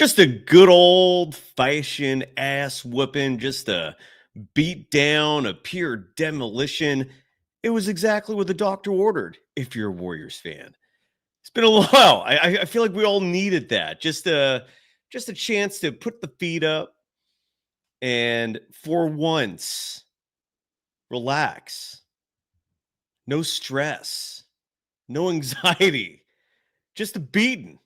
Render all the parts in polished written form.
Just a good old fashioned ass whooping, just a beat down, a pure demolition. It was exactly what the doctor ordered if you're a Warriors fan. It's been a while. I feel like we all needed that. Just a chance to put the feet up and for once relax. No stress, no anxiety, just a beating.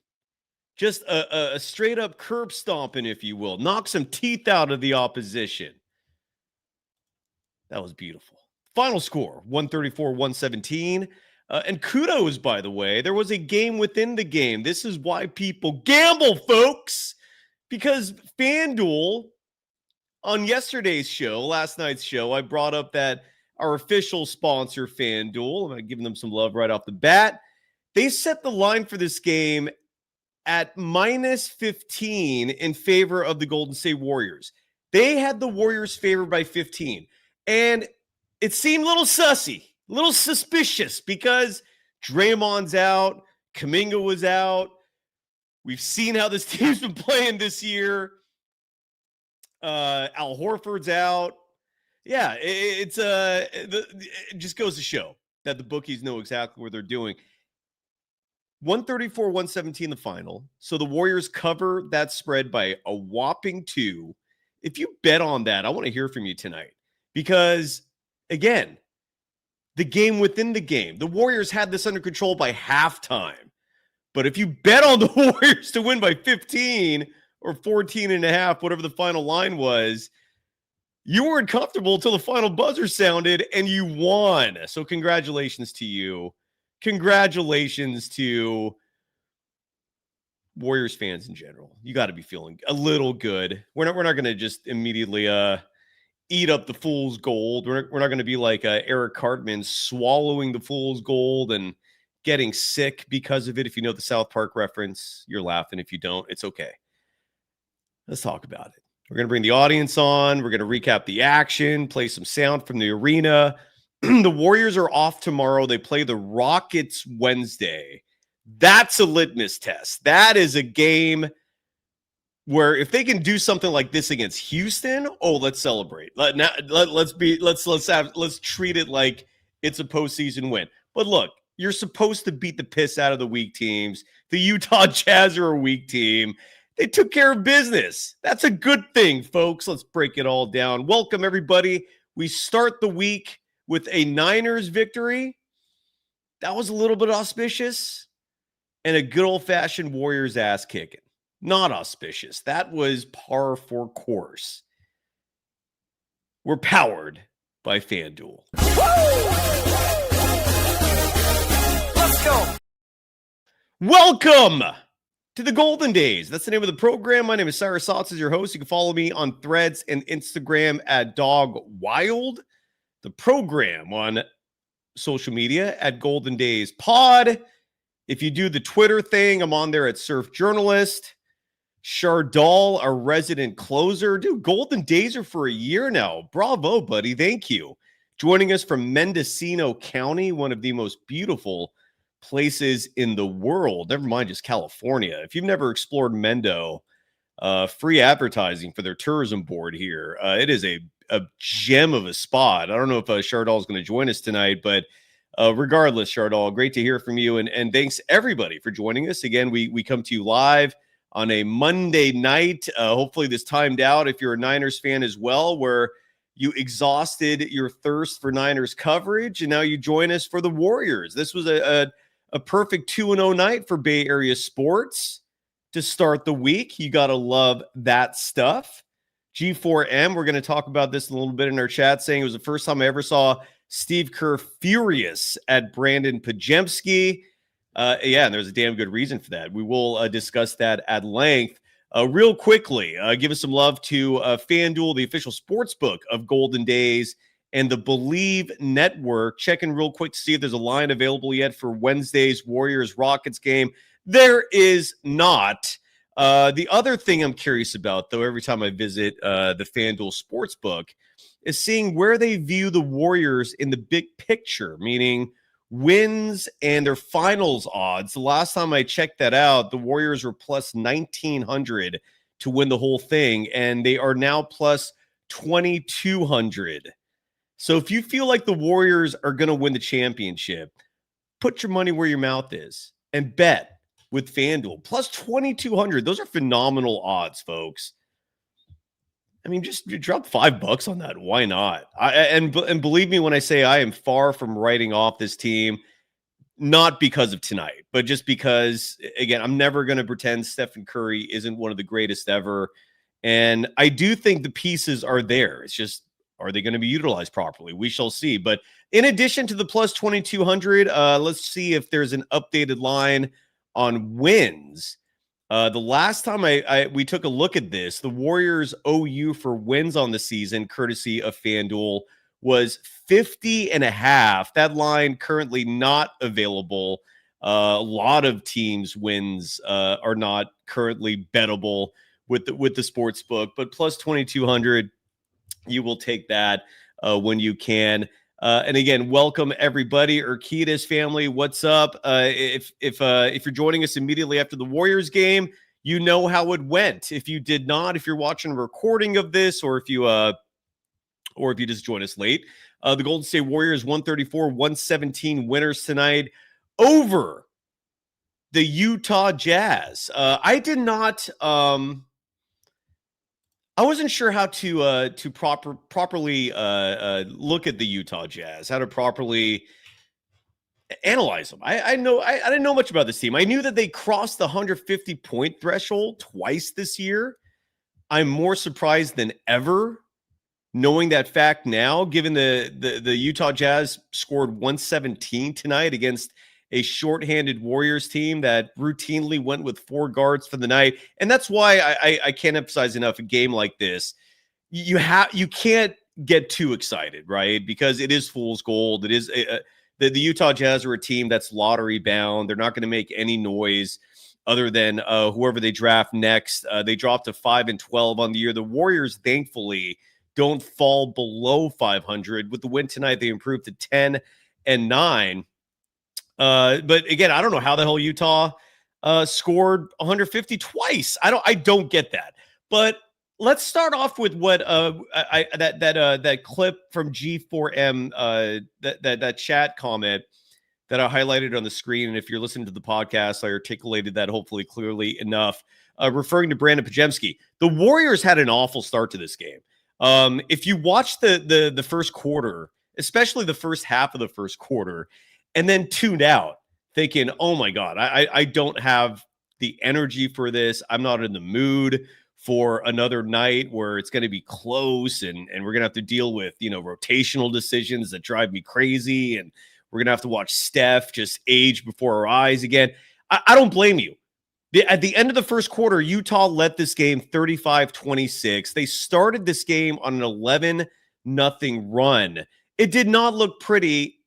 Just a straight up curb stomping, if you will. Knock some teeth out of the opposition. That was beautiful. Final score, 134-117. And kudos, by the way. There was a game within the game. This is why people gamble, folks. Because FanDuel, on yesterday's show, last night's show, I brought up that our official sponsor, FanDuel, I'm giving them some love right off the bat. They set the line for this game at minus 15 in favor of the Golden State Warriors. They had the Warriors favored by 15. And it seemed a little sussy, a little suspicious because Draymond's out, Kuminga was out. We've seen how this team's been playing this year. Al Horford's out. Yeah, it just goes to show that the bookies know exactly what they're doing. 134-117 the final. So the Warriors cover that spread by a whopping 2. If you bet on that, I want to hear from you tonight. Because, again, the game within the game. The Warriors had this under control by halftime. But if you bet on the Warriors to win by 15 or 14 and a half, whatever the final line was, you weren't comfortable until the final buzzer sounded and you won. So congratulations to you. Congratulations to Warriors fans in general. You got to be feeling a little good. We're not going to just immediately eat up the fool's gold. We're not going to be like Eric Cartman swallowing the fool's gold and getting sick because of it. If you know the South Park reference, you're laughing. If you don't, it's okay. Let's talk about it. We're going to bring the audience on. We're going to recap the action, play some sound from the arena. The Warriors are off tomorrow. They play the Rockets Wednesday. That's a litmus test. That is a game where if they can do something like this against Houston, let's celebrate. Let's treat it like it's a postseason win. But look, you're supposed to beat the piss out of the weak teams. The Utah Jazz are a weak team. They took care of business. That's a good thing, folks. Let's break it all down. Welcome, everybody. We start the week with a Niners victory. That was a little bit auspicious. And a good old-fashioned Warriors ass kicking. Not auspicious. That was par for course. We're powered by FanDuel. Let's go. Welcome to the Golden Days. That's the name of the program. My name is Cyrus Saatsaz, your host. You can follow me on Threads and Instagram at DogWild. The program on social media at Golden Days Pod. If you do the Twitter thing, I'm on there at Surf Journalist. Shardal, our resident closer. Dude, Golden Days are for a year now. Bravo, buddy. Thank you. Joining us from Mendocino County, one of the most beautiful places in the world. Never mind just California. If you've never explored Mendo, free advertising for their tourism board here. It is a gem of a spot. I don't know if Shardal is going to join us tonight, but regardless, Shardal, great to hear from you. And thanks everybody for joining us. Again, we come to you live on a Monday night. Hopefully this timed out if you're a Niners fan as well, where you exhausted your thirst for Niners coverage, and now you join us for the Warriors. This was a perfect 2-0 night for Bay Area sports to start the week. You got to love that stuff. G4M, we're going to talk about this a little bit in our chat, saying it was the first time I ever saw Steve Kerr furious at Brandon Pajemski. And there's a damn good reason for that. We will discuss that at length. Real quickly, give us some love to FanDuel, the official sportsbook of Golden Days, and the Believe Network. Checking real quick to see if there's a line available yet for Wednesday's Warriors-Rockets game. There is not. The other thing I'm curious about, though, every time I visit the FanDuel Sportsbook, is seeing where they view the Warriors in the big picture, meaning wins and their finals odds. The last time I checked that out, the Warriors were plus 1,900 to win the whole thing, and they are now plus 2,200. So if you feel like the Warriors are going to win the championship, put your money where your mouth is and bet with FanDuel. Plus 2,200. Those are phenomenal odds, folks. I mean, just drop $5 on that. Why not? And believe me when I say I am far from writing off this team, not because of tonight, but just because, again, I'm never going to pretend Stephen Curry isn't one of the greatest ever. And I do think the pieces are there. It's just, are they going to be utilized properly? We shall see. But in addition to the plus 2,200, let's see if there's an updated line on wins. The last time we took a look at this, the Warriors OU for wins on the season, courtesy of FanDuel, was 50.5. That line currently not available. A lot of teams' wins are not currently bettable with the sports book, but plus 2,200, you will take that when you can. And again, welcome everybody. Urquidez family, what's up? If you're joining us immediately after the Warriors game, you know how it went. If you did not, if you're watching a recording of this, or if you just joined us late, the Golden State Warriors 134-117 winners tonight over the Utah Jazz. I did not. I wasn't sure how to properly look at the Utah Jazz, how to properly analyze them. I didn't know much about this team. I knew that they crossed the 150-point threshold twice this year. I'm more surprised than ever knowing that fact now, given the Utah Jazz scored 117 tonight against a shorthanded Warriors team that routinely went with 4 guards for the night. And that's why I can't emphasize enough a game like this. You can't get too excited, right? Because it is fool's gold. It is the Utah Jazz are a team that's lottery bound. They're not going to make any noise other than whoever they draft next. They dropped to 5-12 on the year. The Warriors, thankfully, don't fall below 500. With the win tonight, they improved to 10-9. But again, I don't know how the hell Utah scored 150 twice. I don't get that. But let's start off with what that clip from G4M, that chat comment that I highlighted on the screen. And if you're listening to the podcast, I articulated that hopefully clearly enough, referring to Brandon Podziemski. The Warriors had an awful start to this game. If you watch the first quarter, especially the first half of the first quarter, and then tuned out thinking, oh my God, I don't have the energy for this. I'm not in the mood for another night where it's going to be close and we're going to have to deal with, rotational decisions that drive me crazy. And we're going to have to watch Steph just age before our eyes again. I don't blame you. At the end of the first quarter, Utah led this game 35-26. They started this game on an 11-0 run. It did not look pretty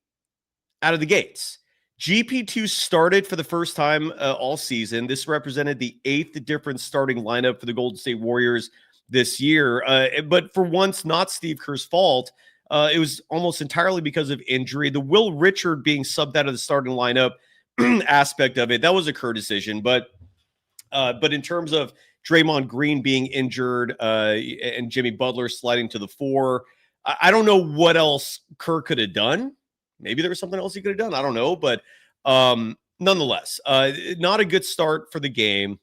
out of the gates. GP2 started for the first time all season. This represented the 8th different starting lineup for the Golden State Warriors this year. But for once, not Steve Kerr's fault. It was almost entirely because of injury. The Will Richard being subbed out of the starting lineup aspect of it, that was a Kerr decision. But in terms of Draymond Green being injured and Jimmy Butler sliding to the 4, I don't know what else Kerr could have done. Maybe there was something else he could have done. I don't know. But nonetheless, not a good start for the game.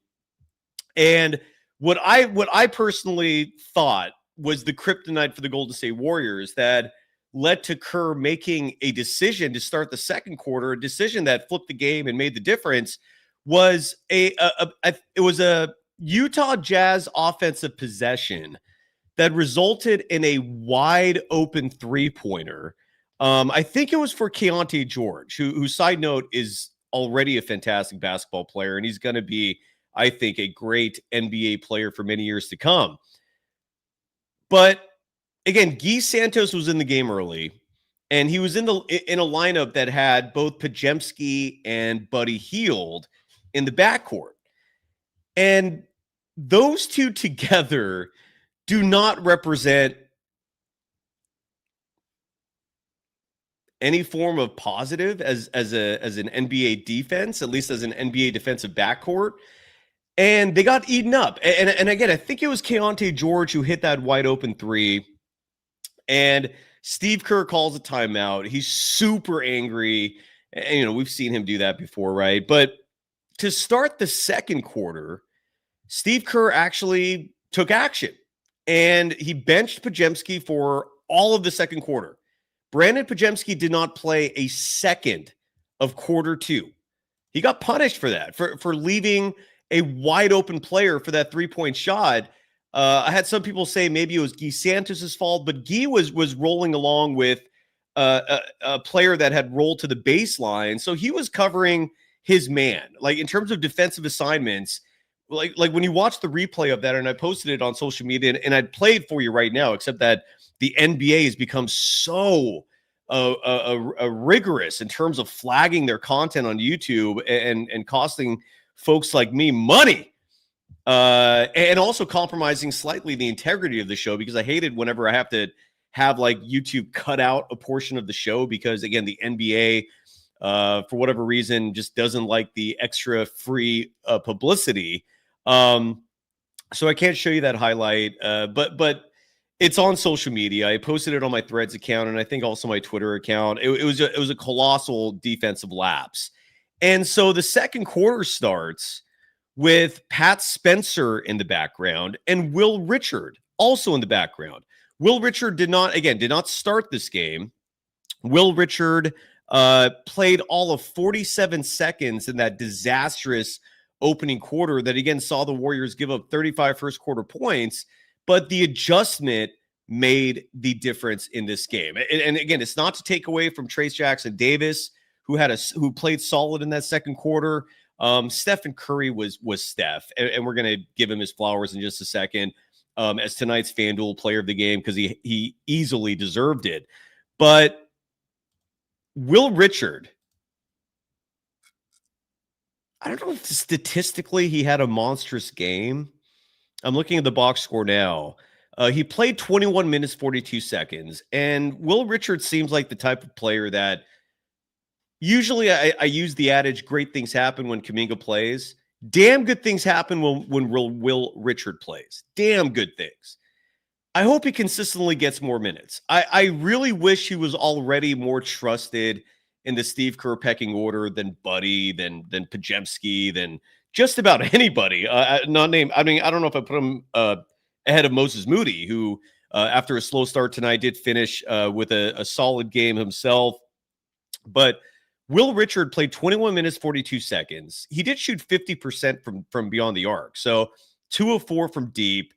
And what I personally thought was the kryptonite for the Golden State Warriors that led to Kerr making a decision to start the second quarter, a decision that flipped the game and made the difference, was it was a Utah Jazz offensive possession that resulted in a wide open 3-pointer. I think it was for Keontae George, who side note is already a fantastic basketball player, and he's going to be, I think, a great NBA player for many years to come. But again, Guy Santos was in the game early, and he was in a lineup that had both Podziemski and Buddy Hield in the backcourt. And those two together do not represent any form of positive as an NBA defense, at least as an NBA defensive backcourt. And they got eaten up. And again, I think it was Keontae George who hit that wide open three. And Steve Kerr calls a timeout. He's super angry. And, we've seen him do that before, right? But to start the second quarter, Steve Kerr actually took action. And he benched Podziemski for all of the second quarter. Brandon Podziemski did not play a second of quarter two. He got punished for that, for leaving a wide open player for that 3-point shot. I had some people say maybe it was Guy Santos' fault, but Guy was rolling along with a player that had rolled to the baseline. So he was covering his man. Like in terms of defensive assignments, like when you watch the replay of that, and I posted it on social media, and I'd play it for you right now, except that the NBA has become so rigorous in terms of flagging their content on YouTube and costing folks like me money, and also compromising slightly the integrity of the show, because I hate it whenever I have to have like YouTube cut out a portion of the show, because again, the NBA, for whatever reason, just doesn't like the extra free publicity. So I can't show you that highlight, but it's on social media. I posted it on my Threads account, and I think also my Twitter account. It was a colossal defensive lapse. And so the second quarter starts with Pat Spencer in the background and Will Richard also in the background. Will Richard did not start this game. Will Richard played all of 47 seconds in that disastrous opening quarter that, again, saw the Warriors give up 35 first quarter points. But the adjustment made the difference in this game. And again, it's not to take away from Trayce Jackson-Davis, who played solid in that second quarter. Stephen Curry was Steph, and we're going to give him his flowers in just a second, as tonight's FanDuel player of the game, because he easily deserved it. But Will Richard, I don't know if statistically he had a monstrous game. I'm looking at the box score now. He played 21 minutes, 42 seconds. And Will Richard seems like the type of player that usually I use the adage, great things happen when Kuminga plays. Damn good things happen when Will Richard plays. Damn good things. I hope he consistently gets more minutes. I really wish he was already more trusted in the Steve Kerr pecking order than Buddy, than Podziemski, than just about anybody. Not named. I mean, I don't know if I put him ahead of Moses Moody, who after a slow start tonight did finish with a solid game himself. But Will Richard played 21 minutes, 42 seconds. He did shoot 50% from beyond the arc. So 2 of 4 from deep.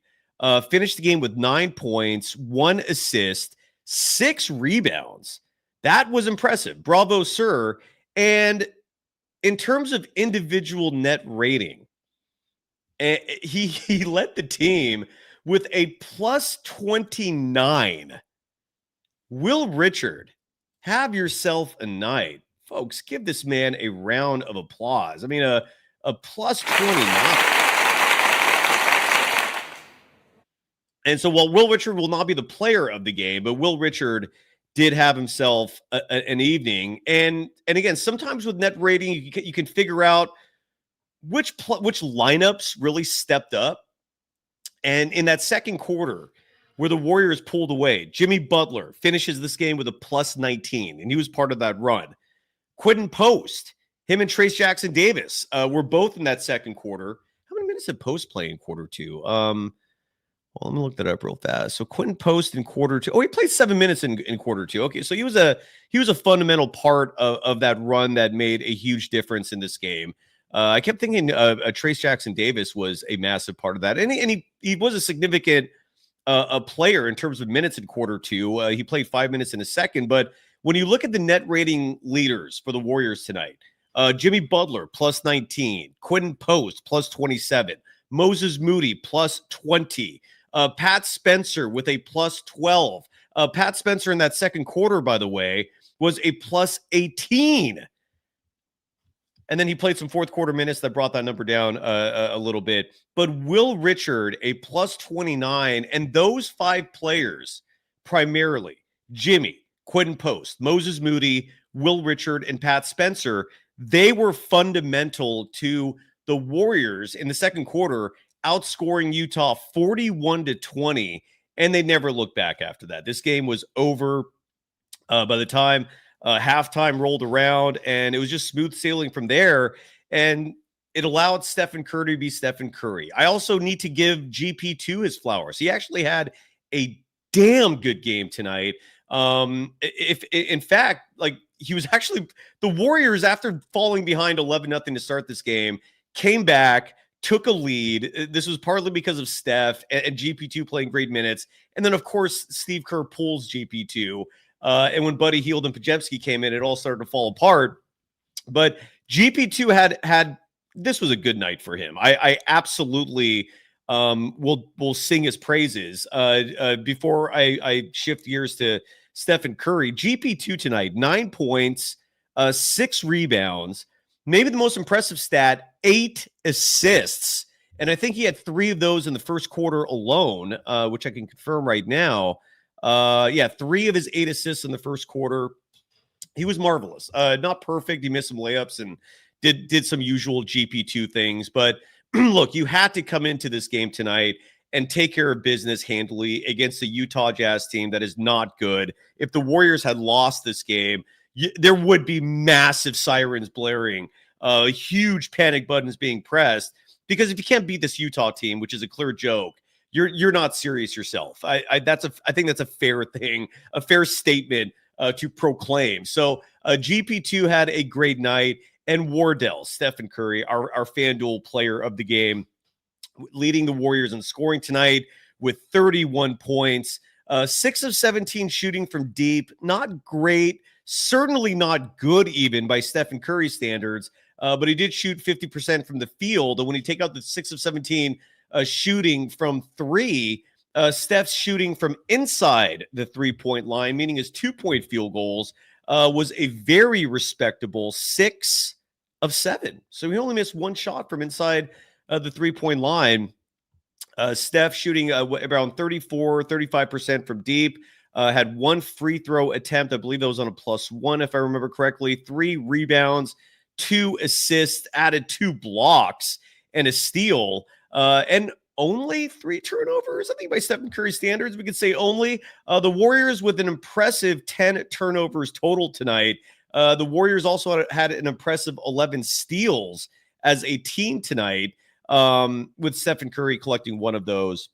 Finished the game with 9 points, 1 assist, 6 rebounds. That was impressive. Bravo, sir. And in terms of individual net rating, he led the team with a plus 29. Will Richard, have yourself a night. Folks, give this man a round of applause. I mean, a plus 29. And so while Will Richard will not be the player of the game, but Will Richard did have himself an evening. And again, sometimes with net rating, you can figure out which lineups really stepped up. And in that second quarter, where the Warriors pulled away, Jimmy Butler finishes this game with a plus 19, and he was part of that run. Quentin Post, him and Trayce Jackson-Davis were both in that second quarter. How many minutes did Post play in quarter two? Well, let me look that up real fast. So Quentin Post in quarter two. Oh, he played 7 minutes in quarter two. Okay, so he was a fundamental part of that run that made a huge difference in this game. I kept thinking Trayce Jackson-Davis was a massive part of that, and he was a significant a player in terms of minutes in quarter two. He played 5 minutes in a second, but when you look at the net rating leaders for the Warriors tonight, Jimmy Butler plus 19, Quentin Post plus 27, Moses Moody plus 20. Pat Spencer with a plus 12. Pat Spencer in that second quarter, by the way, was a plus 18. And then he played some fourth quarter minutes that brought that number down a little bit. But Will Richard, a plus 29, and those 5 players, primarily Jimmy, Quentin Post, Moses Moody, Will Richard, and Pat Spencer, they were fundamental to the Warriors in the second quarter, outscoring Utah 41-20, and they never looked back after that. This game was over by the time halftime rolled around, and it was just smooth sailing from there. And it allowed Stephen Curry to be Stephen Curry. I also need to give GP2 his flowers. He actually had a damn good game tonight. If in fact, like, he was actually, the Warriors, after falling behind 11-0 to start this game, came back, took a lead. This was partly because of Steph and GP2 playing great minutes. And then, of course, Steve Kerr pulls GP2. And when Buddy Hield and Podziemski came in, it all started to fall apart. But GP2 had this was a good night for him. I absolutely will sing his praises. Before I shift gears to Stephen Curry, GP2 tonight, 9 points, 6 rebounds, maybe the most impressive stat, 8 assists. And I think he had 3 of those in the first quarter alone, which I can confirm right now. 3 of his 8 assists in the first quarter. He was marvelous. Not perfect. He missed some layups and did some usual GP2 things. But look, you had to come into this game tonight and take care of business handily against a Utah Jazz team that is not good. If the Warriors had lost this game, there would be massive sirens blaring, huge panic buttons being pressed, because if you can't beat this Utah team, which is a clear joke, you're not serious yourself. I think that's a fair thing, a fair statement to proclaim. So GP2 had a great night, and Wardell, Stephen Curry, our FanDuel player of the game, leading the Warriors in scoring tonight with 31 points, 6 of 17 shooting from deep. Not great, certainly not good even by Stephen Curry standards, but he did shoot 50% from the field. And when you take out the 6 of 17 shooting from 3, Steph's shooting from inside the 3-point line, meaning his 2-point field goals, was a very respectable 6 of 7. So he only missed 1 shot from inside the 3-point line. Steph shooting around 35% from deep, had 1 free throw attempt. I believe that was on a +1, if I remember correctly. 3 rebounds, 2 assists, added 2 blocks and a steal, and only 3 turnovers. I think by Stephen Curry standards, we could say only. The Warriors with an impressive 10 turnovers total tonight. The Warriors also had an impressive 11 steals as a team tonight, with Stephen Curry collecting 1 of those.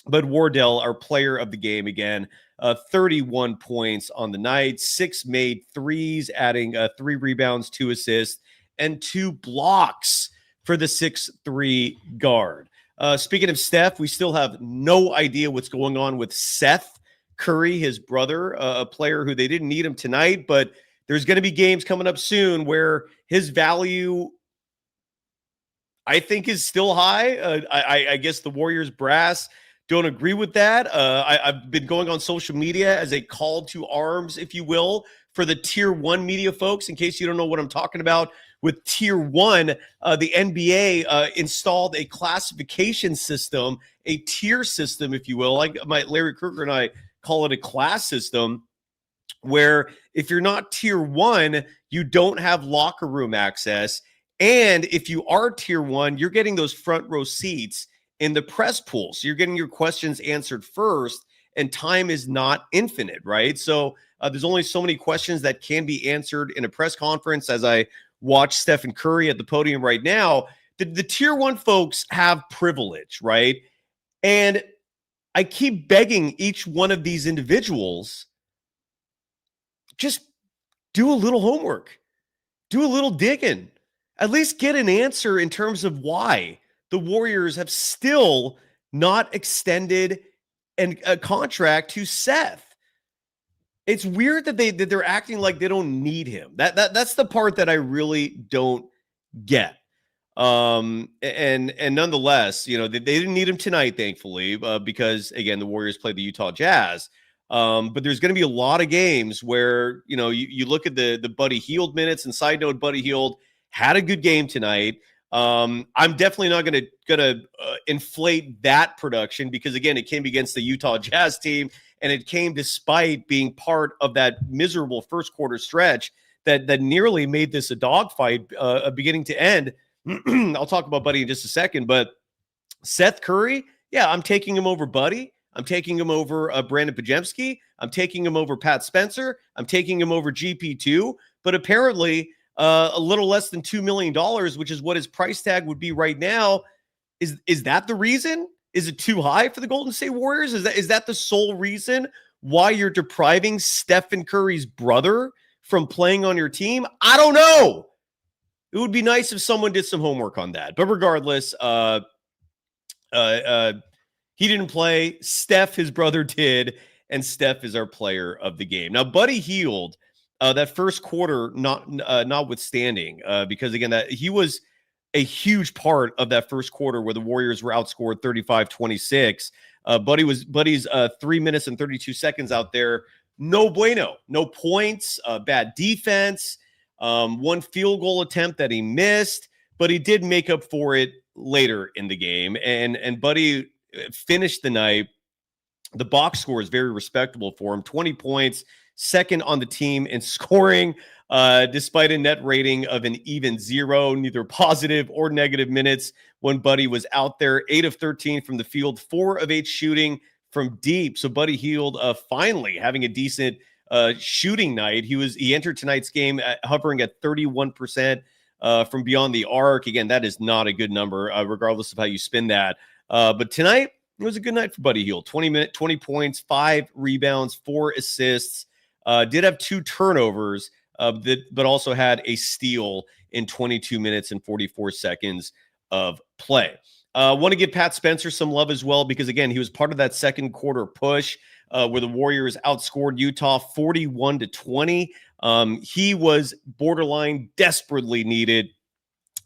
But Wardell, our player of the game again, 31 points on the night, 6 made threes, adding 3 rebounds, 2 assists, and 2 blocks for the 6'3" guard. Speaking of Steph, we still have no idea what's going on with Seth Curry, his brother, a player who they didn't need him tonight, but there's going to be games coming up soon where his value, I think, is still high. I guess the Warriors brass don't agree with that. I've been going on social media as a call to arms, if you will, for the Tier 1 media folks, in case you don't know what I'm talking about. With Tier 1, the NBA installed a classification system, a tier system, if you will. Like Larry Kruger and I call it a class system, where if you're not Tier 1, you don't have locker room access. And if you are Tier 1, you're getting those front row seats in the press pool. So you're getting your questions answered first, and time is not infinite, right? So there's only so many questions that can be answered in a press conference. As I watch Stephen Curry at the podium right now, the Tier 1 folks have privilege, right? And I keep begging each one of these individuals, just do a little homework, do a little digging, at least get an answer in terms of why the Warriors have still not extended a contract to Seth. It's weird that they're acting like they don't need him. That's the part that I really don't get. And nonetheless, they didn't need him tonight, thankfully, because again, the Warriors played the Utah Jazz. But there's going to be a lot of games where you look at the Buddy Hield minutes. And side note, Buddy Hield had a good game tonight. I'm definitely not gonna inflate that production because again, it came against the Utah Jazz team, and it came despite being part of that miserable first quarter stretch that nearly made this a dogfight, beginning to end. I'll talk about Buddy in just a second, but Seth Curry, yeah, I'm taking him over Buddy. I'm taking him over Brandon Pajemski. I'm taking him over Pat Spencer. I'm taking him over GP2. But apparently, a little less than $2 million, which is what his price tag would be right now. Is that the reason? Is it too high for the Golden State Warriors? Is that the sole reason why you're depriving Stephen Curry's brother from playing on your team? I don't know. It would be nice if someone did some homework on that. But regardless, he didn't play. Steph, his brother, did, and Steph is our player of the game. Now, Buddy Hield, that first quarter, notwithstanding, because again, that he was a huge part of that first quarter where the Warriors were outscored 35-26. Buddy's 3 minutes and 32 seconds out there. No bueno, no points, bad defense, one field goal attempt that he missed, but he did make up for it later in the game. And Buddy finished the night. The box score is very respectable for him. 20 points, second on the team in scoring, despite a net rating of an even 0, neither positive or negative minutes when Buddy was out there. 8 of 13 from the field, 4 of 8 shooting from deep. So Buddy Hield finally having a decent shooting night. He entered tonight's game hovering at 31% from beyond the arc. Again, that is not a good number, regardless of how you spin that. But tonight, it was a good night for Buddy Hield. 20 points, 5 rebounds, 4 assists. Did have 2 turnovers, but also had a steal in 22 minutes and 44 seconds of play. Want to give Pat Spencer some love as well because, again, he was part of that second quarter push where the Warriors outscored Utah 41-20. He was borderline desperately needed.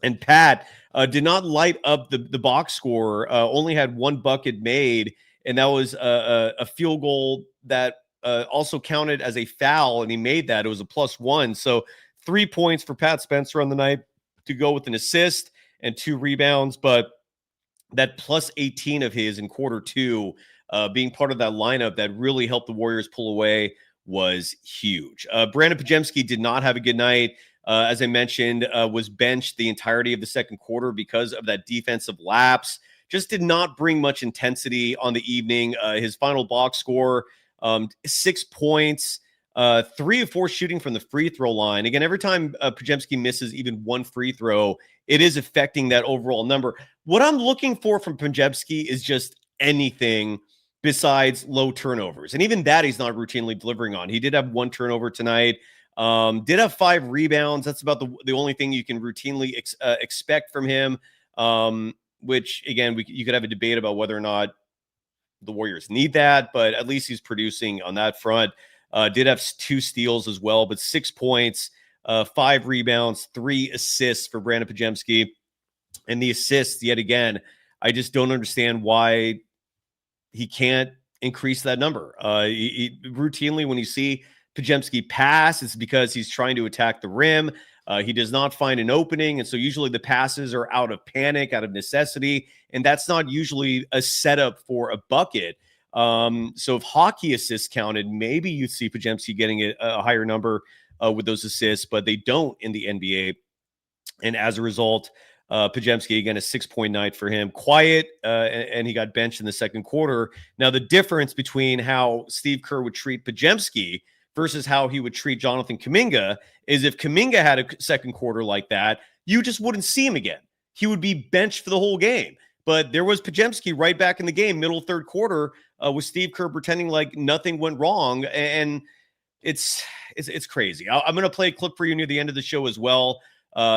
And Pat did not light up the box score, only had 1 bucket made, and that was a field goal that also counted as a foul, and he made that. It was a +1. So 3 points for Pat Spencer on the night to go with an assist and 2 rebounds, but that +18 of his in quarter 2, being part of that lineup that really helped the Warriors pull away was huge. Brandon Pajemski did not have a good night. As I mentioned, was benched the entirety of the second quarter because of that defensive lapse. Just did not bring much intensity on the evening. His final box score, 6 points, 3 of 4 shooting from the free throw line. Again, every time Pajemski misses even 1 free throw, it is affecting that overall number. What I'm looking for from Pajemski is just anything besides low turnovers. And even that he's not routinely delivering on. He did have 1 turnover tonight. Did have 5 rebounds. That's about the only thing you can routinely expect from him, which, again, you could have a debate about whether or not the Warriors need that, but at least he's producing on that front. Did have 2 steals as well, but 6 points, 5 rebounds, 3 assists for Brandon Pajemski. And the assists, yet again, I just don't understand why he can't increase that number. Routinely, when you see Pajemski pass, it's because he's trying to attack the rim. He does not find an opening, and so usually the passes are out of panic, out of necessity, and that's not usually a setup for a bucket. So if hockey assists counted, maybe you'd see Pajemski getting a higher number with those assists, but they don't in the NBA. And as a result, Pajemski, again, a 6-point night for him. Quiet, and he got benched in the second quarter. Now, the difference between how Steve Kerr would treat Pajemski versus how he would treat Jonathan Kuminga is if Kuminga had a second quarter like that, you just wouldn't see him again. He would be benched for the whole game. But there was Pajemski right back in the game, middle third quarter, with Steve Kerr pretending like nothing went wrong. And it's crazy. I'm going to play a clip for you near the end of the show as well.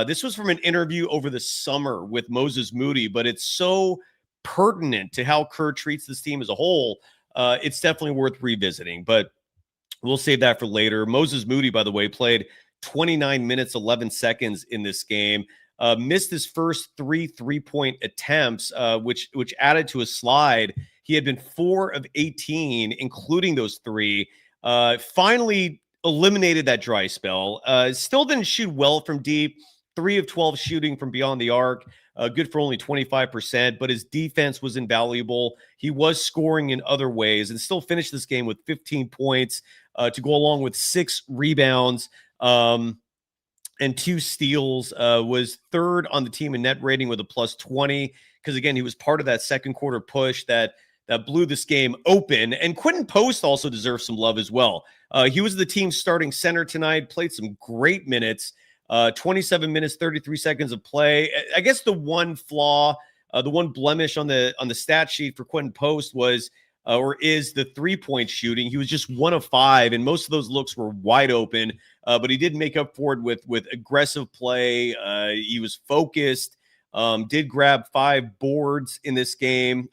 This was from an interview over the summer with Moses Moody, but it's so pertinent to how Kerr treats this team as a whole. It's definitely worth revisiting, but we'll save that for later. Moses Moody, by the way, played 29 minutes, 11 seconds in this game. Missed his first 3 3-point attempts, which added to a slide. He had been 4 of 18, including those 3. Finally eliminated that dry spell. Still didn't shoot well from deep. 3 of 12 shooting from beyond the arc, good for only 25%, but his defense was invaluable. He was scoring in other ways and still finished this game with 15 points to go along with 6 rebounds and 2 steals, was third on the team in net rating with a plus 20. Because again, he was part of that second quarter push that blew this game open. And Quentin Post also deserves some love as well. He was the team's starting center tonight, played some great minutes, 27 minutes, 33 seconds of play. I guess the one flaw, the one blemish on the stat sheet for Quentin Post was is the 3-point shooting. He was just 1 of 5, and most of those looks were wide open. But he did make up for it with aggressive play. He was focused. Did grab 4 boards in this game,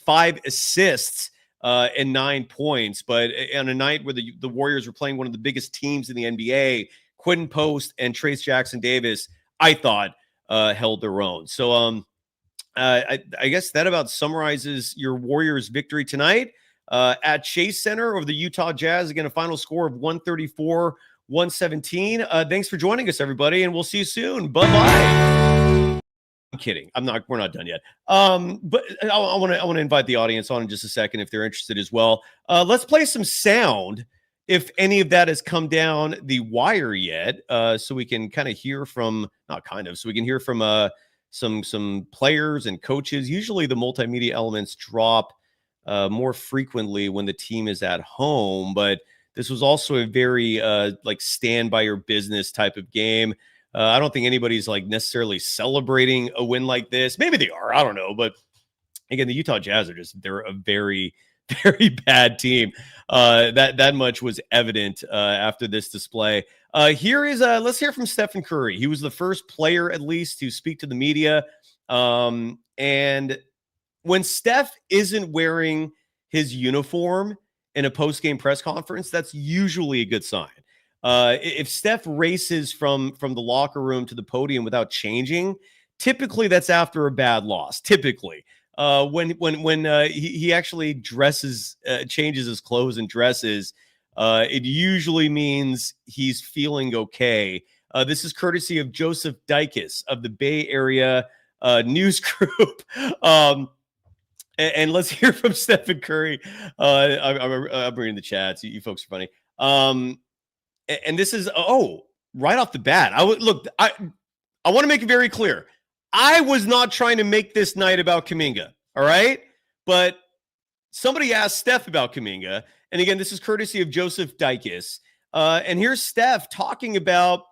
5 assists and 9 points. But on a night where the Warriors were playing one of the biggest teams in the NBA, Quentin Post and Trayce Jackson-Davis, I thought, held their own. So I guess that about summarizes your Warriors victory tonight at Chase Center over the Utah Jazz. Again, a final score of 134-117. Thanks for joining us, everybody, and we'll see you soon. Bye-bye. I'm kidding. We're not done yet. But I want to invite the audience on in just a second if they're interested as well. Let's play some sound if any of that has come down the wire yet, so we can kind of hear from some players and coaches. Usually the multimedia elements drop more frequently when the team is at home, but this was also a very stand by your business type of game. I don't think anybody's necessarily celebrating a win like this. Maybe they are. I don't know. But again, the Utah Jazz they're a very, very bad team. That much was evident after this display. Let's hear from Stephen Curry. He was the first player, at least, to speak to the media. And when Steph isn't wearing his uniform in a post-game press conference, that's usually a good sign. If Steph races from the locker room to the podium without changing, typically that's after a bad loss. Typically, when he actually changes his clothes and dresses, it usually means he's feeling okay. This is courtesy of Joseph Dikis of the Bay Area News Group. And let's hear from Stephen Curry. I'm reading the chats. You folks are funny. And this is right off the bat. I want to make it very clear. I was not trying to make this night about Kuminga. All right, but somebody asked Steph about Kuminga, and again, this is courtesy of Joseph Dikis. And here's Steph talking about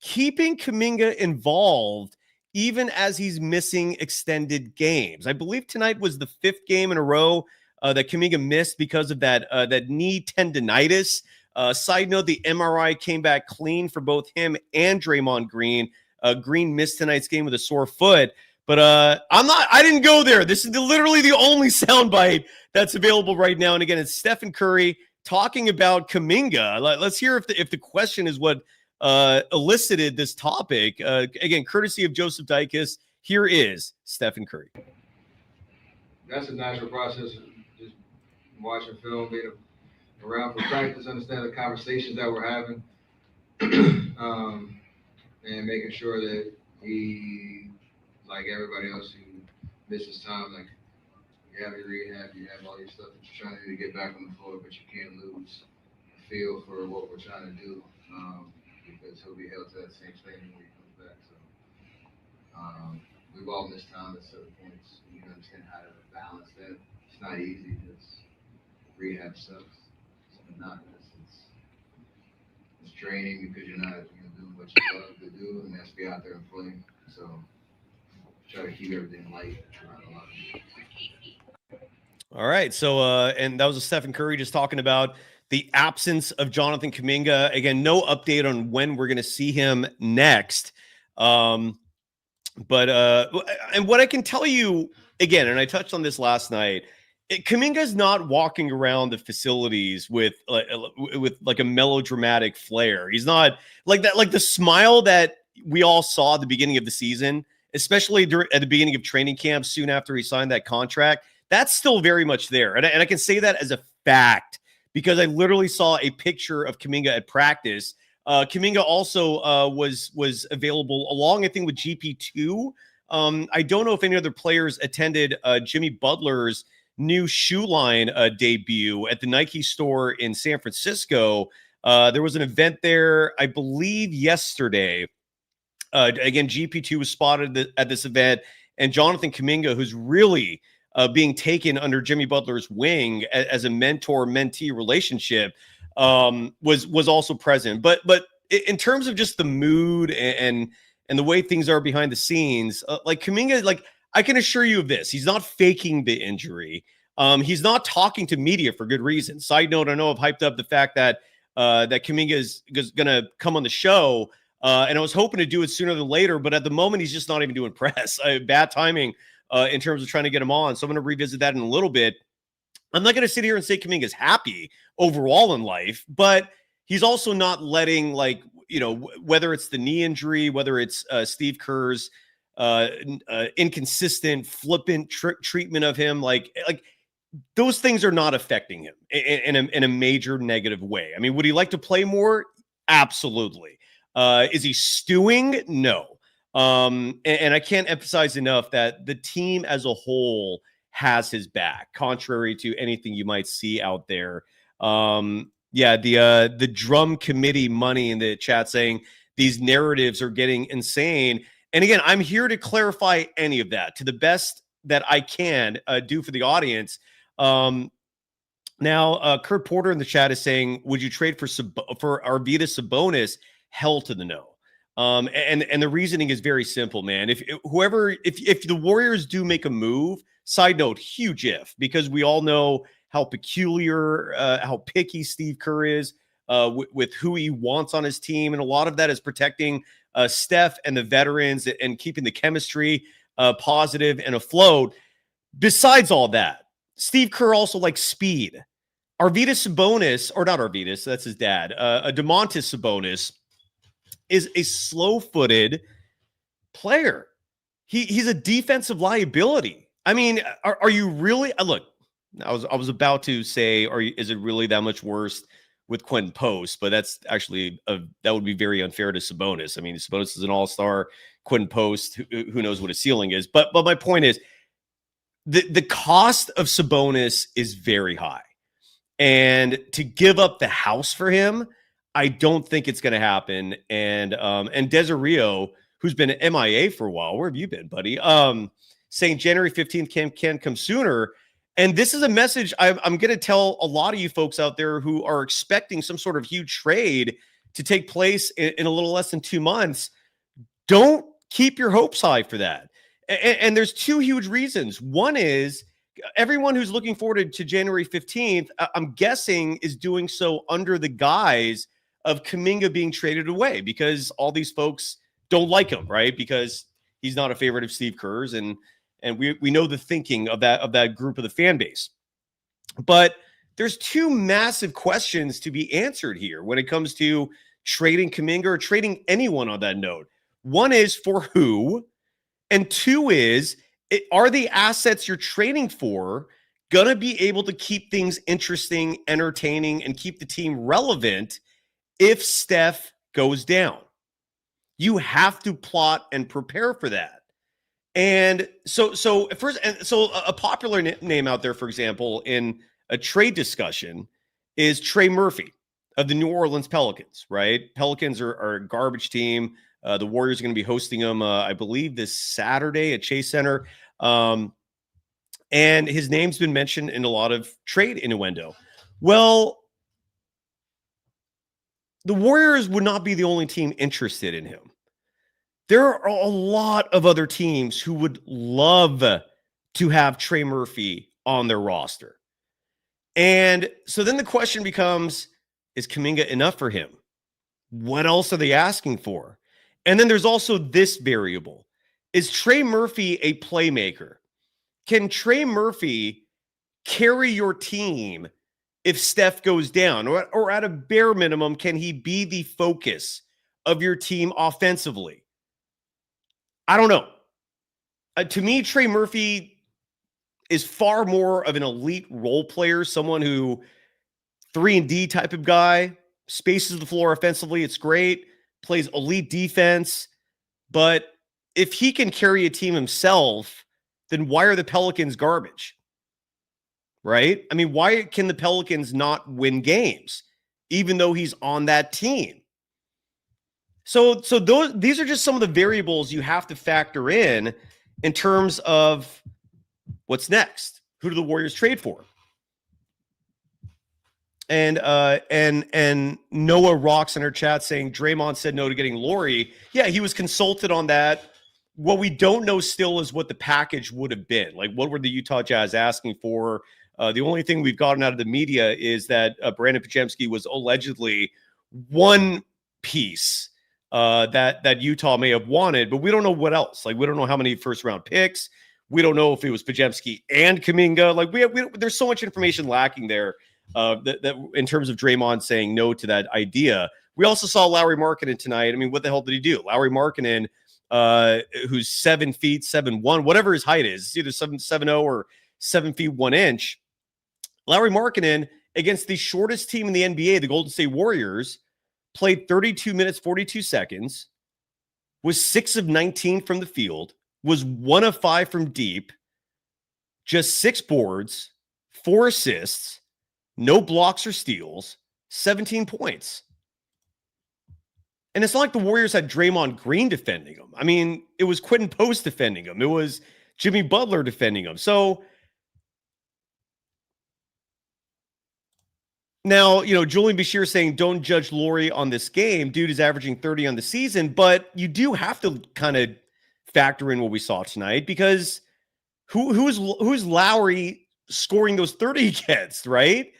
keeping Kuminga involved even as he's missing extended games. I believe tonight was the 5th game in a row that Kuminga missed because of that knee tendonitis. Side note, the MRI came back clean for both him and Draymond Green. Green missed tonight's game with a sore foot. But I didn't go there. This is literally the only soundbite that's available right now. And again, it's Stephen Curry talking about Kuminga. Let's hear if the question is what elicited this topic. Again, courtesy of Joseph Dikis, here is Stephen Curry. That's a natural process. Just watching film, being around for practice, understand the conversations that we're having, and making sure that he, like everybody else who misses time, like you have your rehab, you have all your stuff that you're trying to do to get back on the floor, but you can't lose a feel for what we're trying to do. Because he'll be held to that same standard when he comes back. So we've all missed time at certain points. You can understand how to balance that. It's not easy because rehab sucks. It's monotonous. It's draining because you're not doing what you love to do, and that's be out there and play. So try to keep everything light. All right. So and that was a Stephen Curry just talking about the absence of Jonathan Kuminga. Again, no update on when we're going to see him next. And what I can tell you, again, and I touched on this last night, Kuminga's not walking around the facilities with a melodramatic flair. He's not like that, like the smile that we all saw at the beginning of the season, especially at the beginning of training camp soon after he signed that contract. That's still very much there. And I can say that as a fact, because I literally saw a picture of Kuminga at practice Kuminga also was available along, I think, with GP2. I don't know if any other players attended Jimmy Butler's new shoe line debut at the Nike store in San Francisco. There was an event there, I believe, yesterday. Again, GP2 was spotted at this event, and Jonathan Kuminga, who's really being taken under Jimmy Butler's wing as a mentor-mentee relationship, was also present. But in terms of just the mood and the way things are behind the scenes, like Kuminga, like I can assure you of this, he's not faking the injury. He's not talking to media for good reason. Side note, I know I've hyped up the fact that Kuminga is going to come on the show. And I was hoping to do it sooner than later, but at the moment, he's just not even doing press. Bad timing in terms of trying to get him on. So I'm going to revisit that in a little bit. I'm not going to sit here and say Kuminga's happy overall in life, but he's also not letting, like, you know, whether it's the knee injury, whether it's Steve Kerr's inconsistent, flippant treatment of him, like those things are not affecting him in a major negative way. I mean, would he like to play more? Absolutely. Is he stewing? No. And I can't emphasize enough that the team as a whole has his back, contrary to anything you might see out there. The drum committee money in the chat saying these narratives are getting insane. And again, I'm here to clarify any of that to the best that I can do for the audience. Now, Kurt Porter in the chat is saying, would you trade for Arvydas Sabonis? Hell to the no. And the reasoning is very simple, man. If the Warriors do make a move, side note, huge if, because we all know how peculiar, how picky Steve Kerr is with who he wants on his team. And a lot of that is protecting Steph and the veterans and keeping the chemistry positive and afloat. Besides all that, Steve Kerr also likes speed. Arvydas Sabonis, or not Arvydas, that's his dad, Domantas Sabonis, is a slow-footed player. He's a defensive liability. I mean, are you really? Look, I was about to say, is it really that much worse with Quentin Post? But that's actually that would be very unfair to Sabonis. I mean, Sabonis is an all-star. Quentin Post, who knows what his ceiling is? But my point is, the cost of Sabonis is very high, and to give up the house for him, I don't think it's going to happen. And Desario, who's been MIA for a while, where have you been, buddy? Saying January 15th can come sooner. And this is a message I'm going to tell a lot of you folks out there who are expecting some sort of huge trade to take place in a little less than 2 months. Don't keep your hopes high for that. And there's two huge reasons. One is everyone who's looking forward to January 15th, I'm guessing, is doing so under the guise of Kuminga being traded away because all these folks don't like him, right? Because he's not a favorite of Steve Kerr's, and we know the thinking of that group of the fan base. But there's two massive questions to be answered here when it comes to trading Kuminga or trading anyone on that note. One is for who, and two is, are the assets you're trading for going to be able to keep things interesting, entertaining, and keep the team relevant if Steph goes down? You have to plot and prepare for that. And so a popular name out there, for example, in a trade discussion is Trey Murphy of the New Orleans Pelicans, right? Pelicans are a garbage team. The Warriors are going to be hosting them, I believe, this Saturday at Chase Center. And his name's been mentioned in a lot of trade innuendo. Well, the Warriors would not be the only team interested in him. There are a lot of other teams who would love to have Trey Murphy on their roster. And so then the question becomes, is Kuminga enough for him? What else are they asking for? And then there's also this variable. Is Trey Murphy a playmaker? Can Trey Murphy carry your team if Steph goes down? Or at a bare minimum, can he be the focus of your team offensively? I don't know. To me, Trey Murphy is far more of an elite role player, someone who 3-and-D type of guy, spaces the floor offensively. It's great. Plays elite defense. But if he can carry a team himself, then why are the Pelicans garbage? Right? I mean, why can the Pelicans not win games, even though he's on that team? So these are just some of the variables you have to factor in terms of what's next. Who do the Warriors trade for? And Noah Rocks in our chat saying Draymond said no to getting Laurie. Yeah, he was consulted on that. What we don't know still is what the package would have been. Like, what were the Utah Jazz asking for? The only thing we've gotten out of the media is that Brandon Podziemski was allegedly one piece that Utah may have wanted, but we don't know what else. Like, we don't know how many first-round picks. We don't know if it was Podziemski and Kuminga. Like, there's so much information lacking there that in terms of Draymond saying no to that idea. We also saw Lauri Markkanen tonight. I mean, what the hell did he do? Lauri Markkanen, who's 7 feet 7'1", whatever his height is, it's either 7'0" or 7 feet 1 inch. Lauri Markkanen, against the shortest team in the NBA, the Golden State Warriors, played 32 minutes, 42 seconds, was 6 of 19 from the field, was 1 of 5 from deep, just 6 boards, 4 assists, no blocks or steals, 17 points. And it's not like the Warriors had Draymond Green defending him. I mean, it was Quentin Post defending him. It was Jimmy Butler defending him. So now, Julian Bashir saying, don't judge Laurie on this game. Dude is averaging 30 on the season, but you do have to kind of factor in what we saw tonight, because who's Lowry scoring those 30 against, right?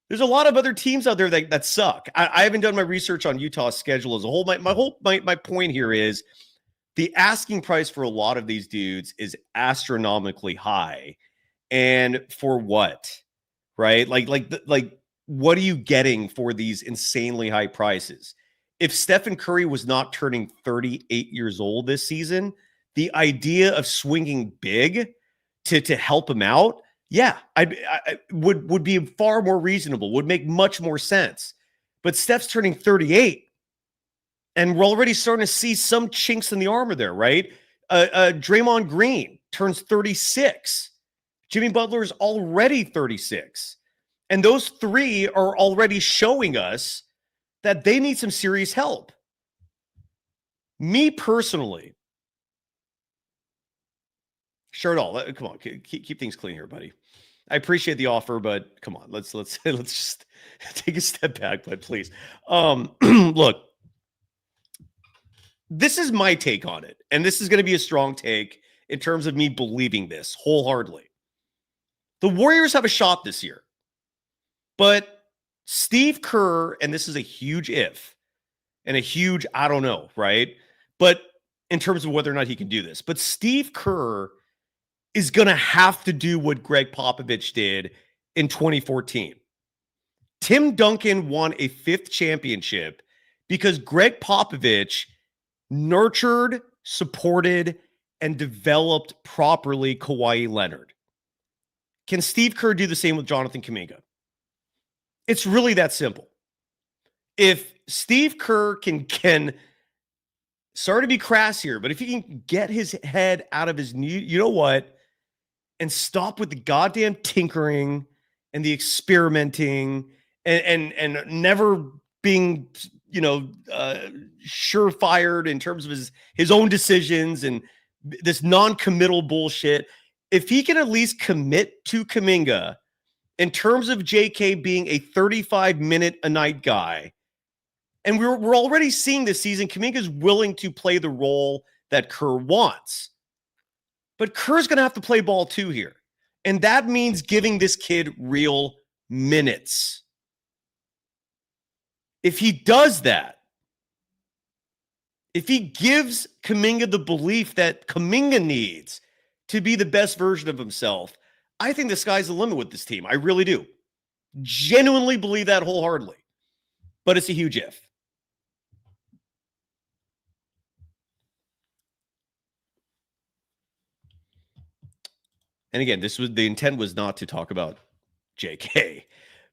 There's a lot of other teams out there that suck. I haven't done my research on Utah's schedule as a whole. My point here is the asking price for a lot of these dudes is astronomically high. And for what? Right? Like what are you getting for these insanely high prices? If Stephen Curry was not turning 38 years old this season, the idea of swinging big to help him out, yeah, I would be far more reasonable, would make much more sense. But Steph's turning 38, and we're already starting to see some chinks in the armor there, right? Draymond Green turns 36. Jimmy Butler is already 36. And those three are already showing us that they need some serious help. Me personally, Shardall, come on, keep things clean here, buddy. I appreciate the offer, but come on, let's just take a step back, but please. Look, this is my take on it, and this is going to be a strong take in terms of me believing this wholeheartedly. The Warriors have a shot this year, but Steve Kerr, and this is a huge if, and a huge I don't know, right? But in terms of whether or not he can do this, but Steve Kerr is going to have to do what Greg Popovich did in 2014. Tim Duncan won a 5th championship because Greg Popovich nurtured, supported, and developed properly Kawhi Leonard. Can Steve Kerr do the same with Jonathan Kuminga? It's really that simple. If Steve Kerr can sorry to be crass here, but if he can get his head out of his new, you know what, and stop with the goddamn tinkering and the experimenting and never being, surefired in terms of his own decisions and this non-committal bullshit. If he can at least commit to Kuminga in terms of JK being a 35-minute-a-night guy, and we're already seeing this season, Kuminga is willing to play the role that Kerr wants. But Kerr's going to have to play ball too here. And that means giving this kid real minutes. If he does that, if he gives Kuminga the belief that Kuminga needs to be the best version of himself, I think the sky's the limit with this team. I really do. Genuinely believe that wholeheartedly. But it's a huge if. And again, the intent was not to talk about JK,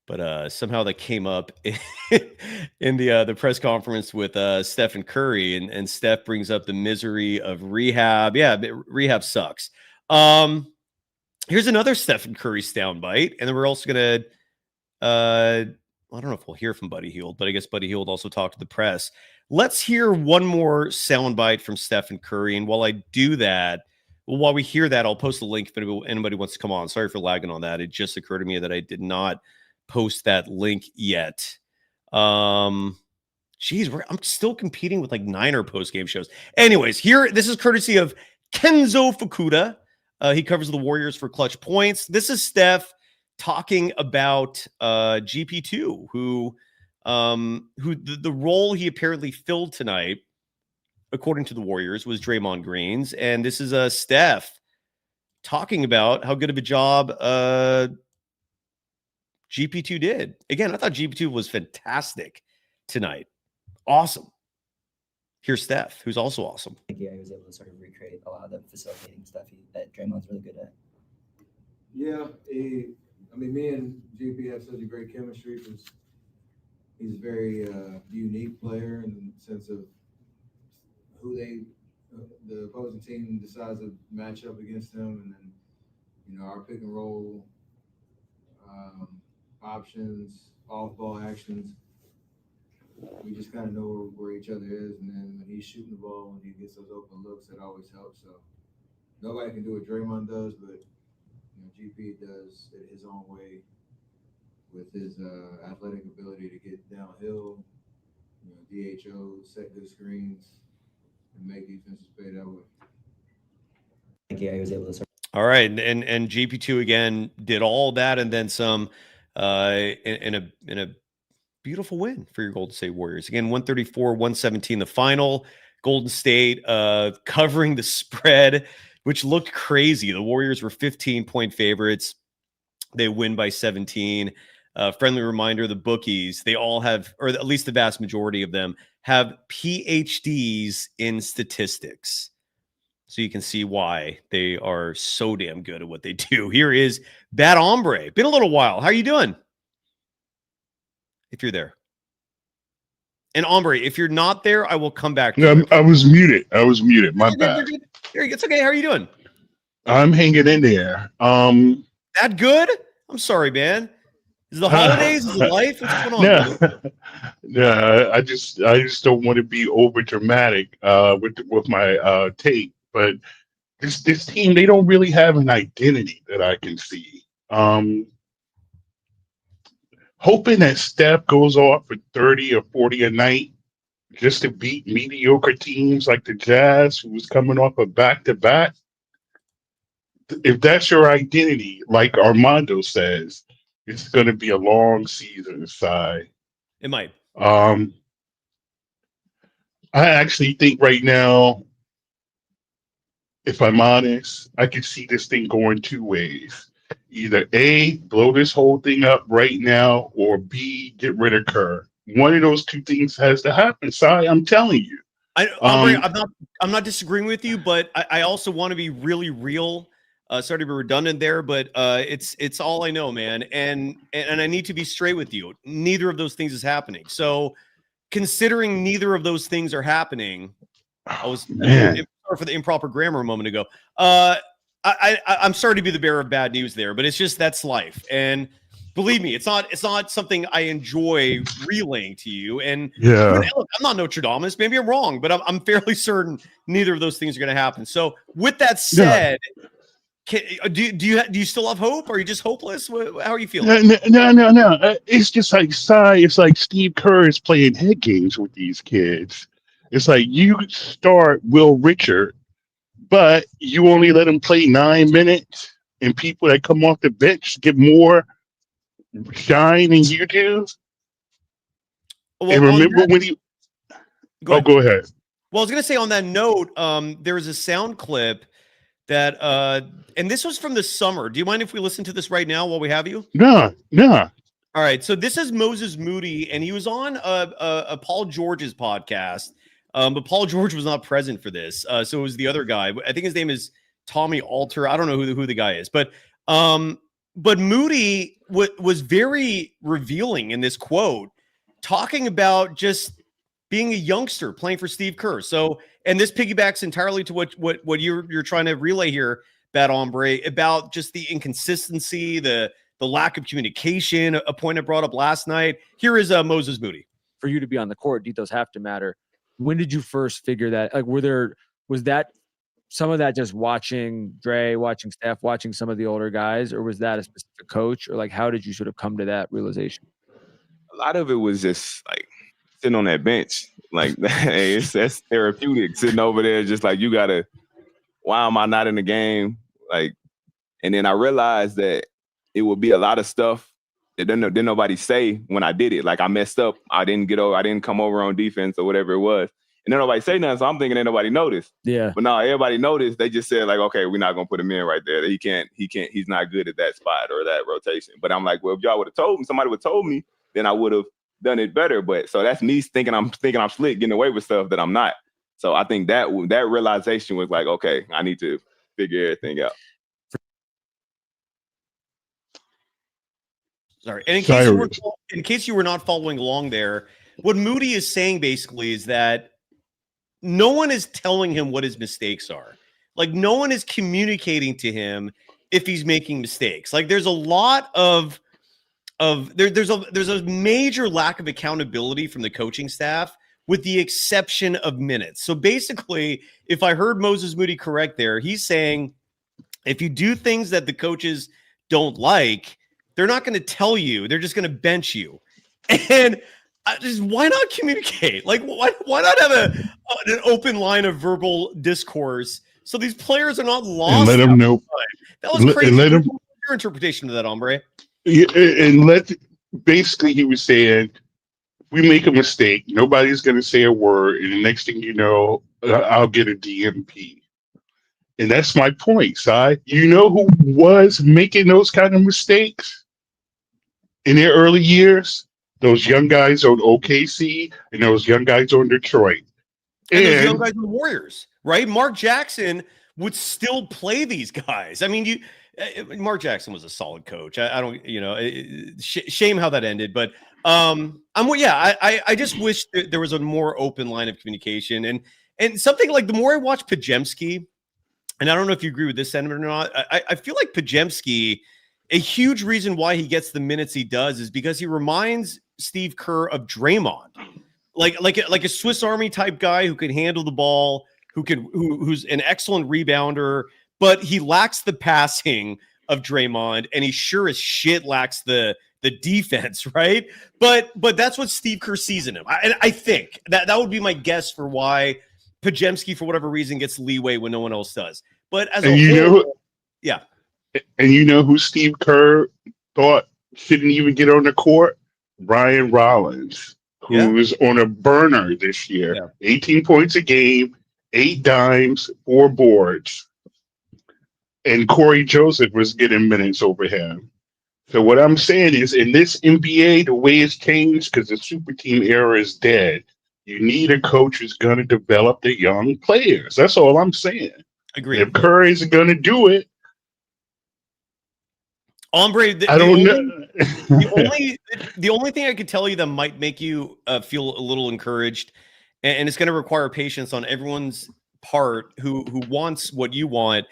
But somehow that came up in the press conference with Stephen Curry, and Steph brings up the misery of rehab. Yeah, rehab sucks. Here's another Stephen Curry soundbite, and then we're also gonna. I don't know if we'll hear from Buddy Hield, but I guess Buddy Hield also talked to the press. Let's hear one more soundbite from Stephen Curry, and while I do that. Well, while we hear that, I'll post a link if anybody wants to come on. Sorry for lagging on that. It just occurred to me that I did not post that link yet. I'm still competing with like Niner post-game shows. Anyways, this is courtesy of Kenzo Fukuda. He covers the Warriors for Clutch Points. This is Steph talking about GP2, who the role he apparently filled tonight, according to the Warriors, was Draymond Green's. And this is Steph talking about how good of a job GP2 did. Again, I thought GP2 was fantastic tonight. Awesome. Here's Steph, who's also awesome. I think he was able to sort of recreate a lot of the facilitating stuff that Draymond's really good at. Yeah, me and GP have such a great chemistry because he's a very unique player in the sense of who the opposing team decides to match up against him, and then our pick and roll options, off-ball actions. We just kind of know where each other is, and then when he's shooting the ball, when he gets those open looks, that always helps. So nobody can do what Draymond does, but GP does it his own way with his athletic ability to get downhill, DHO, set good screens, and make defenses pay that way. I think he was able to. All right, and GP2 again did all that and then some in a beautiful win for your Golden State Warriors. Again, 134-117 the final. Golden State covering the spread, which looked crazy. The Warriors were 15-point favorites. They win by 17. Friendly reminder, the bookies, they all have, or at least the vast majority of them, have PhDs in statistics. So you can see why they are so damn good at what they do. Here is Bad Hombre. Been a little while. How are you doing? If you're there. And Hombre, if you're not there, I will come back to you. I was muted. My bad. It's okay. How are you doing? I'm hanging in there. That good? I'm sorry, man. Is it the holidays? Is it life? What's going on? No, I just don't want to be over dramatic with my take. But this team, they don't really have an identity that I can see. Hoping that Steph goes off for 30 or 40 a night just to beat mediocre teams like the Jazz, who was coming off a back-to-back. If that's your identity, like Armando says, it's going to be a long season, Cy. It might. I actually think right now, if I'm honest, I can see this thing going two ways. Either A, blow this whole thing up right now, or B, get rid of Kerr. One of those two things has to happen, Cy. I'm telling you. I'm not disagreeing with you, but I also want to be really real. Sorry to be redundant there, but it's all I know, man. And I need to be straight with you. Neither of those things is happening. So considering neither of those things are happening, sorry for the improper grammar a moment ago. I'm sorry to be the bearer of bad news there, but it's just that's life. And believe me, it's not something I enjoy relaying to you. And yeah, look, I'm not Nostradamus. Maybe I'm wrong, but I'm fairly certain neither of those things are going to happen. So with that said, do you still have hope? Are you just hopeless? How are you feeling? No. It's just like it's like Steve Kerr is playing head games with these kids. It's like you start Will Richard, but you only let him play 9 minutes, and people that come off the bench get more shine than you do. Well, and remember when he? Go ahead. Well, I was going to say on that note, there was a sound clip that, and this was from the summer. Do you mind if we listen to this right now while we have you? No. All right. So this is Moses Moody, and he was on a Paul George's podcast. But Paul George was not present for this. So it was the other guy. I think his name is Tommy Alter. I don't know who the guy is. But Moody was very revealing in this quote, talking about just being a youngster playing for Steve Kerr. So, and this piggybacks entirely to what you're trying to relay here, Bad Hombre, about just the inconsistency, the lack of communication, a point I brought up last night. Here is Moses Moody. For you to be on the court, details have to matter. When did you first figure that? Like, was that some of that just watching Dre, watching Steph, watching some of the older guys, or was that a specific coach? Or like, how did you sort of come to that realization? A lot of it was just like sitting on that bench. Like, hey, that's therapeutic, sitting over there just like, you gotta, why am I not in the game? Like, and then I realized that it would be a lot of stuff that didn't nobody say when I did it. Like, I messed up. I didn't come over on defense or whatever it was. And then nobody say nothing, so I'm thinking ain't nobody noticed. Yeah. But no, everybody noticed. They just said, like, okay, we're not gonna put him in right there. He's not good at that spot or that rotation. But I'm like, well, if y'all would have told me, somebody would have told me, then I would have done it better. But so that's me thinking I'm slick, getting away with stuff that I'm not. So I think that realization was like, okay, I need to figure everything out. Sorry. And in case you were not following along there, what Moody is saying basically is that no one is telling him what his mistakes are. Like, no one is communicating to him if he's making mistakes. Like, there's a lot of there's a major lack of accountability from the coaching staff, with the exception of minutes. So basically, if I heard Moses Moody correct there, he's saying if you do things that the coaches don't like, they're not going to tell you. They're just going to bench you. And just why not communicate? Like, why not have an open line of verbal discourse so these players are not lost? And let them know. That was crazy. Let them, your interpretation of that, Hombre. Yeah, basically he was saying, we make a mistake, nobody's going to say a word, and the next thing you know, I'll get a DMP. And that's my point, Si. You know who was making those kind of mistakes in their early years? Those young guys on OKC and those young guys on Detroit. And those young guys on the Warriors, right? Mark Jackson would still play these guys. I mean, Mark Jackson was a solid coach. I don't, shame how that ended, but I just wish that there was a more open line of communication and something like the more I watch Podziemski, and I don't know if you agree with this sentiment or not. I feel like Podziemski, a huge reason why he gets the minutes he does is because he reminds Steve Kerr of Draymond, like a Swiss Army type guy who can handle the ball, who's an excellent rebounder, but he lacks the passing of Draymond, and he sure as shit lacks the defense, right? But that's what Steve Kerr sees in him. I think that would be my guess for why Podziemski, for whatever reason, gets leeway when no one else does. But as yeah. And you know who Steve Kerr thought shouldn't even get on the court? Ryan Rollins, who was on a burner this year. Yeah. 18 points a game, 8 dimes, 4 boards. And Corey Joseph was getting minutes over him. So what I'm saying is, in this NBA, the way it's changed, because the super team era is dead, you need a coach who's going to develop the young players. That's all I'm saying. Agreed. If Kerr isn't going to do it, Hombre, I don't know. The only thing I could tell you that might make you feel a little encouraged, and it's going to require patience on everyone's part who wants what you want,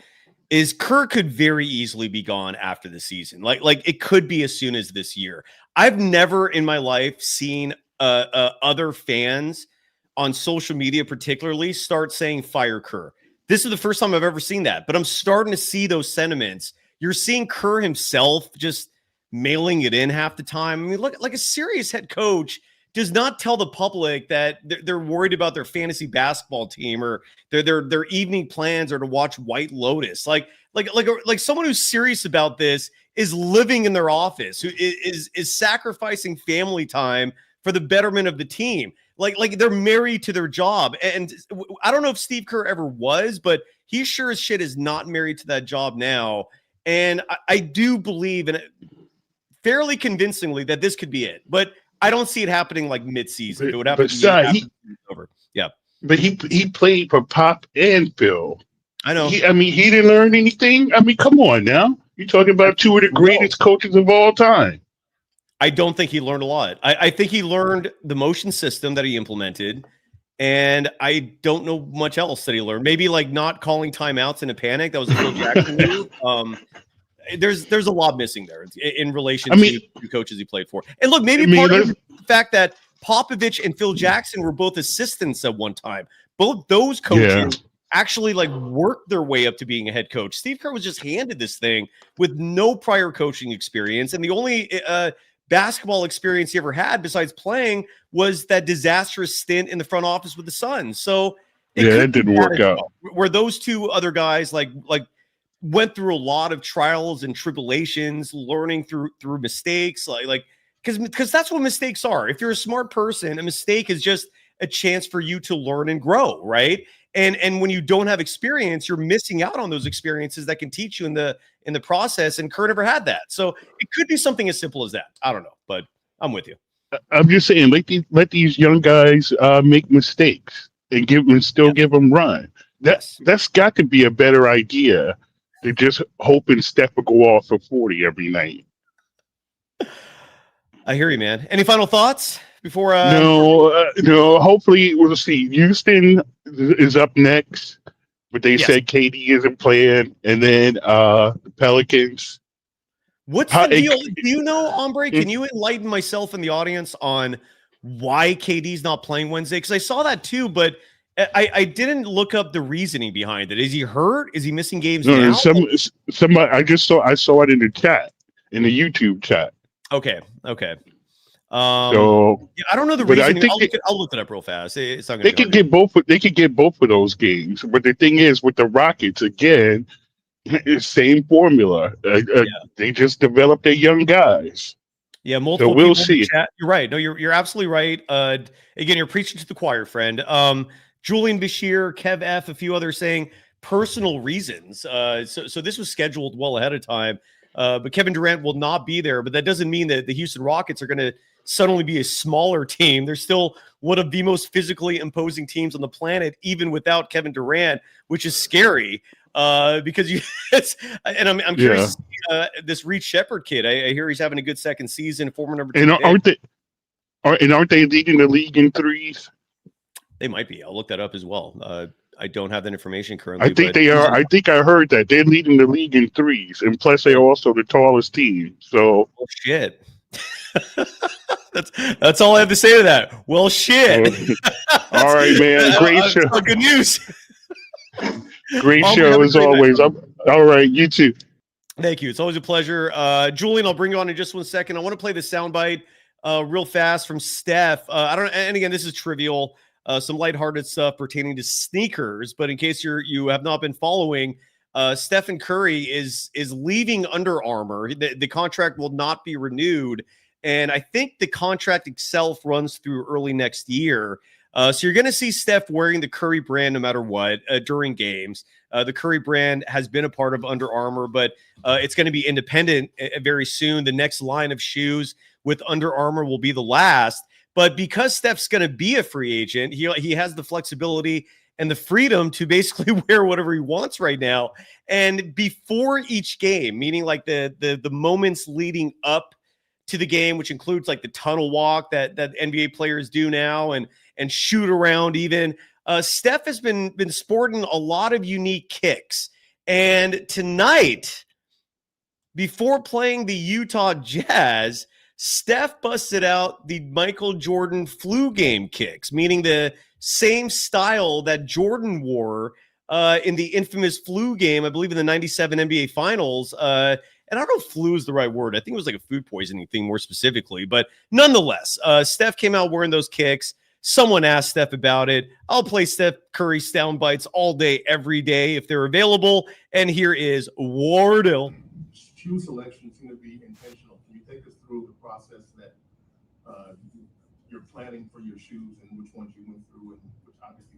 is Kerr could very easily be gone after the season. Like it could be as soon as this year. I've never in my life seen other fans on social media particularly start saying fire Kerr. This is the first time I've ever seen that, but I'm starting to see those sentiments. You're seeing Kerr himself just mailing it in half the time. I mean, look, like a serious head coach does not tell the public that they're worried about their fantasy basketball team or their evening plans or to watch White Lotus. Like someone who's serious about this is living in their office, who is sacrificing family time for the betterment of the team. Like they're married to their job. And I don't know if Steve Kerr ever was, but he sure as shit is not married to that job now. And I do believe in it fairly convincingly that this could be it. But I don't see it happening like mid-season. It would have to be over. Yeah. But he played for Pop and Phil. I know. He didn't learn anything. I mean, come on now. You're talking about two of the greatest coaches of all time. I don't think he learned a lot. I think he learned the motion system that he implemented, and I don't know much else that he learned. Maybe like not calling timeouts in a panic. That was a Phil Jackson move. There's a lot missing there in relation to the coaches he played for. And look, maybe part of the fact that Popovich and Phil Jackson were both assistants at one time. Both those coaches actually like worked their way up to being a head coach. Steve Kerr was just handed this thing with no prior coaching experience, and the only basketball experience he ever had besides playing was that disastrous stint in the front office with the Suns. So it didn't work out. Where those two other guys like went through a lot of trials and tribulations, learning through mistakes, because that's what mistakes are. If you're a smart person, a mistake is just a chance for you to learn and grow, right? And when you don't have experience, you're missing out on those experiences that can teach you in the process. And Kerr never had that, so it could be something as simple as that. I don't know, but I'm with you. I'm just saying, let these young guys make mistakes and give them run. That's got to be a better idea than just hoping Steph will go off for 40 every night. I hear you, man. Any final thoughts before? No. Hopefully, we'll see. Houston is up next, but they said KD isn't playing, and then the Pelicans. What's the deal? Do you know, Ombre? Can you enlighten myself and the audience on why KD's not playing Wednesday? Because I saw that too, but I didn't look up the reasoning behind it. Is he hurt? Is he missing games now? Somebody I saw it in the chat, in the YouTube chat. Okay. So I don't know the reason. I'll look it up real fast. It's not they could get both. They could get both of those games. But the thing is, with the Rockets, again, same formula. They just develop their young guys. Yeah, multiple. So we'll see. You're right. No, you're absolutely right. Again, you're preaching to the choir, friend. Julian Bashir, Kev F, a few others saying personal reasons. So this was scheduled well ahead of time. But Kevin Durant will not be there. But that doesn't mean that the Houston Rockets are going to suddenly be a smaller team. They're still one of the most physically imposing teams on the planet, even without Kevin Durant, which is scary. Because I'm curious. This Reed Shepherd kid, I hear he's having a good second season. Former number 2. And aren't they leading the league in threes? They might be. I'll look that up as well. I don't have that information currently. I think they are. I think I heard that they're leading the league in threes, and plus they're also the tallest team. So shit. That's all I have to say to that. Well, shit. All right, man. Great show. Good news. Great show as always. All right, you too. Thank you. It's always a pleasure. Julian, I'll bring you on in just 1 second. I want to play the soundbite real fast from Steph. And again, this is trivial. Some lighthearted stuff pertaining to sneakers, but in case you have not been following, Stephen Curry is leaving Under Armour. The contract will not be renewed, and I think the contract itself runs through early next year. So you're going to see Steph wearing the Curry brand no matter what during games. The Curry brand has been a part of Under Armour, but it's going to be independent very soon. The next line of shoes with Under Armour will be the last. But because Steph's going to be a free agent, he has the flexibility and the freedom to basically wear whatever he wants right now. And before each game, meaning like the moments leading up to the game, which includes like the tunnel walk that NBA players do now and shoot around even, Steph has been sporting a lot of unique kicks. And tonight, before playing the Utah Jazz, Steph busted out the Michael Jordan flu game kicks, meaning the same style that Jordan wore in the infamous flu game, I believe in the 97 NBA Finals. And I don't know if flu is the right word. I think it was like a food poisoning thing more specifically. But nonetheless, Steph came out wearing those kicks. Someone asked Steph about it. I'll play Steph Curry sound bites all day, every day if they're available. And here is Wardell. Shoe selection is going to be intentional. Can you take us through the process that you're planning for your shoes and which ones you went through and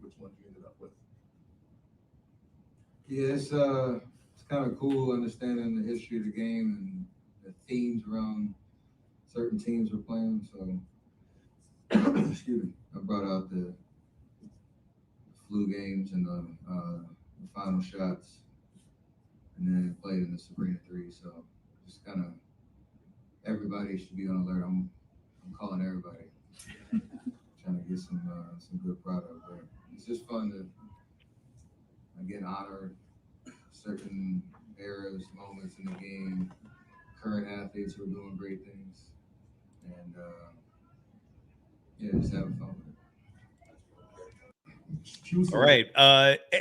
which ones you ended up with? Yeah, it's kind of cool understanding the history of the game and the themes around certain teams we're playing. So, excuse me, I brought out the flu games and the final shots. and then played in the Sabrina 3. So just kind of everybody should be on alert. I'm calling everybody, trying to get some good product. But it's just fun to again honor certain eras, moments in the game, current athletes who are doing great things, and just having fun with it. All right.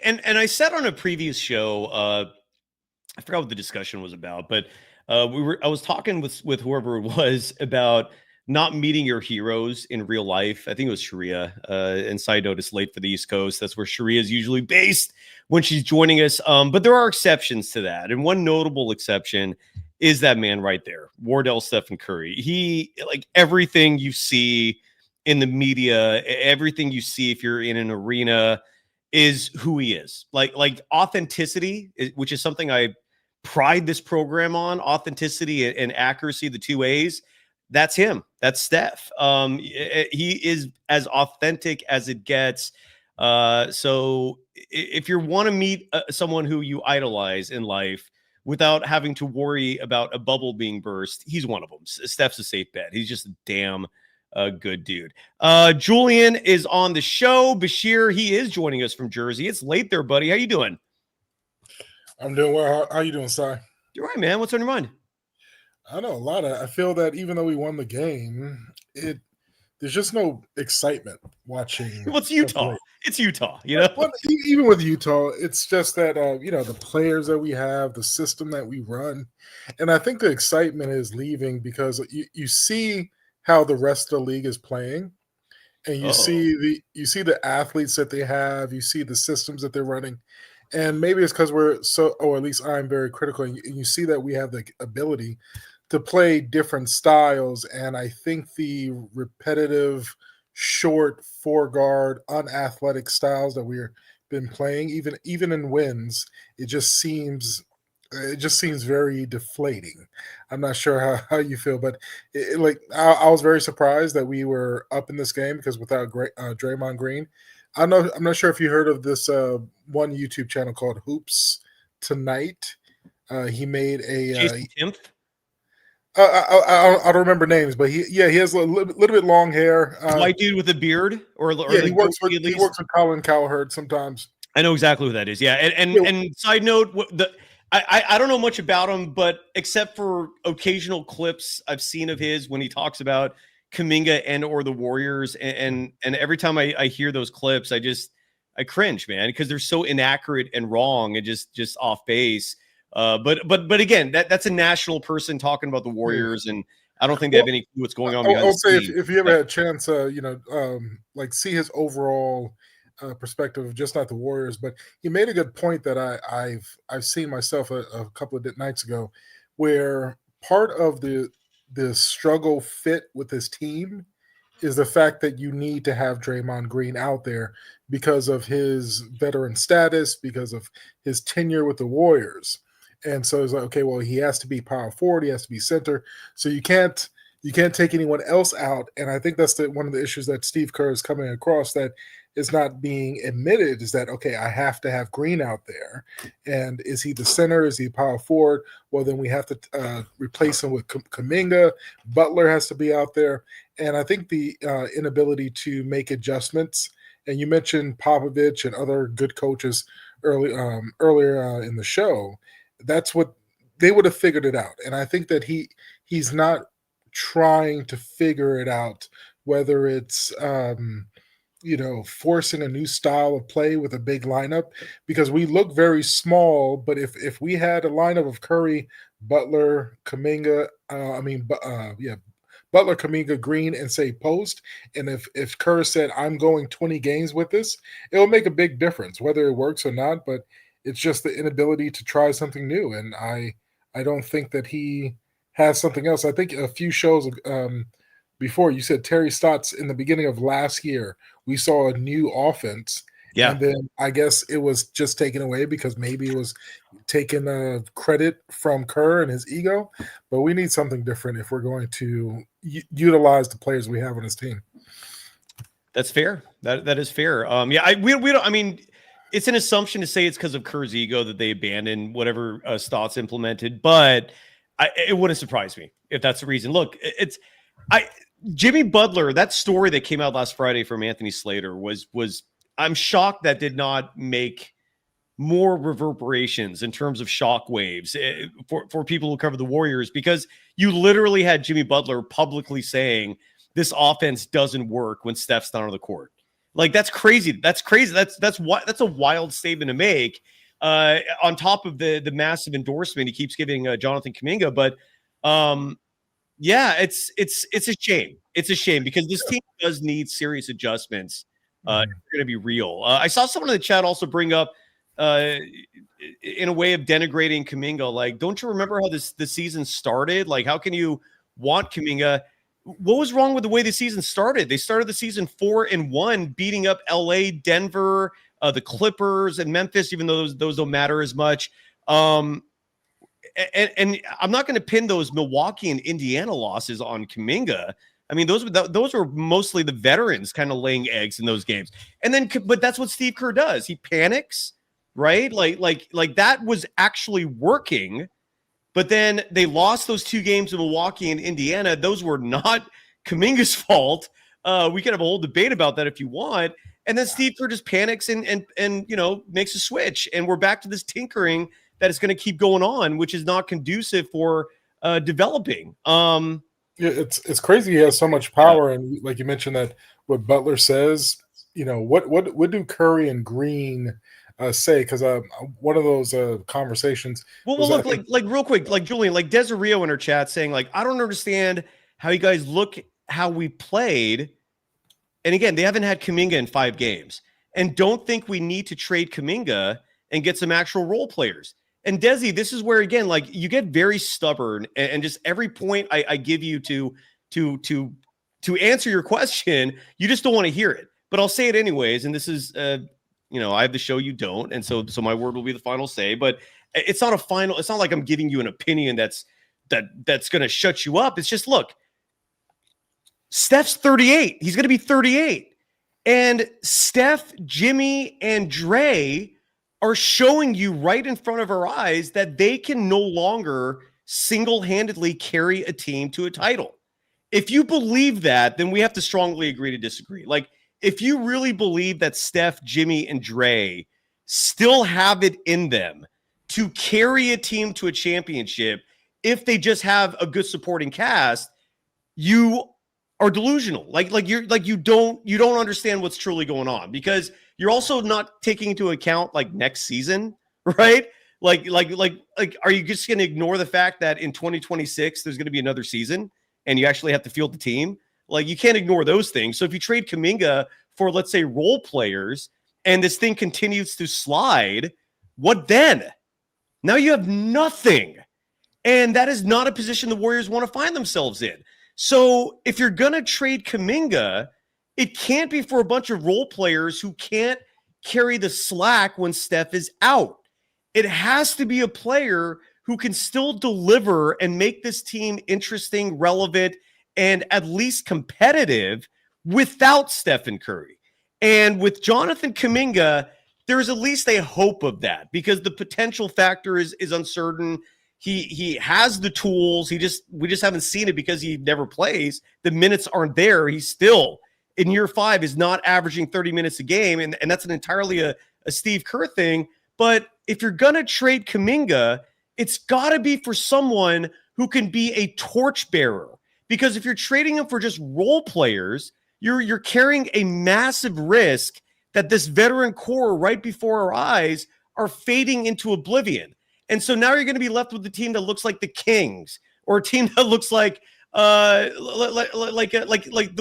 And I said on a previous show, I forgot what the discussion was about, but I was talking with whoever it was about not meeting your heroes in real life. I think it was Sharia. And side note, it's late for the East Coast. That's where Sharia is usually based when she's joining us. But there are exceptions to that. And one notable exception is that man right there, Wardell Stephen Curry. He, like, everything you see in the media, everything you see if you're in an arena is who he is. Like authenticity, which is something I pride this program on, authenticity and accuracy, the 2 A's. That's him. That's Steph. He is as authentic as it gets. So if you want to meet someone who you idolize in life without having to worry about a bubble being burst, he's one of them. Steph's a safe bet. He's just a damn good dude. Julian is on the show. Bashir, he is joining us from Jersey. It's late there, buddy. How you doing? I'm doing well. How you doing, Si? You're right, man. What's on your mind? I know a lot of. I feel that even though we won the game, there's just no excitement watching. Well, it's Utah. It's Utah, you know. But even with Utah, it's just that the players that we have, the system that we run, and I think the excitement is leaving because you see how the rest of the league is playing, and you see the athletes that they have, you see the systems that they're running. And maybe it's because we're or at least I'm very critical, and you see that we have the ability to play different styles. And I think the repetitive, short, four-guard, unathletic styles that we've been playing, even in wins, it just seems very deflating. I'm not sure how you feel, but I was very surprised that we were up in this game because without Draymond Green. I'm not sure if you heard of this one YouTube channel called Hoops Tonight. He made a Jason Timpf? I don't remember names, but he has a little bit long hair. White dude with a beard, or he works with Colin Cowherd sometimes. I know exactly who that is. Yeah, and side note, I don't know much about him, but except for occasional clips I've seen of his when he talks about Kuminga and or the Warriors, and every time I hear those clips, I cringe, man, because they're so inaccurate and wrong and just off base. But again, that's a national person talking about the Warriors, and I don't think they have any clue what's going on. I'll say if you ever had a chance, see his overall perspective of just not the Warriors, but he made a good point that I've seen myself a couple of nights ago, where part of the struggle fit with his team is the fact that you need to have Draymond Green out there because of his veteran status, because of his tenure with the Warriors. And so it's like, okay, well, he has to be power forward, he has to be center. So you can't take anyone else out. And I think that's one of the issues that Steve Kerr is coming across that is not being admitted, is that, okay, I have to have Green out there. And is he the center? Is he power forward? Well, then we have to replace him with Kuminga. Butler has to be out there. And I think the inability to make adjustments, and you mentioned Popovich and other good coaches earlier in the show, that's what they would have figured it out. And I think that he's not trying to figure it out, whether it's forcing a new style of play with a big lineup, because we look very small. But if we had a lineup of Curry, Butler, Kuminga, Butler, Kuminga, Green, and say post, and if Kerr said I'm going 20 games with this, it will make a big difference whether it works or not. But it's just the inability to try something new, and I don't think that he has something else. I think a few shows before you said Terry Stotts in the beginning of last year, we saw a new offense. Yeah. And then I guess it was just taken away because maybe it was taking credit from Kerr and his ego. But we need something different if we're going to utilize the players we have on his team. That's fair. That is fair. We don't. I mean, it's an assumption to say it's because of Kerr's ego that they abandoned whatever Stotts implemented, but it wouldn't surprise me if that's the reason. Look, Jimmy Butler, that story that came out last Friday from Anthony Slater was I'm shocked that did not make more reverberations in terms of shock waves for people who cover the Warriors, because you literally had Jimmy Butler publicly saying this offense doesn't work when Steph's not on the court. Like, that's crazy. That's crazy. That's a wild statement to make. On top of the massive endorsement he keeps giving Jonathan Kuminga, but yeah, it's a shame. It's a shame because this team does need serious adjustments. If they're going to be real. I saw someone in the chat also bring up in a way of denigrating Kuminga. Like, don't you remember how the season started? Like, how can you want Kuminga? What was wrong with the way the season started? They started the season 4-1, beating up LA, Denver, the Clippers, and Memphis, even though those don't matter as much. And I'm not going to pin those Milwaukee and Indiana losses on Kuminga. I mean, those were mostly the veterans kind of laying eggs in those games. And then, but that's what Steve Kerr does. He panics, right? Like that was actually working. But then they lost those 2 games in Milwaukee and Indiana. Those were not Kuminga's fault. We could have a whole debate about that if you want. And then Steve Kerr just panics and makes a switch. And we're back to this tinkering that is going to keep going on, which is not conducive for developing. Yeah, it's crazy. He has so much power, and like you mentioned, that what Butler says. What do Curry and Green say? Because one of those conversations. Well, look, like real quick, like Julian, like Desiree in her chat saying, like, I don't understand how you guys look how we played. And again, they haven't had Kuminga in 5 games, and don't think we need to trade Kuminga and get some actual role players. And Desi, this is where, again, like, you get very stubborn, and just every point I give you to answer your question, you just don't want to hear it. But I'll say it anyways. And this is, I have the show, you don't, and so my word will be the final say. But it's not a final. It's not like I'm giving you an opinion that's going to shut you up. It's just, look, Steph's 38. He's going to be 38, and Steph, Jimmy, and Dre are showing you right in front of our eyes that they can no longer single-handedly carry a team to a title. If you believe that, then we have to strongly agree to disagree. Like, if you really believe that Steph, Jimmy, and Dre still have it in them to carry a team to a championship, if they just have a good supporting cast, you are delusional. You don't understand what's truly going on, because you're also not taking into account like next season, right? Like, are you just going to ignore the fact that in 2026 there's going to be another season and you actually have to field the team? Like, you can't ignore those things. So if you trade Kuminga for, let's say, role players, and this thing continues to slide, what then? Now you have nothing. And that is not a position the Warriors want to find themselves in. So if you're going to trade Kuminga, it can't be for a bunch of role players who can't carry the slack when Steph is out. It has to be a player who can still deliver and make this team interesting, relevant, and at least competitive without Stephen Curry. And with Jonathan Kuminga, there's at least a hope of that, because the potential factor is uncertain. He has the tools. We just haven't seen it because he never plays. The minutes aren't there. He's still in year 5 is not averaging 30 minutes a game. And that's an entirely a Steve Kerr thing. But if you're going to trade Kuminga, it's got to be for someone who can be a torchbearer. Because if you're trading him for just role players, you're carrying a massive risk that this veteran core right before our eyes are fading into oblivion. And so now you're going to be left with a team that looks like the Kings, or a team that looks like the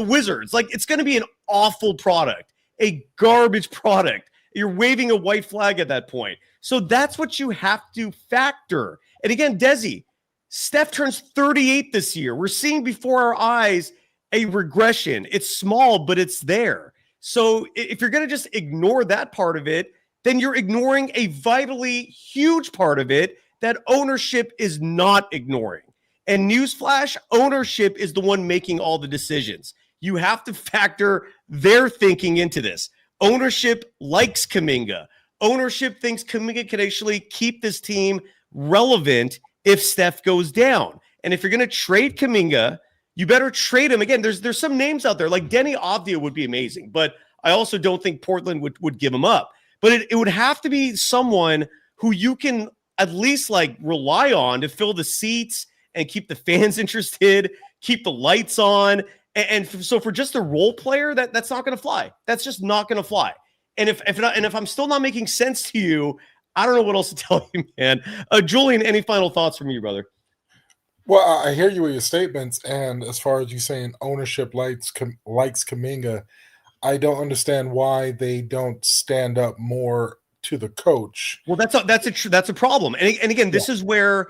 Wizards. Like, it's going to be an awful product, a garbage product. You're waving a white flag at that point. So that's what you have to factor. And again, Desi, Steph turns 38 this year. We're seeing before our eyes a regression. It's small, but it's there. So if you're going to just ignore that part of it, then you're ignoring a vitally huge part of it that ownership is not ignoring. And newsflash, ownership is the one making all the decisions. You have to factor their thinking into this. Ownership likes Kuminga. ownership thinks Kuminga can actually keep this team relevant if Steph goes down. And if you're going to trade Kuminga, you better trade him. Again, there's some names out there, like Denny Avdia would be amazing, but I also don't think Portland would give him up. But it would have to be someone who you can at least like rely on to fill the seats and keep the fans interested, keep the lights on. And so for just a role player, that's not going to fly. That's just not going to fly. And if I'm still not making sense to you, I don't know what else to tell you, man. Julian, any final thoughts from you, brother? Well, I hear you with your statements, and as far as you saying ownership likes Kuminga, I don't understand why they don't stand up more to the coach. Well, that's a problem. And again, this is where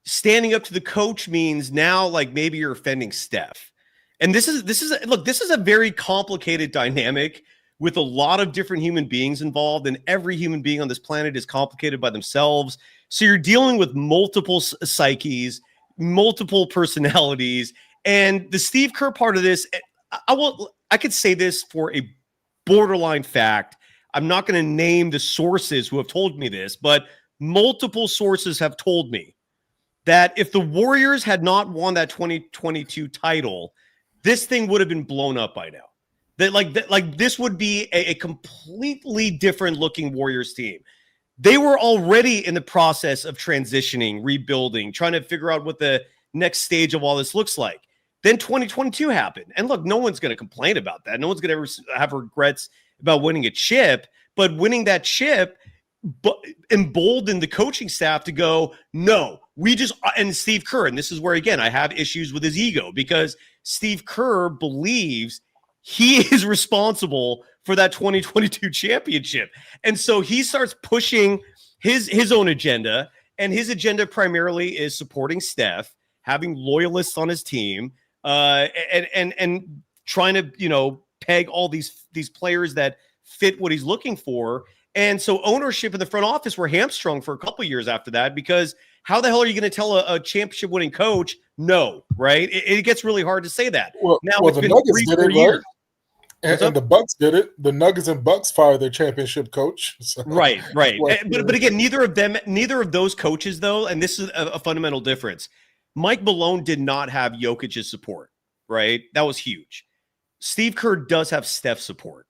standing up to the coach means now, like maybe you're offending Steph. And this is a very complicated dynamic with a lot of different human beings involved, and every human being on this planet is complicated by themselves. So you're dealing with multiple psyches, multiple personalities, and the Steve Kerr part of this. I could say this for a borderline fact. I'm not going to name the sources who have told me this, but multiple sources have told me that if the Warriors had not won that 2022 title, this thing would have been blown up by now. That this would be a completely different looking Warriors team. They were already in the process of transitioning, rebuilding, trying to figure out what the next stage of all this looks like. Then 2022 happened. And look, no one's going to complain about that. No one's going to ever have regrets about winning a chip, but winning that chip emboldened the coaching staff to go, no, and Steve Kerr, and this is where, again, I have issues with his ego, because Steve Kerr believes he is responsible for that 2022 championship. And so he starts pushing his own agenda, and his agenda primarily is supporting Steph, having loyalists on his team, and trying to, peg all these players that fit what he's looking for. And so ownership in the front office were hamstrung for a couple years after that, because how the hell are you going to tell a championship winning coach no, right? It gets really hard to say that. Now it's the been Nuggets did it, years. Right? And the Bucks did it. The Nuggets and Bucks fired their championship coach. So. Right. But again, neither of those coaches, though, and this is a fundamental difference. Mike Malone did not have Jokic's support, right? That was huge. Steve Kerr does have Steph's support.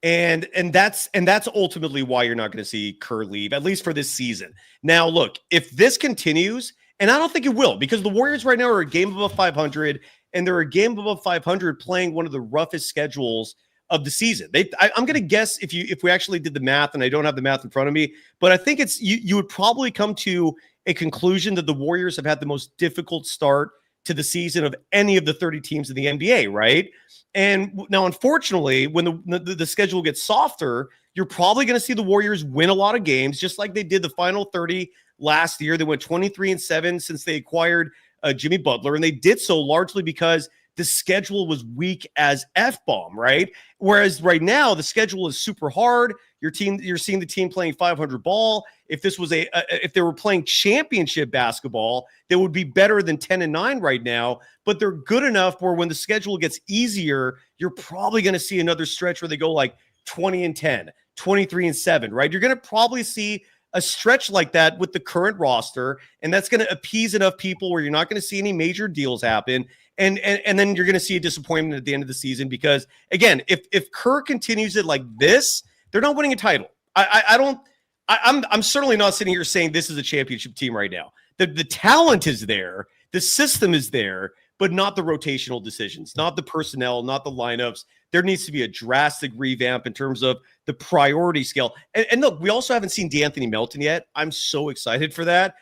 And that's ultimately why you're not going to see Kerr leave, at least for this season. Now, look, if this continues, and I don't think it will, because the Warriors right now are a game above 500, and they're a game above 500 playing one of the roughest schedules of the season. I'm going to guess if we actually did the math, and I don't have the math in front of me, but I think it's you would probably come to a conclusion that the Warriors have had the most difficult start to the season of any of the 30 teams in the NBA, right? And now, unfortunately, when the schedule gets softer, you're probably going to see the Warriors win a lot of games, just like they did the final 30 last year. They went 23-7 since they acquired Jimmy Butler, and they did so largely because the schedule was weak as F-bomb, right? Whereas right now, the schedule is super hard. You're seeing the team playing 500 ball. If this was if they were playing championship basketball, they would be better than 10-9 right now. But they're good enough where when the schedule gets easier, you're probably going to see another stretch where they go like 20-10, 23-7, right? You're going to probably see a stretch like that with the current roster, and that's going to appease enough people where you're not going to see any major deals happen. And then you're going to see a disappointment at the end of the season, because again, if Kerr continues it like this, they're not winning a title. I'm certainly not sitting here saying this is a championship team right now. The talent is there, the system is there, but not the rotational decisions, not the personnel, not the lineups. There needs to be a drastic revamp in terms of the priority scale. And look, we also haven't seen DeAnthony Melton yet. I'm so excited for that,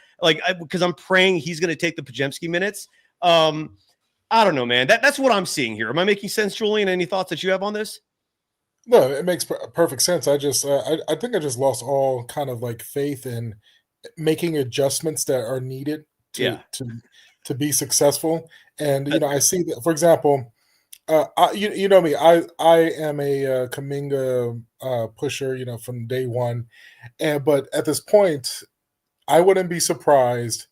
because I'm praying he's going to take the Podziemski minutes. I don't know, man. That's what I'm seeing here. Am I making sense, Julian? Any thoughts that you have on this? No, it makes perfect sense. I just, I think I just lost all kind of like faith in making adjustments that are needed to be successful. And I see that, for example, you know me, I am a Kuminga pusher, from day one, but at this point, I wouldn't be surprised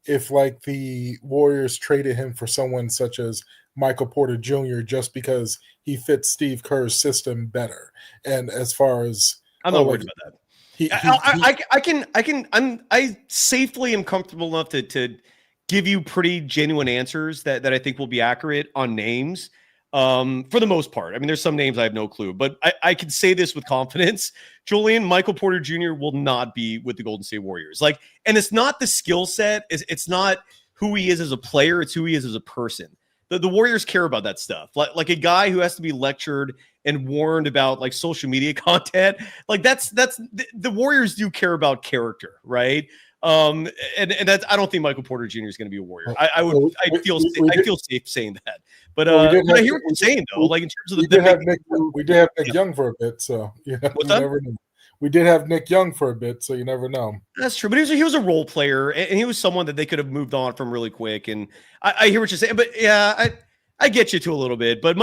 if like the Warriors traded him for someone such as Michael Porter Jr. just because he fits Steve Kerr's system better. And as far as I'm not worried about that. I safely am comfortable enough to give you pretty genuine answers that I think will be accurate on names. For the most part. I mean, there's some names I have no clue, but I can say this with confidence. Julian, Michael Porter Jr. will not be with the Golden State Warriors. Like, and it's not the skill set. It's not who he is as a player. It's who he is as a person. The Warriors care about that stuff. Like a guy who has to be lectured and warned about like social media content. Like that's the Warriors do care about character, right? And that's, I don't think Michael Porter Jr. is going to be a Warrior. I feel safe saying that. But I hear what you're saying though. Like in terms of we did have Nick Young for a bit, so you never know. We did have Nick Young for a bit, so you never know. That's true, but he was a role player, and he was someone that they could have moved on from really quick. And I hear what you're saying, but yeah, I get you to a little bit. But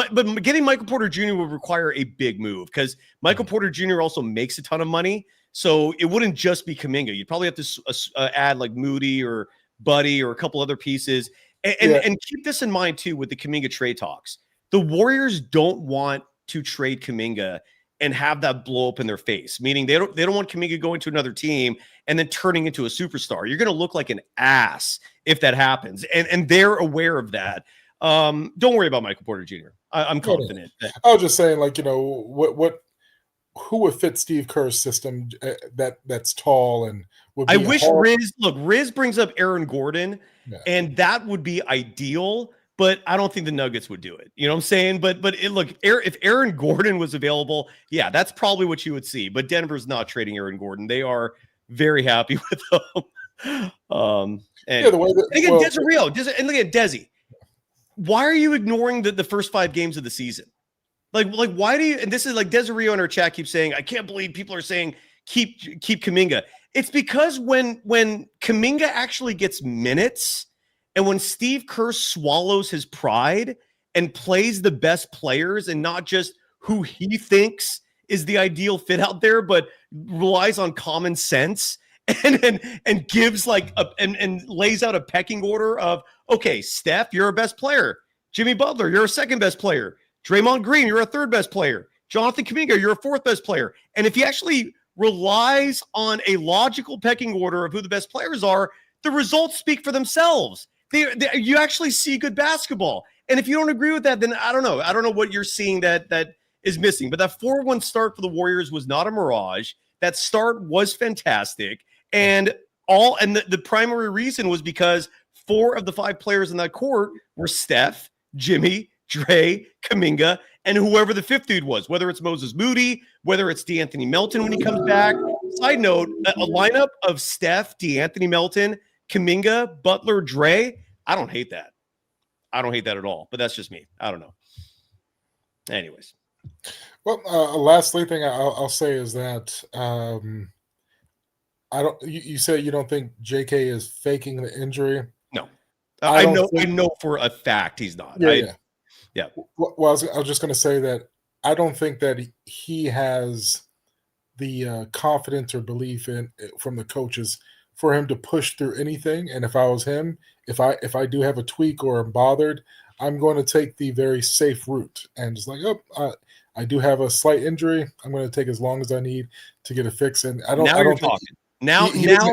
getting Michael Porter Jr. would require a big move because Michael Porter Jr. also makes a ton of money, so it wouldn't just be Kuminga. You'd probably have to add like Moody or Buddy or a couple other pieces. And keep this in mind too with the Kuminga trade talks. The Warriors don't want to trade Kuminga and have that blow up in their face, meaning they don't want Kuminga going to another team and then turning into a superstar. You're going to look like an ass if that happens, and they're aware of that. Don't worry about Michael Porter Jr. I'm confident. I was just saying, like, who would fit Steve Kerr's system that's tall and would be I wish Riz brings up Aaron Gordon, and that would be ideal. But I don't think the Nuggets would do it. You know what I'm saying? But if Aaron Gordon was available, yeah, that's probably what you would see. But Denver's not trading Aaron Gordon. They are very happy with him. Desiree, and look at Desi. Why are you ignoring the first 5 games of the season? Like why do you? And this is like Desiree on our chat keeps saying, I can't believe people are saying keep Kuminga. It's because when Kuminga actually gets minutes. And when Steve Kerr swallows his pride and plays the best players and not just who he thinks is the ideal fit out there, but relies on common sense and gives and lays out a pecking order of, okay, Steph, you're a best player. Jimmy Butler, you're a second best player. Draymond Green, you're a third best player. Jonathan Kuminga, you're a fourth best player. And if he actually relies on a logical pecking order of who the best players are, the results speak for themselves. You actually see good basketball. And if you don't agree with that, then I don't know. I don't know what you're seeing that is missing. But that 4-1 start for the Warriors was not a mirage. That start was fantastic. And the primary reason was because 4 of the 5 players in that court were Steph, Jimmy, Dre, Kuminga, and whoever the 5th dude was, whether it's Moses Moody, whether it's DeAnthony Melton when he comes back. Side note, a lineup of Steph, DeAnthony Melton, Kuminga, Butler, Dre, I don't hate that. I don't hate that at all, but that's just me. I don't know. Anyways. Well, lastly thing I'll say is that you say you don't think JK is faking the injury? No. I know for a fact he's not. Yeah. Well, I was just going to say that I don't think that he has the confidence or belief from the coaches for him to push through anything. And if I was him, if I do have a tweak or I'm bothered, I'm going to take the very safe route and just like, I do have a slight injury. I'm going to take as long as I need to get a fix. And now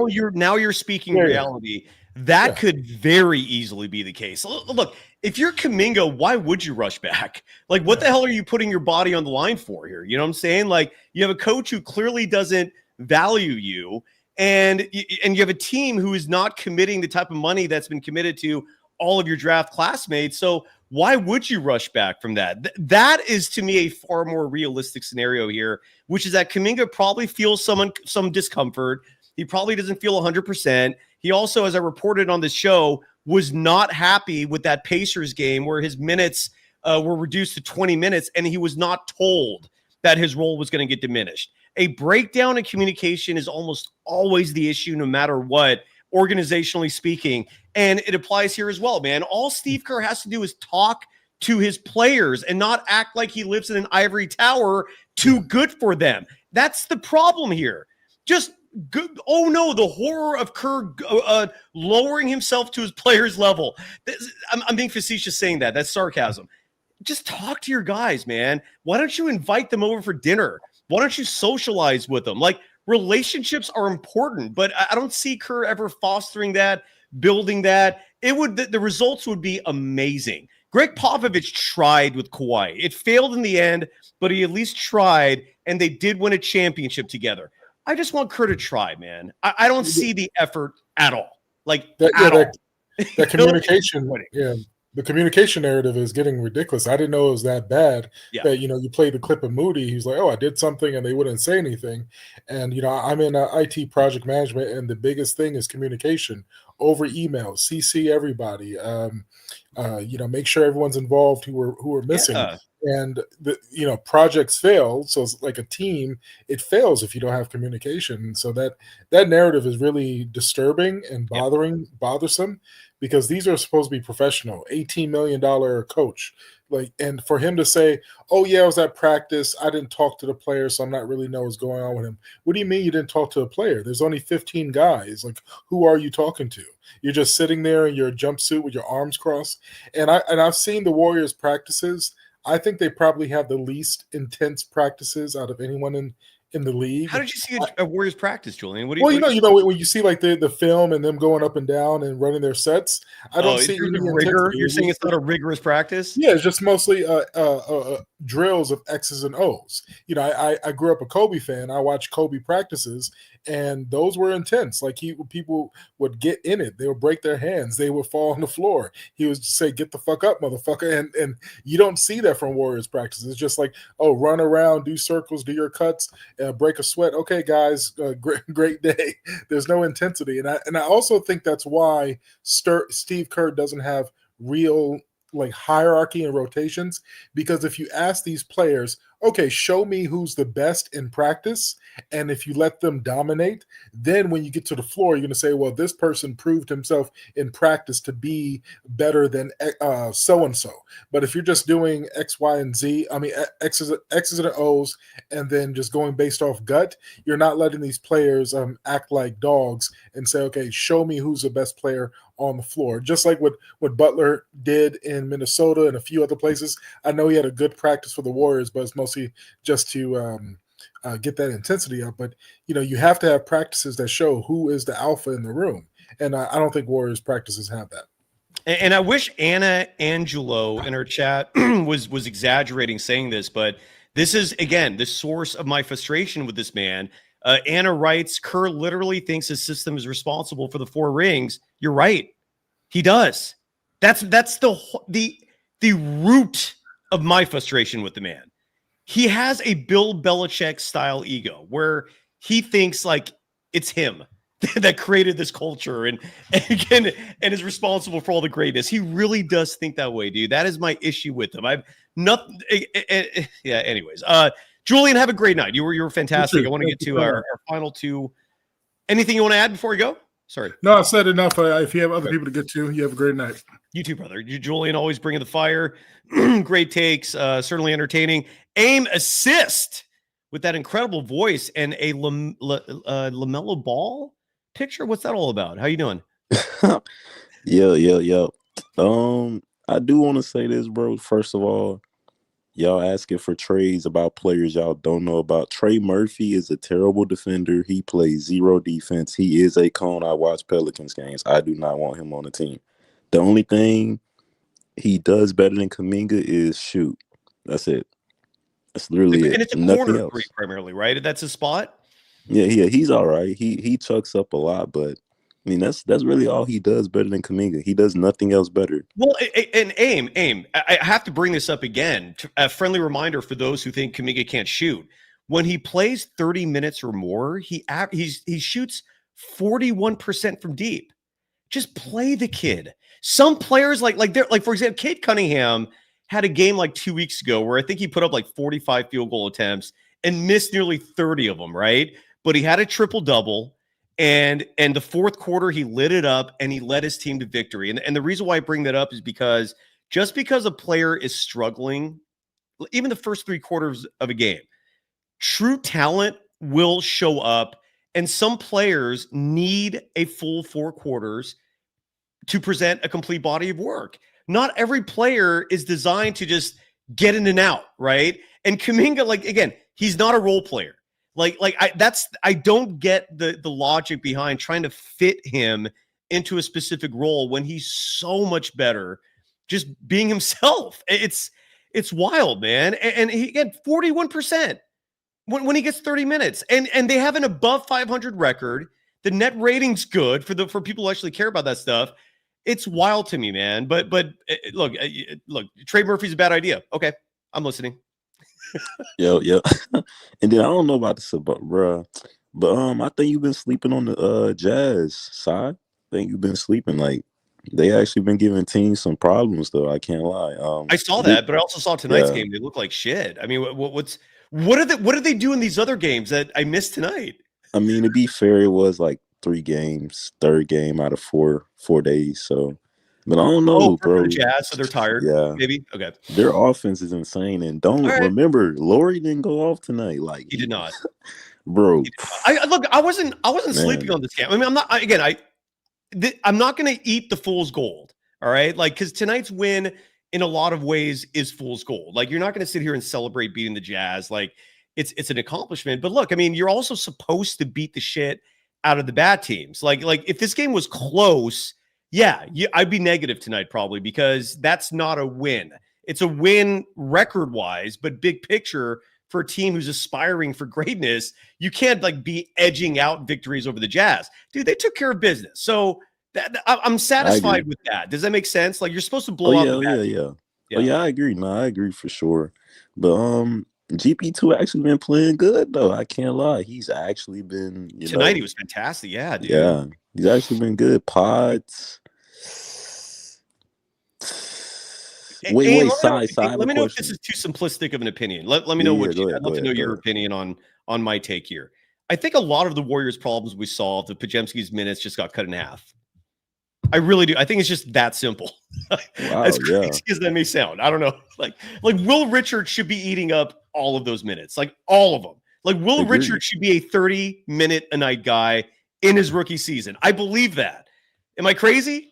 you're speaking reality. That could very easily be the case. Look, if you're Kuminga, why would you rush back? Like, what the hell are you putting your body on the line for here? You know what I'm saying? Like, you have a coach who clearly doesn't value you. And you have a team who is not committing the type of money that's been committed to all of your draft classmates. So why would you rush back from that? That is, to me, a far more realistic scenario here, which is that Kuminga probably feels some discomfort. He probably doesn't feel 100%. He also, as I reported on the show, was not happy with that Pacers game where his minutes were reduced to 20 minutes, and he was not told that his role was going to get diminished. A breakdown in communication is almost always the issue, no matter what, organizationally speaking. And it applies here as well, man. All Steve Kerr has to do is talk to his players and not act like he lives in an ivory tower too good for them. That's the problem here. Just good. Oh no, the horror of Kerr lowering himself to his players' level. I'm being facetious saying that. That's sarcasm. Just talk to your guys, man. Why don't you invite them over for dinner? Why don't you socialize with them? Like, relationships are important, but I don't see Kerr ever fostering that, building that. The results would be amazing. Greg Popovich tried with Kawhi. It failed in the end, but he at least tried, and they did win a championship together. I just want Kerr to try, man. I don't see the effort at all. Like that communication, the communication narrative is getting ridiculous. I didn't know it was that bad. Yeah. That you played the clip of Moody. He's like, "Oh, I did something," and they wouldn't say anything. And I'm in IT project management, and the biggest thing is communication over email. CC everybody. Make sure everyone's involved who are missing. Yeah. And projects fail. So it's like a team, it fails if you don't have communication. So that narrative is really disturbing and bothersome, because these are supposed to be professional, $18 million coach. And for him to say, "Oh yeah, I was at practice. I didn't talk to the player, so I'm not really know what's going on with him." What do you mean you didn't talk to the player? There's only 15 guys. Like, who are you talking to? You're just sitting there in your jumpsuit with your arms crossed. And I've seen the Warriors practices. I think they probably have the least intense practices out of anyone in the league. How did you see a Warriors practice, Julian? What do you when you see like the film and them going up and down and running their sets, I don't see any rigor. You're saying it's not a rigorous practice? Yeah, it's just mostly drills of X's and O's. I grew up a Kobe fan. I watched Kobe practices, and those were intense. Like people would get in it. They would break their hands. They would fall on the floor. He would say, "Get the fuck up, motherfucker." And you don't see that from Warriors practices. It's just like, oh, run around, do circles, do your cuts, break a sweat. Okay, guys, great day. There's no intensity. And I also think that's why Steve Kerr doesn't have real hierarchy and rotations, because if you ask these players, okay, show me who's the best in practice, and if you let them dominate, then when you get to the floor, you're going to say, well, this person proved himself in practice to be better than so-and-so. But if you're just doing X, Y, and Z, X's and O's, and then just going based off gut, you're not letting these players act like dogs and say, okay, show me who's the best player on the floor. Just like what Butler did in Minnesota and a few other places. I know he had a good practice for the Warriors, but it's mostly just to get that intensity up. But you have to have practices that show who is the alpha in the room, and I don't think Warriors practices have that. And I wish Anna Angelo in our chat was exaggerating saying this, but this is again the source of my frustration with this man. Anna writes, Kerr literally thinks his system is responsible for the 4 rings. You're right. He does. That's the root of my frustration with the man. He has a Bill Belichick style ego where he thinks like it's him that created this culture and is responsible for all the greatness. He really does think that way, dude. That is my issue with him. I've nothing. Yeah. Anyways, Julian, have a great night. You were fantastic. I want to get to our final 2. Anything you want to add before we go? Sorry. No, I said enough. If you have other people to get to, you have a great night. You too, brother. Julian, always bringing the fire. Great takes. Certainly entertaining. Aim assist with that incredible voice and a LaMelo Ball picture. What's that all about? How you doing? Yo. I do want to say this, bro. First of all, y'all asking for trades about players y'all don't know about. Trey Murphy is a terrible defender. He plays 0 defense. He is a cone. I watch Pelicans games. I do not want him on the team. The only thing he does better than Kuminga is shoot. That's it. That's literally it. And it's a Nothing corner else. 3 primarily, right? That's his spot. Yeah, he's all right. He chucks up a lot, but I mean that's really all he does better than Kuminga. He does nothing else better. Well, and Aim, I have to bring this up again. A friendly reminder for those who think Kuminga can't shoot. When he plays 30 minutes or more, he shoots 41% from deep. Just play the kid. Some players like for example, Cade Cunningham had a game like 2 weeks ago where I think he put up like 45 field goal attempts and missed nearly 30 of them, right? But he had a triple-double, and the fourth quarter, he lit it up, and he led his team to victory. And the reason why I bring that up is because just because a player is struggling, even the first 3 quarters of a game, true talent will show up, and some players need a full 4 quarters to present a complete body of work. Not every player is designed to just get in and out, right? And Kuminga, like, again, he's not a role player. I don't get the logic behind trying to fit him into a specific role when he's so much better just being himself. It's wild, man. And he get 41% when he gets 30 minutes. And they have an above 500 record. The net rating's good for people who actually care about that stuff. It's wild to me, man. But look, Trey Murphy's a bad idea. Okay, I'm listening. Yo. And then I don't know about this, bro. But I think you've been sleeping on the Jazz side. I think you've been sleeping. Like, they actually been giving teams some problems, though. I can't lie. I saw that, but I also saw tonight's game. They look like shit. I mean, what do they do in these other games that I missed tonight? I mean, to be fair, it was like 3 games, third game out of 4 days. So, but I don't know, bro. For the Jazz, so they're tired. Yeah, maybe. Okay. Their offense is insane, and remember, Laurie didn't go off tonight. Like, he did not, bro. I wasn't sleeping on this game. I mean, I'm not. I'm not going to eat the fool's gold. All right, like, because tonight's win in a lot of ways is fool's gold. Like, you're not going to sit here and celebrate beating the Jazz. Like, it's an accomplishment. But look, I mean, you're also supposed to beat the shit out of the bad teams. Like if this game was close, I'd be negative tonight probably, because that's not a win. It's a win record-wise, but big picture for a team who's aspiring for greatness, you can't like be edging out victories over the Jazz. Dude, they took care of business. So I'm satisfied with that. Does that make sense? Like, you're supposed to blow up. Yeah. Oh, yeah, I agree. No, I agree for sure. But GP2 actually been playing good, though. I can't lie. He's actually been tonight. He was fantastic. Yeah, dude. Yeah, he's actually been good. Pods. Wait, side. Let me know if this is too simplistic of an opinion. Let me know what I'd love to know your opinion on my take here. I think a lot of the Warriors' problems we solved, the Podziemski's minutes just got cut in half. I really do. I think it's just that simple. Wow, as crazy as that may sound. I don't know. Like Will Richards should be eating up all of those minutes, like all of them. Like, Will Richards should be a 30-minute a night guy in his rookie season. I believe that. Am I crazy?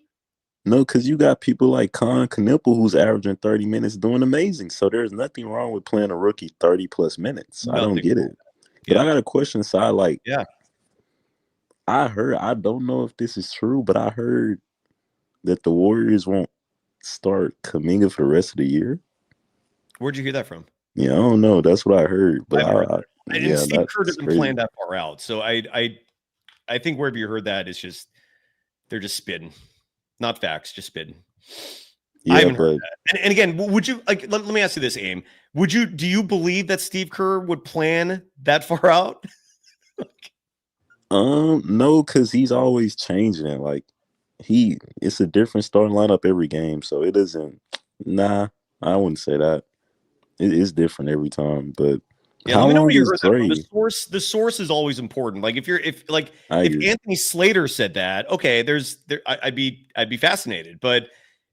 No, because you got people like Con Knipple who's averaging 30 minutes doing amazing. So there's nothing wrong with playing a rookie 30-plus minutes. I don't get it. But I got a question, Si. Like, I don't know if this is true, but I heard that the Warriors won't start Kuminga for the rest of the year. Where'd you hear that from? Yeah, I don't know. That's what I heard. But Steve Kerr doesn't plan that far out. So I think wherever you heard that, it's just they're just spitting. Not facts, just spitting. Yeah, I haven't heard that. And again, would you like? Let me ask you this, Aim. Do you believe that Steve Kerr would plan that far out? No, because he's always changing it. Like, it's a different starting lineup every game, so it isn't. Nah, I wouldn't say that. It is different every time, but. Yeah, let me know where you heard that from. The source is always important. Like, if Anthony Slater said that, okay, I'd be fascinated. But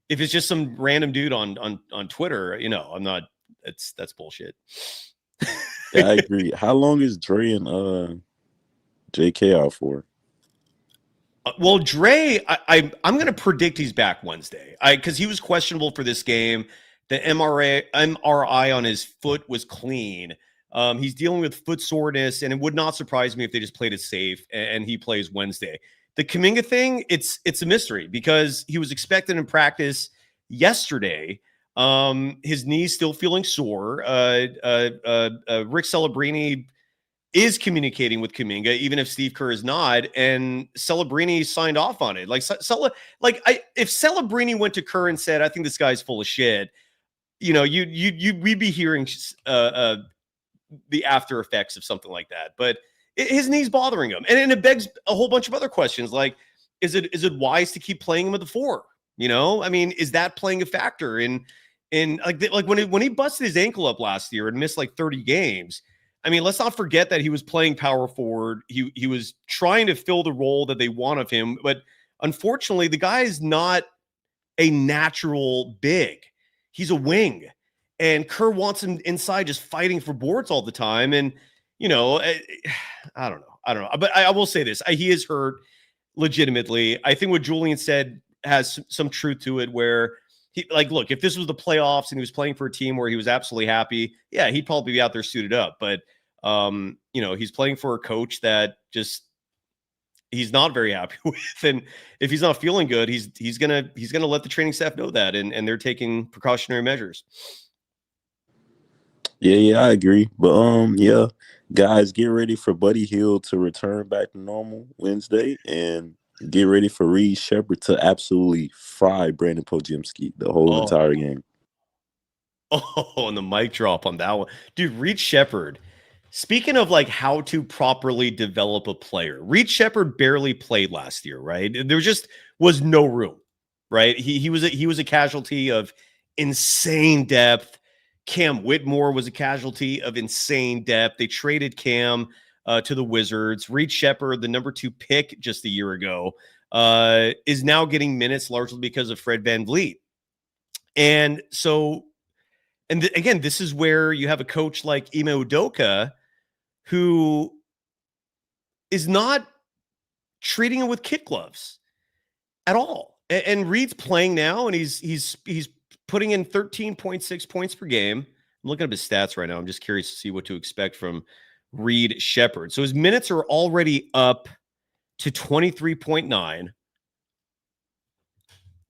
if it's just some random dude on Twitter, I'm not. That's bullshit. Yeah, I agree. How long is Dre and JK out for? Well, Dre, I'm going to predict he's back Wednesday. Because he was questionable for this game. The MRI on his foot was clean. He's dealing with foot soreness, and it would not surprise me if they just played it safe and he plays Wednesday. The Kuminga thing, it's a mystery because he was expected in practice yesterday. His knee's still feeling sore. Rick Celebrini is communicating with Kuminga, even if Steve Kerr is not, and Celebrini signed off on it. If Celebrini went to Kerr and said, "I think this guy's full of shit," we'd be hearing the after effects of something like that. But his knee's bothering him, and it begs a whole bunch of other questions. Like, is it wise to keep playing him at the 4? I mean, is that playing a factor in like when he busted his ankle up last year and missed like 30 games? I mean, let's not forget that he was playing power forward. He was trying to fill the role that they want of him, but unfortunately, the guy is not a natural big. He's a wing. And Kerr wants him inside just fighting for boards all the time. And, I don't know. But I will say this. He is hurt legitimately. I think what Julian said has some truth to it where look, if this was the playoffs and he was playing for a team where he was absolutely happy, yeah, he'd probably be out there suited up. But He's playing for a coach that just he's not very happy with, and if he's not feeling good, he's gonna let the training staff know that, and they're taking precautionary measures. Yeah, I agree. But yeah, guys, get ready for Buddy Hield to return back to normal Wednesday, and get ready for Reed Shepard to absolutely fry Brandon Pojemski the whole entire game. Oh, and the mic drop on that one. Dude, Reed Shepard. Speaking of like how to properly develop a player, Reed Shepard barely played last year, right? There just was no room, right? He was a casualty of insane depth. Cam Whitmore was a casualty of insane depth. They traded Cam to the Wizards. Reed Shepard, the number 2 pick just a year ago, is now getting minutes largely because of Fred VanVleet. And so, again, this is where you have a coach like Ime Udoka who is not treating him with kid gloves at all. And Reed's playing now, and he's putting in 13.6 points per game. I'm looking up his stats right now. I'm just curious to see what to expect from Reed Shepard. So his minutes are already up to 23.9.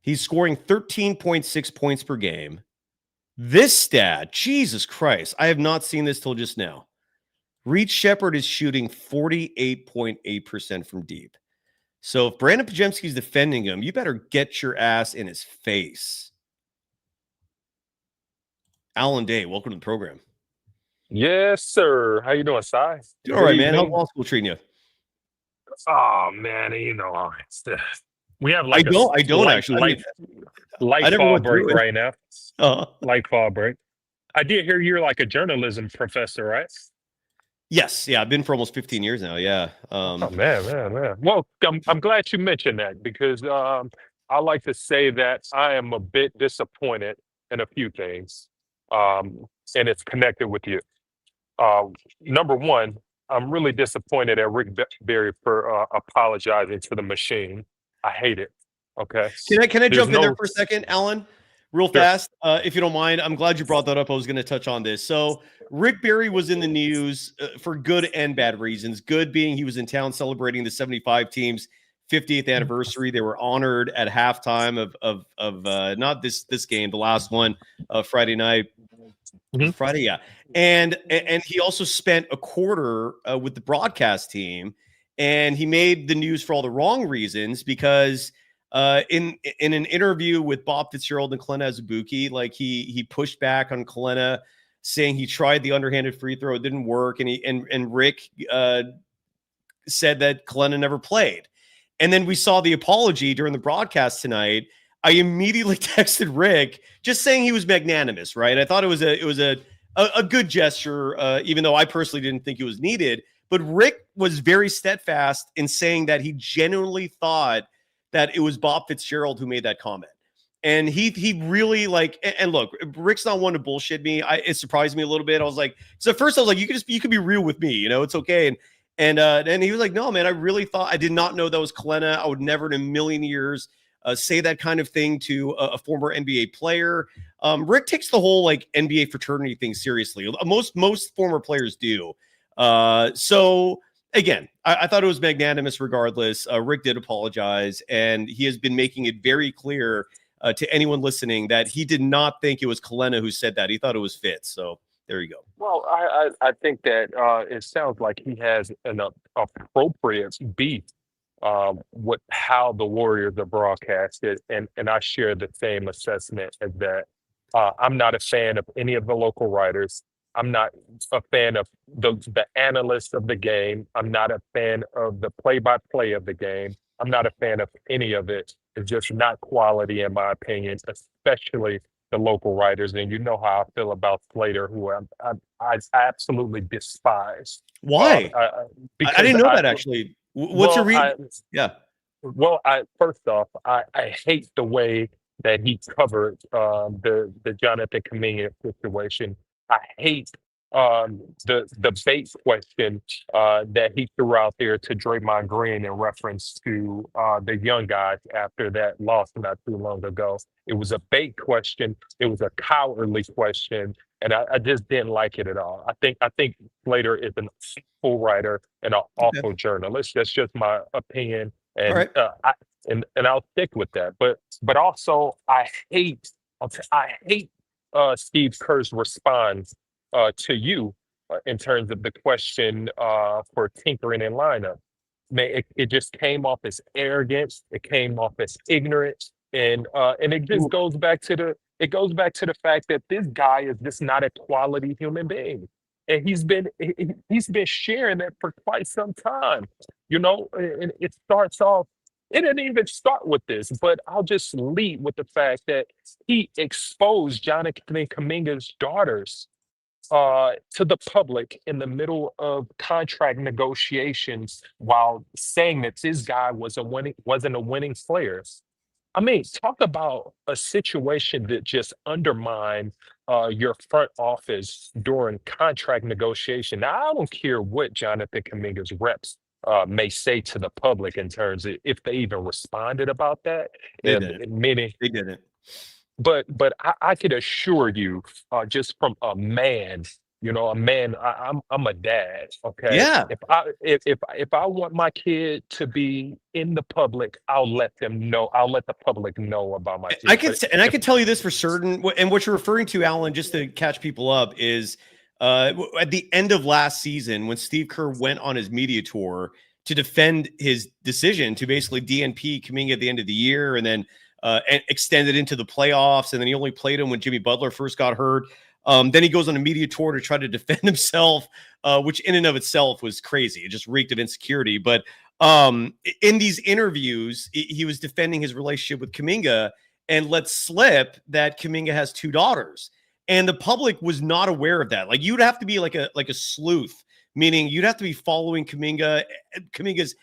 He's scoring 13.6 points per game. This stat, Jesus Christ, I have not seen this till just now. Reed Shepard is shooting 48.8% from deep. So if Brandon Pojemski is defending him, you better get your ass in his face. Alan Day, welcome to the program. Yes, sir. How you doing, Si? All right, man. How's law school treating you? Oh man, we have like I don't actually. Light fall break it. right now. Light fall break. I did hear you're like a journalism professor, right? Yes, yeah, I've been for almost 15 years now. Yeah. Oh man. Well, I'm glad you mentioned that because I like to say that I am a bit disappointed in a few things, and it's connected with you. Number one, I'm really disappointed at Rick Barry for apologizing to the machine. I hate it. Okay. Can I There's jump in there no- for a second, Alan? Real Sure. fast, if you don't mind. I'm glad you brought that up. I was going to touch on this. So Rick Barry was in the news for good and bad reasons. Good being he was in town celebrating the 75 team's 50th anniversary. They were honored at halftime of not this game, the last one, Friday night. Mhm. Friday, yeah. And he also spent a quarter with the broadcast team, and he made the news for all the wrong reasons because in an interview with Bob Fitzgerald and Kalena Azubuike, like he pushed back on Kalena, saying he tried the underhanded free throw, it didn't work, and Rick said that Kalena never played. And then we saw the apology during the broadcast tonight. I immediately texted Rick just saying he was magnanimous, right? I thought it was a good gesture, even though I personally didn't think it was needed. But Rick was very steadfast in saying that he genuinely thought that it was Bob Fitzgerald who made that comment. And he really and look, Rick's not one to bullshit me. It surprised me a little bit. I was like, so at first I was like, you could be real with me, it's okay. And he was like, no, man, I did not know that was Kalena. I would never in a million years say that kind of thing to a former NBA player. Rick takes the whole NBA fraternity thing seriously. Most former players do. So again, I thought it was magnanimous regardless. Rick did apologize, and he has been making it very clear to anyone listening that he did not think it was Kalena who said that. He thought it was Fitz. So there you go. Well, I think that it sounds like he has an appropriate beef with how the Warriors are broadcasted, and I share the same assessment as that. I'm not a fan of any of the local writers. I'm not a fan of the analysts of the game. I'm not a fan of the play-by-play of the game. I'm not a fan of any of it. It's just not quality, in my opinion, especially the local writers. And you know how I feel about Slater, who I absolutely despise. Why? I didn't know that actually. What's your reason? Yeah. Well, first off, I hate the way that he covered the Jonathan Kuminga situation. I hate the bait question that he threw out there to Draymond Green in reference to the young guys after that loss not too long ago. It was a bait question. It was a cowardly question. and I just didn't like it at all. I think Slater is an awful writer and an Okay. awful journalist. That's just my opinion, All and right. and I'll stick with that. But also I hate Steve Kerr's response to you in terms of the question for tinkering in lineup. Man, it just came off as arrogance. It came off as ignorance, and it just goes back to the fact that this guy is just not a quality human being, and he's been sharing that for quite some time. And it starts off. It didn't even start with this, but I'll just lead with the fact that he exposed Jonathan Kuminga's daughters to the public in the middle of contract negotiations while saying that this guy wasn't a winning player. I mean, talk about a situation that just undermined your front office during contract negotiation. Now, I don't care what Jonathan Kuminga's reps may say to the public in terms of if they even responded about that. They And didn't. meaning, They didn't. but I could assure you, just from a man, I'm a dad. Okay, Yeah. if I want my kid to be in the public, I'll let them know. I'll let the public know about my kid. I can But and I if can tell you this for certain, and what you're referring to, Alan, just to catch people up, is at the end of last season when Steve Kerr went on his media tour to defend his decision to basically DNP Kuminga at the end of the year, and then and extended into the playoffs, and then he only played him when Jimmy Butler first got hurt. Then he goes on a media tour to try to defend himself, which in and of itself was crazy. It just reeked of insecurity. But in these interviews, he was defending his relationship with Kuminga and let slip that Kuminga has 2 daughters. And the public was not aware of that. Like, you'd have to be like a sleuth, meaning you'd have to be following Kuminga's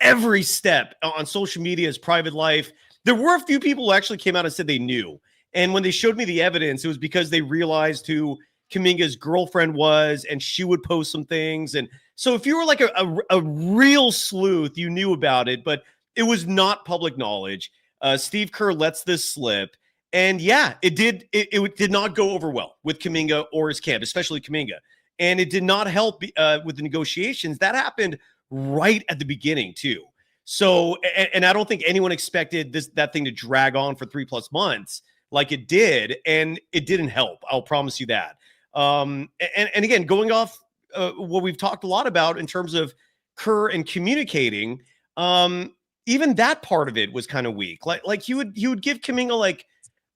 every step on social media, his private life. There were a few people who actually came out and said they knew. And when they showed me the evidence, it was because they realized who Kuminga's girlfriend was, and she would post some things. And so if you were like a real sleuth, you knew about it, but it was not public knowledge. Steve Kerr lets this slip. And yeah, it did not go over well with Kuminga or his camp, especially Kuminga. And it did not help with the negotiations. That happened right at the beginning too. So, and I don't think anyone expected that thing to drag on for 3+ months like it did, and it didn't help. I'll promise you that. And again, going off what we've talked a lot about in terms of Kerr and communicating, even that part of it was kind of weak. Like he would give Kuminga like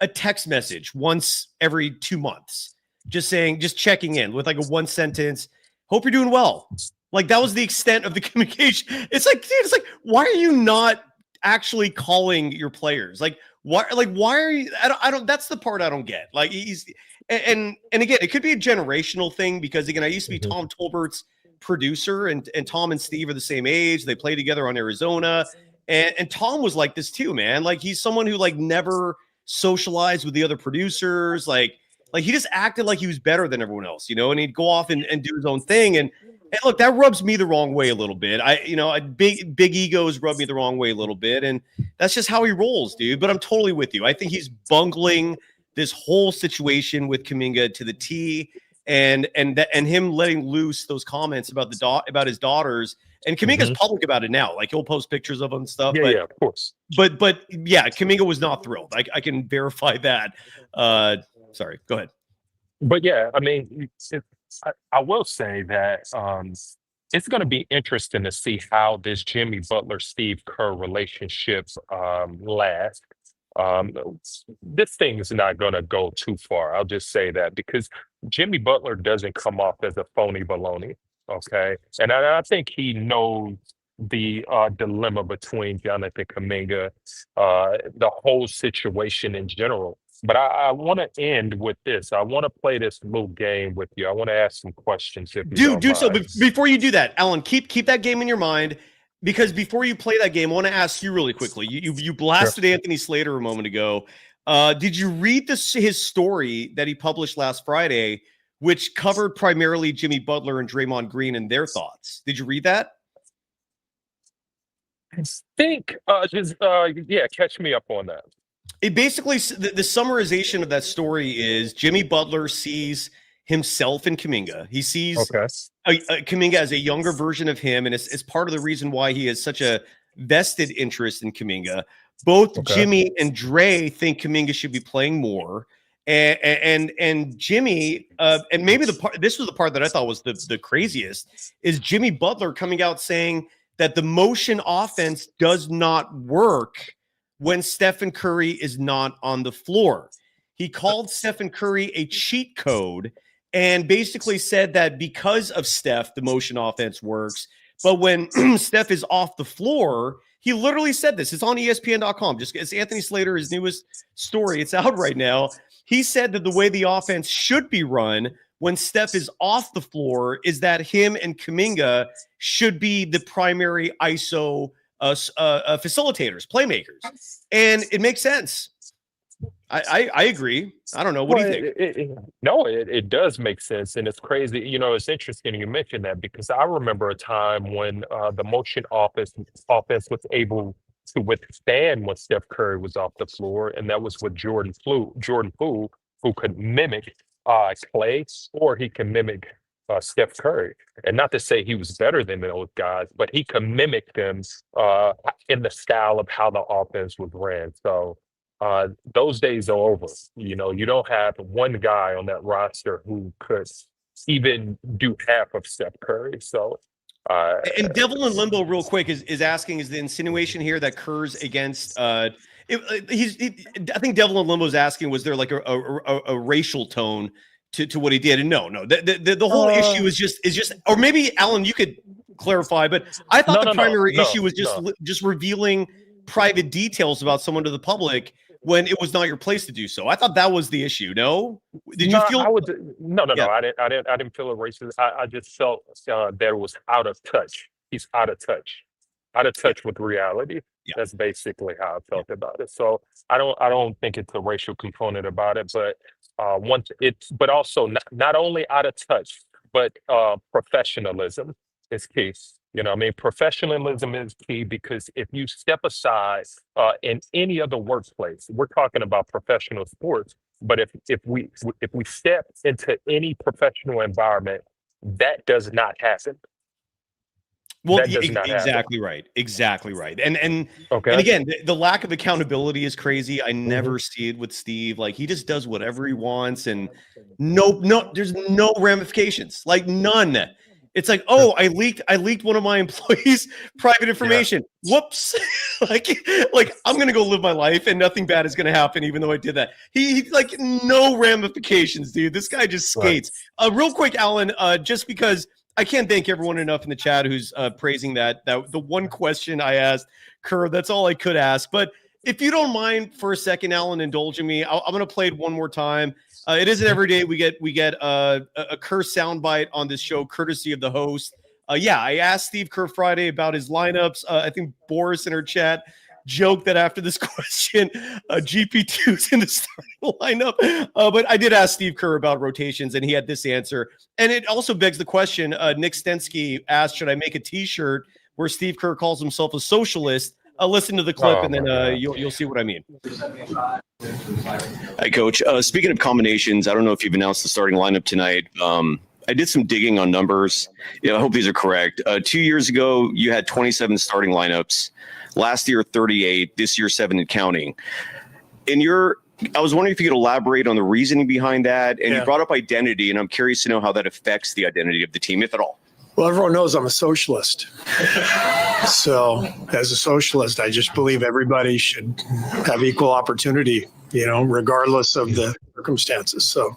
a text message once every 2 months, just checking in with like a 1 sentence. Hope you're doing well. Like, that was the extent of the communication. It's like, dude, why are you not actually calling your players? Why are you? I don't. That's the part I don't get. Like, and again, it could be a generational thing because again, I used to be Tom Tolbert's producer, and Tom and Steve are the same age. They play together on Arizona, and Tom was like this too, man. Like, he's someone who like never socialized with the other producers. Like he just acted like he was better than everyone else, and he'd go off and do his own thing. And look, that rubs me the wrong way a little bit. Big egos rub me the wrong way a little bit. And that's just how he rolls, dude. But I'm totally with you. I think he's bungling this whole situation with Kuminga to the T, and him letting loose those comments about his daughters. And Kuminga's public about it now. Like, he'll post pictures of them and stuff. yeah, of course. But yeah, Kuminga was not thrilled. I can verify that. Sorry, go ahead. But yeah, I mean, I will say that it's going to be interesting to see how this Jimmy Butler Steve Kerr relationship lasts. This thing is not going to go too far. I'll just say that, because Jimmy Butler doesn't come off as a phony baloney. Okay, and I think he knows the dilemma between Jonathan Kuminga, the whole situation in general. But I want to end with this. I want to play this little game with you. I want to ask some questions. If you don't Do so. mind. Before you do that, Alan, keep that game in your mind, because before you play that game, I want to ask you really quickly. You blasted Anthony Slater a moment ago. Did you read his story that he published last Friday, which covered primarily Jimmy Butler and Draymond Green and their thoughts? Did you read that? I think catch me up on that. It basically, the summarization of that story is Jimmy Butler sees himself in Kuminga. He sees Okay. Kuminga as a younger version of him, and it's part of the reason why he has such a vested interest in Kuminga. Both Okay. Jimmy and Dre think Kuminga should be playing more. And Jimmy, and maybe this was the part that I thought was the craziest, is Jimmy Butler coming out saying that the motion offense does not work when Stephen Curry is not on the floor. He called Stephen Curry a cheat code and basically said that because of Steph, the motion offense works. But when Steph is off the floor, he literally said this. It's on ESPN.com. Just it's Anthony Slater, his newest story. It's out right now. He said that the way the offense should be run when Steph is off the floor is that him and Kuminga should be the primary ISO facilitators, playmakers. And it makes sense. I agree. I don't know. What do you think? It does make sense. And it's crazy. You know, it's interesting you mentioned that because I remember a time when the motion offense was able to withstand when Steph Curry was off the floor. And that was with Jordan Poole, who could mimic Clay, or he can mimic Steph Curry. And not to say he was better than those guys, but he could mimic them in the style of how the offense was ran. So those days are over. You know, you don't have one guy on that roster who could even do half of Steph Curry. So and Devil in Limbo, real quick, is asking: is the insinuation here that Kerr's against? I think Devil in Limbo is asking: was there like a racial tone to what he did? And no. The whole issue is just, or maybe Alan, you could clarify. But I thought the primary issue was just revealing private details about someone to the public when it was not your place to do so. I thought that was the issue. No, did you feel? No. I didn't feel a racist. I just felt that it was out of touch. He's out of touch with reality. Yeah. That's basically how I felt about it. So I don't think it's a racial component about it, but but also not only out of touch, but professionalism is key. You know, I mean, professionalism is key because if you step aside in any other workplace, we're talking about professional sports. But if we step into any professional environment, that does not happen. Well, exactly right. And again, the lack of accountability is crazy. I never see it with Steve. Like, he just does whatever he wants, and no, there's no ramifications. Like, none. It's like, oh, I leaked one of my employees' private information. Yeah. Whoops. like I'm gonna go live my life and nothing bad is gonna happen, even though I did that. He like no ramifications, dude. This guy just skates. Right. Real quick, Alan, just because I can't thank everyone enough in the chat who's praising that the one question I asked Kerr, that's all I could ask. But if you don't mind for a second, Alan, indulging me, I'm going to play it one more time. It isn't every day we get a Kerr soundbite on this show, courtesy of the host. I asked Steve Kerr Friday about his lineups. I think Boris in our chat joked that after this question, GP2 is in the starting lineup. But I did ask Steve Kerr about rotations, and he had this answer. And it also begs the question, Nick Stensky asked, should I make a T-shirt where Steve Kerr calls himself a socialist? Listen to the clip, and then you'll see what I mean. Hi, Coach. Speaking of combinations, I don't know if you've announced the starting lineup tonight. I did some digging on numbers. I hope these are correct. 2 years ago, you had 27 starting lineups. Last year, 38. This year, 7 and counting. I was wondering if you could elaborate on the reasoning behind that. And you brought up identity, and I'm curious to know how that affects the identity of the team, if at all. Well, everyone knows I'm a socialist. So as a socialist, I just believe everybody should have equal opportunity, regardless of the circumstances. So,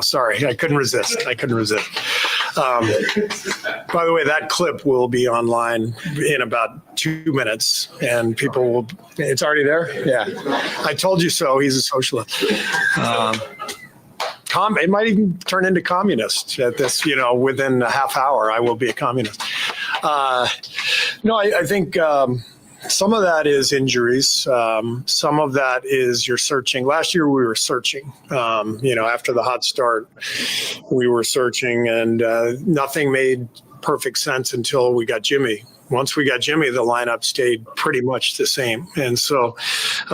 sorry, I couldn't resist. By the way, that clip will be online in about 2 minutes, and people will, it's already there? Yeah. I told you so. He's a socialist. It might even turn into communist at this, within a half hour, I will be a communist. I think some of that is injuries. Some of that is you're searching. Last year we were searching, after the hot start, we were searching, and nothing made perfect sense until we got Jimmy. once we got Jimmy, the lineup stayed pretty much the same. And so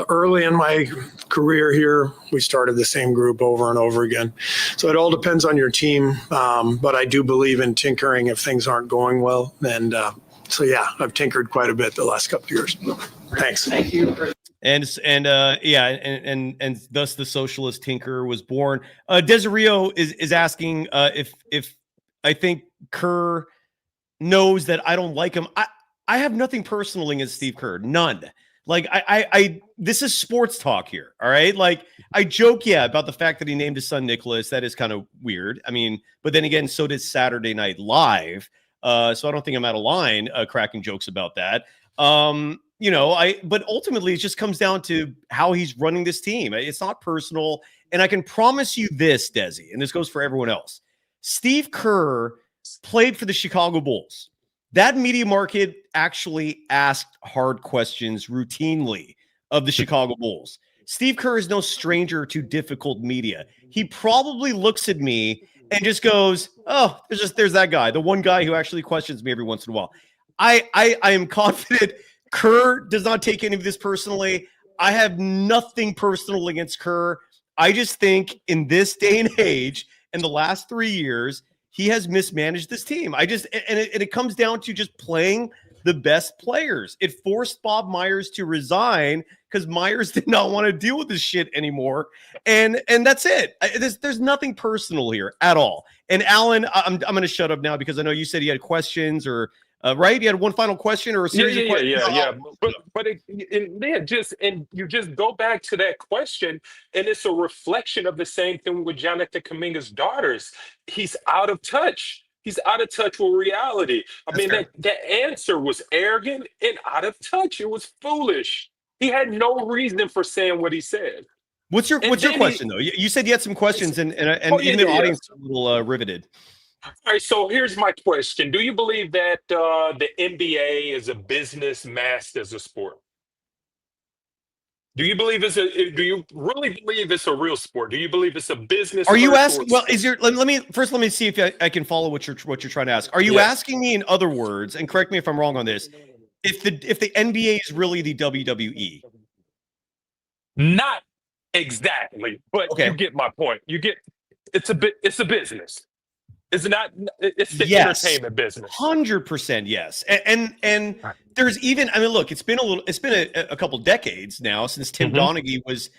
early in my career here, we started the same group over and over again. So it all depends on your team. But I do believe in tinkering if things aren't going well. And so, yeah, I've tinkered quite a bit the last couple of years. Thanks. Thank you. And thus the socialist tinker was born. Desirio is asking if I think Kerr knows that I don't like him. I have nothing personal against Steve Kerr, none. Like I this is sports talk here, all right? Like I joke, about the fact that he named his son Nicholas. That is kind of weird. I mean, but then again, so did Saturday Night Live. So I don't think I'm out of line cracking jokes about that. But ultimately it just comes down to how he's running this team. It's not personal. And I can promise you this, Desi, and this goes for everyone else. Steve Kerr played for the Chicago Bulls. That media market actually asked hard questions routinely of the Chicago Bulls. Steve Kerr is no stranger to difficult media. He probably looks at me and just goes, "Oh, there's that guy, the one guy who actually questions me every once in a while." I am confident Kerr does not take any of this personally. I have nothing personal against Kerr. I just think in this day and age, in the last 3 years, he has mismanaged this team. It comes down to just playing the best players. It forced Bob Myers to resign because Myers did not want to deal with this shit anymore. And that's it. There's nothing personal here at all. And Alan, I'm going to shut up now because I know you said you had questions or right? You had one final question or a series of questions? But you just go back to that question, and it's a reflection of the same thing with Jonathan Kuminga's daughters. He's out of touch. He's out of touch with reality. That answer was arrogant and out of touch. It was foolish. He had no reason for saying what he said. What's your question, though? You said you had some questions, and even the audience is a little riveted. All right, so here's my question. Do you believe that the NBA is a business masked as a sport? Do you really believe it's a real sport? Do you believe it's a business? Are you asking? Well, let me see if I can follow what you're trying to ask. Are you asking me, in other words, and correct me if I'm wrong on this, if the NBA is really the WWE? Not exactly, but you get my point. It's a business. It's not. It's the entertainment business. 100% yes. And there's even. I mean, look, it's been a couple decades now since Tim Donaghy was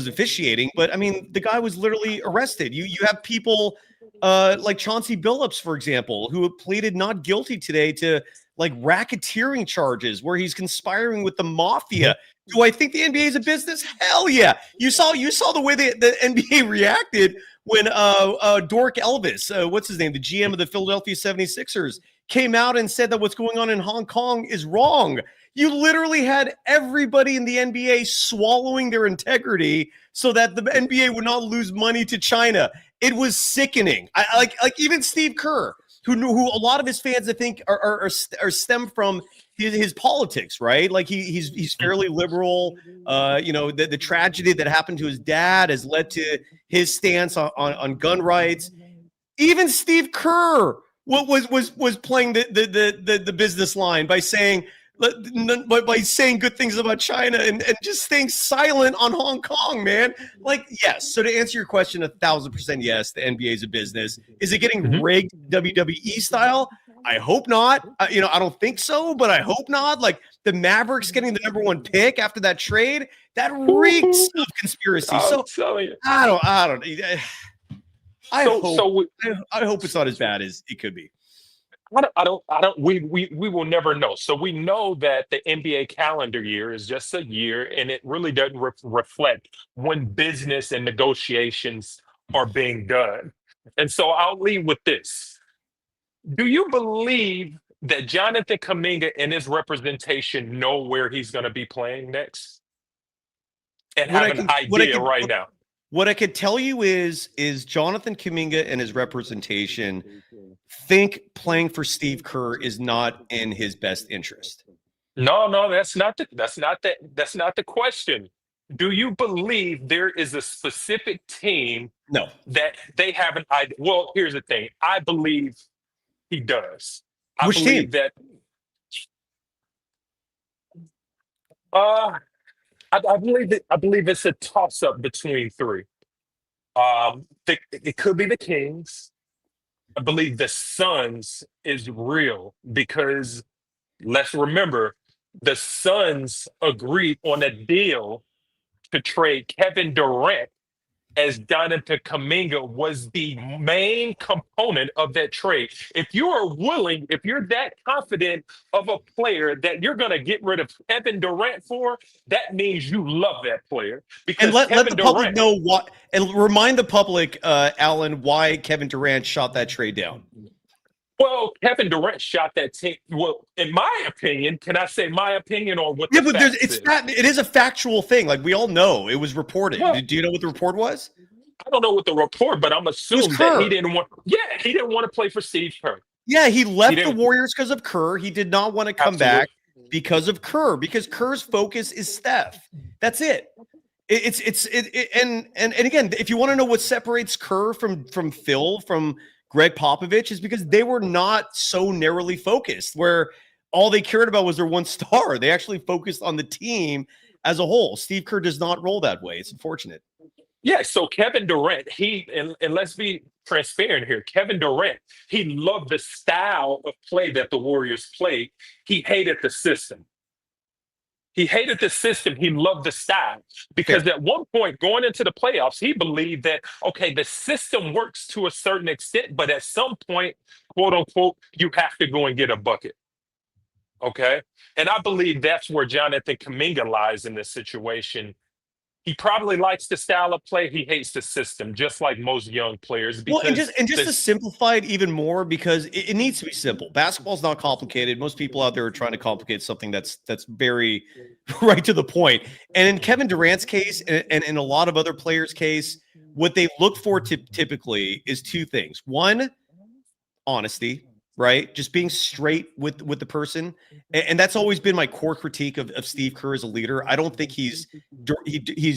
officiating. But I mean, the guy was literally arrested. You have people like Chauncey Billups, for example, who pleaded not guilty today to like racketeering charges where he's conspiring with the mafia. Do I think the NBA is a business? Hell yeah. You saw the way the NBA reacted when Dork Elvis, what's his name, the GM of the Philadelphia 76ers, came out and said that what's going on in Hong Kong is wrong. You literally had everybody in the NBA swallowing their integrity so that the NBA would not lose money to China. It was sickening. I like even Steve Kerr, who a lot of his fans I think are stem from his politics, right? Like he's fairly liberal. The tragedy that happened to his dad has led to his stance on gun rights. Even Steve Kerr was playing the business line by saying good things about China and just staying silent on Hong Kong, man. Like, yes. So to answer your question, 1,000% yes, the NBA is a business. Is it getting rigged WWE style? I hope not. I don't think so, but I hope not. Like the Mavericks getting the #1 pick after that trade, that reeks of conspiracy. I hope it's not as bad as it could be. We will never know. So we know that the NBA calendar year is just a year, and it really doesn't reflect when business and negotiations are being done. And so I'll leave with this. Do you believe that Jonathan Kuminga and his representation know where he's going to be playing next? And have an idea right now? What I could tell you is Jonathan Kuminga and his representation think playing for Steve Kerr is not in his best interest. No, that's not the question. Do you believe there is a specific team that they have an idea? Well, here's the thing. I believe he does. I Which believe team? that Uh, I believe it's a toss up between three. It could be the Kings. I believe the Suns is real because let's remember the Suns agreed on a deal to trade Kevin Durant as Jonathan Kuminga was the main component of that trade. If you are willing, if you're that confident of a player that you're going to get rid of Kevin Durant for, that means you love that player And because let Kevin the public Durant. know what, and remind the public, Alan, why Kevin Durant shot that trade down. Well, Kevin Durant shot that team. Well, in my opinion, can I say my opinion on what Yeah, the but facts it's is? not. It is a factual thing. Like we all know, it was reported. Well, Do you know what the report was? I don't know what the report, but I'm It was assuming that he Kerr. didn't want. Yeah, he didn't want to play for Steve Kerr. Yeah, he left the didn't. Warriors because of Kerr. He did not want to come Absolutely. back because of Kerr. Because Kerr's focus is Steph. That's it. And again, if you want to know what separates Kerr from Phil, from Greg Popovich, is because they were not so narrowly focused, where all they cared about was their one star. They actually focused on the team as a whole. Steve Kerr does not roll that way. It's unfortunate. Yeah, so Kevin Durant, and let's be transparent here. Kevin Durant, he loved the style of play that the Warriors played. He hated the system. He hated the system. He loved the style because Fair. at one point going into the playoffs, he believed that, okay, the system works to a certain extent, but at some point, quote unquote, you have to go and get a bucket. Okay. And I believe that's where Jonathan Kuminga lies in this situation. He probably likes the style of play. He hates the system, just like most young players. Well, and Because just to simplify it even more, because it needs to be simple. Basketball's not complicated. Most people out there are trying to complicate something that's very right to the point. And in Kevin Durant's case, and in a lot of other players' case, what they look for typically is two things. One, honesty, right? Just being straight with the person. And that's always been my core critique of Steve Kerr as a leader. I don't think he's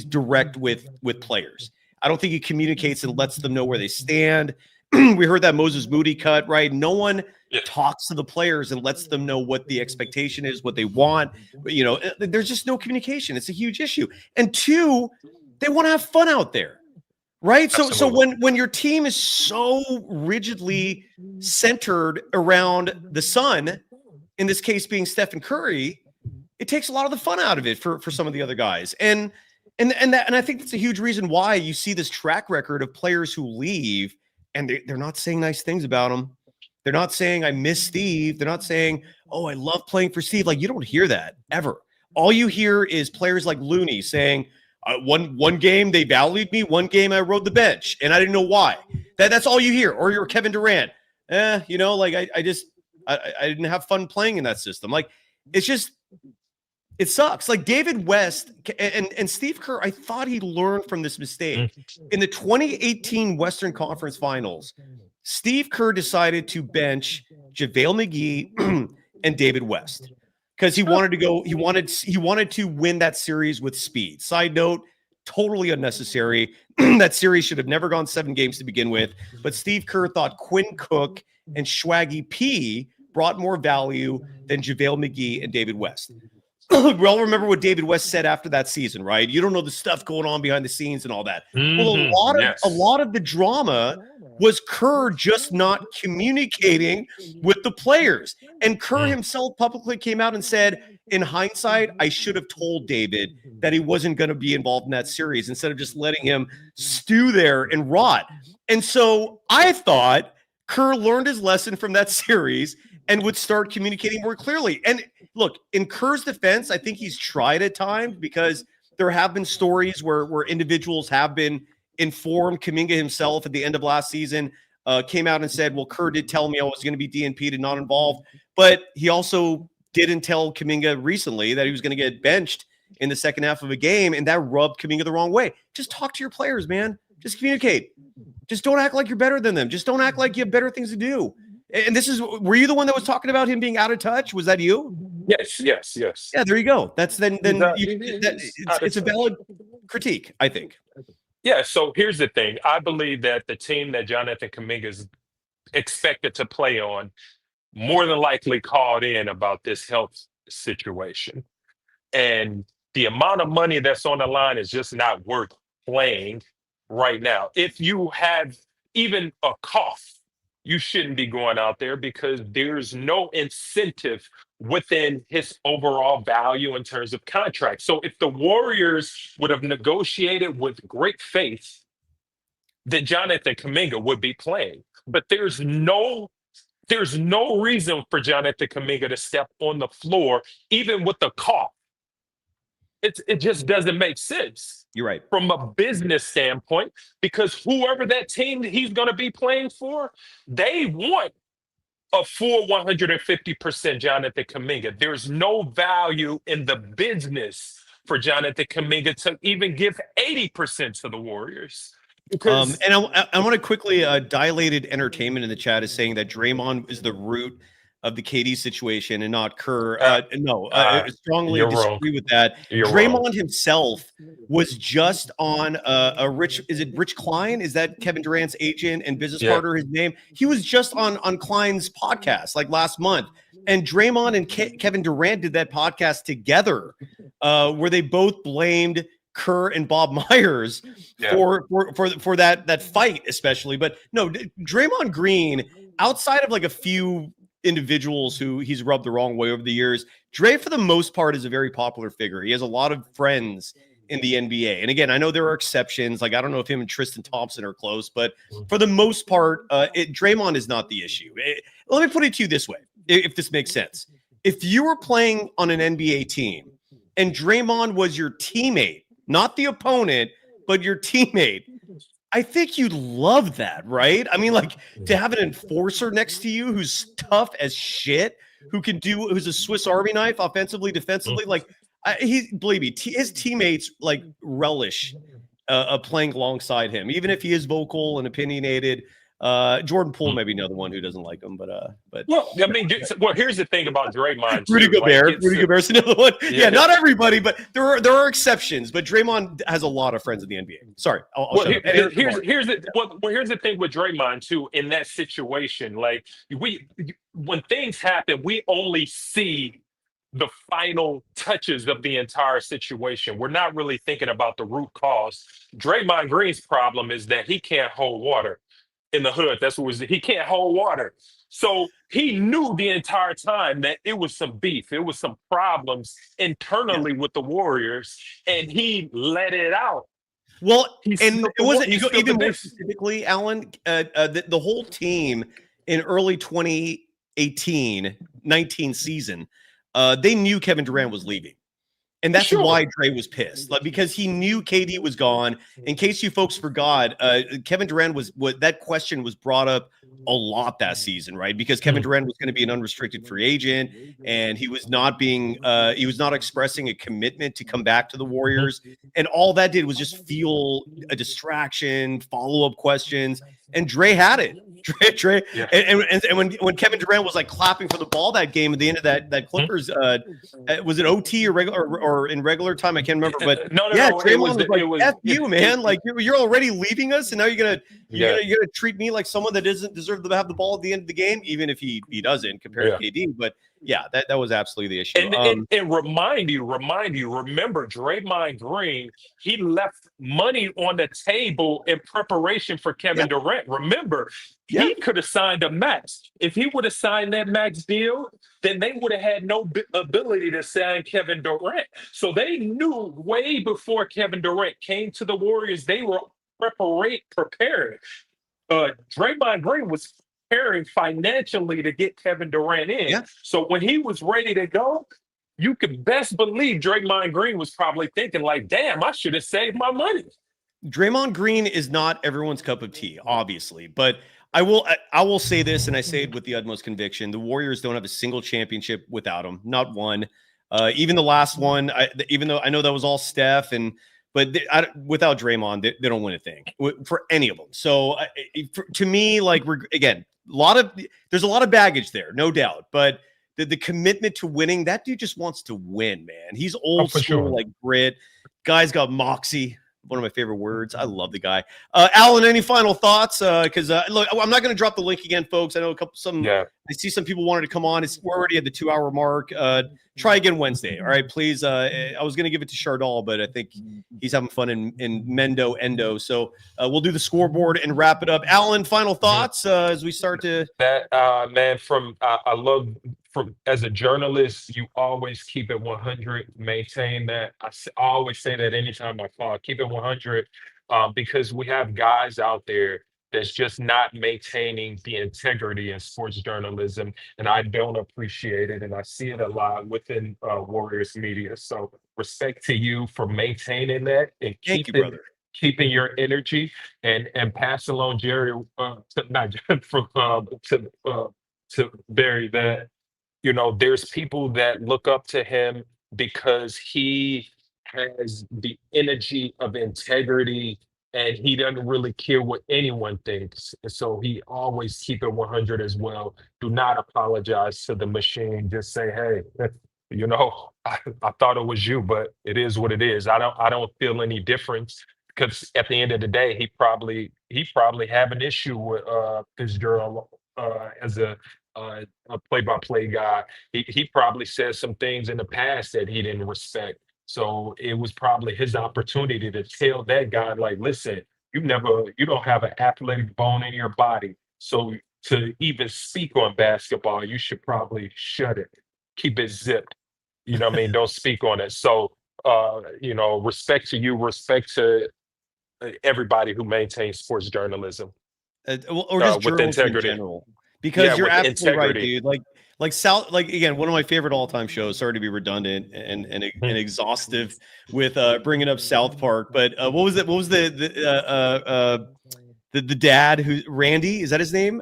direct with players. I don't think he communicates and lets them know where they stand. We heard that Moses Moody cut, right? No one talks to the players and lets them know what the expectation is, what they want. But, there's just no communication. It's a huge issue. And two, they want to have fun out there. Right. So when your team is so rigidly centered around the sun, in this case being Stephen Curry, it takes a lot of the fun out of it for some of the other guys. And I think that's a huge reason why you see this track record of players who leave and they're not saying nice things about him. They're not saying I miss Steve. They're not saying, oh, I love playing for Steve. Like, you don't hear that ever. All you hear is players like Looney saying, one game they valued me, one game I rode the bench, and I didn't know why. That's all you hear. Or you're Kevin Durant. I didn't have fun playing in that system. Like, it sucks. Like David West and Steve Kerr, I thought he learned from this mistake. In the 2018 Western Conference Finals, Steve Kerr decided to bench JaVale McGee and David West. Because he wanted to win that series with speed. Side note, totally unnecessary. That series should have never gone 7 games to begin with. But Steve Kerr thought Quinn Cook and Swaggy P brought more value than JaVale McGee and David West. We all remember what David West said after that season, right? You don't know the stuff going on behind the scenes and all that. Well, a lot of the drama was Kerr just not communicating with the players. And Kerr himself publicly came out and said, in hindsight, I should have told David that he wasn't going to be involved in that series instead of just letting him stew there and rot. And so I thought Kerr learned his lesson from that series and would start communicating more clearly. And look, in Kerr's defense, I think he's tried at times because there have been stories where individuals have been informed. Kuminga himself at the end of last season came out and said, well, Kerr did tell me I was going to be DNP'd and not involved. But he also didn't tell Kuminga recently that he was going to get benched in the second half of a game, and that rubbed Kuminga the wrong way. Just talk to your players, man. Just communicate. Just don't act like you're better than them. Just don't act like you have better things to do. And were you the one that was talking about him being out of touch? Was that you? Yes. Yeah, there you go. It's a valid critique, I think. Yeah, so here's the thing. I believe that the team that Jonathan Kuminga is expected to play on more than likely called in about this health situation. And the amount of money that's on the line is just not worth playing right now. If you have even a cough, you shouldn't be going out there because there's no incentive within his overall value in terms of contract. So if the Warriors would have negotiated with great faith, then Jonathan Kuminga would be playing. But there's no reason for Jonathan Kuminga to step on the floor, even with the cough. It just doesn't make sense. You're right. From a business standpoint, because whoever that team he's going to be playing for, they want a full 150% Jonathan Kuminga. There's no value in the business for Jonathan Kuminga to even give 80% to the Warriors. Because And I want to quickly, Dilated Entertainment in the chat is saying that Draymond is the root of the KD situation and not Kerr. No, I strongly disagree with that. Draymond himself was just on Rich Klein? Is that Kevin Durant's agent and business partner, his name? He was just on Klein's podcast like last month. And Draymond and Kevin Durant did that podcast together where they both blamed Kerr and Bob Myers for that fight, especially. But no, Draymond Green, outside of like a few individuals who he's rubbed the wrong way over the years, Dre, for the most part, is a very popular figure. He has a lot of friends in the NBA. And again, I know there are exceptions. Like, I don't know if him and Tristan Thompson are close, but for the most part, Draymond is not the issue. Let me put it to you this way, if this makes sense. If you were playing on an NBA team and Draymond was your teammate, not the opponent, but your teammate, I think you'd love that, right? I mean, like, to have an enforcer next to you who's tough as shit, who's a Swiss Army knife offensively, defensively. Like, believe me, his teammates like relish playing alongside him, even if he is vocal and opinionated. Jordan Poole may be another one who doesn't like him, but well, I mean, here's the thing about Draymond. Rudy Gobert's another one. Yeah, not everybody, but there are exceptions. But Draymond has a lot of friends in the NBA. Sorry, here's the thing with Draymond too. In that situation, like when things happen, we only see the final touches of the entire situation. We're not really thinking about the root cause. Draymond Green's problem is that he can't hold water. In the hood, that's what he can't hold water. So he knew the entire time that it was some beef, it was some problems internally with the Warriors, and he let it out. Well, and it wasn't even more specifically, Alan. The whole team in early 2018-19 season, they knew Kevin Durant was leaving. And that's why Dre was pissed, like, because he knew KD was gone. In case you folks forgot, Kevin Durant was that question was brought up a lot that season, right? Because Kevin Durant was going to be an unrestricted free agent, and he was not expressing a commitment to come back to the Warriors. And all that did was just feel a distraction, follow-up questions. And Dre had it. Dre, and when Kevin Durant was like clapping for the ball that game at the end of that Clippers, was it OT or in regular time? I can't remember. But Draymond was like, "F you, man! Like you're already leaving us, and now you're gonna treat me like someone that doesn't deserve to have the ball at the end of the game, even if he doesn't compared to KD." But yeah, that was absolutely the issue. And remind you, remember Draymond Green, he left money on the table in preparation for Kevin Durant. Remember, he could have signed a max. If he would have signed that max deal, then they would have had no ability to sign Kevin Durant. So they knew way before Kevin Durant came to the Warriors, they were prepared. Draymond Green was preparing financially to get Kevin Durant in. Yeah. So when he was ready to go, you could best believe Draymond Green was probably thinking like, damn, I should have saved my money. Draymond Green is not everyone's cup of tea, obviously, but I will say this, and I say it with the utmost conviction. The Warriors don't have a single championship without him, not one. Even the last one, even though I know that was all Steph, but without Draymond, they don't win a thing for any of them. So to me, like, again, there's a lot of baggage there, no doubt, but the commitment to winning, that dude just wants to win, man. He's old school, like grit. Guy's got moxie. one of my favorite words. I love the guy. Alan, any final thoughts? Because look, I'm not going to drop the link again, folks. I know I see some people wanted to come on. We're already at the 2-hour mark. Try again Wednesday. All right, please. I was going to give it to Chardal, but I think he's having fun in Mendo Endo. So we'll do the scoreboard and wrap it up. Alan, final thoughts as we start to that man. I love as a journalist, you always keep it 100. Maintain that. I always say that anytime I call, keep it 100, because we have guys out there that's just not maintaining the integrity in sports journalism, and I don't appreciate it, and I see it a lot within Warriors media. So respect to you for maintaining that and keeping your energy and pass along Jerry to Barry that there's people that look up to him because he has the energy of integrity and he doesn't really care what anyone thinks. And so he always keep it 100 as well. Do not apologize to the machine. Just say, hey, I thought it was you, but it is what it is. I don't feel any difference, because at the end of the day, he probably have an issue with Fitzgerald as a play-by-play guy. He probably said some things in the past that he didn't respect. So it was probably his opportunity to tell that guy, like, listen, you don't have an athletic bone in your body. So to even speak on basketball, you should probably shut it, keep it zipped. You know what I mean? Don't speak on it. So, respect to you, respect to everybody who maintains sports journalism. Or just with integrity. In general. Because you're absolutely right, dude. Like again, one of my favorite all-time shows. Sorry to be redundant and exhaustive with bringing up South Park, but what was it? What was the dad who Randy? Is that his name?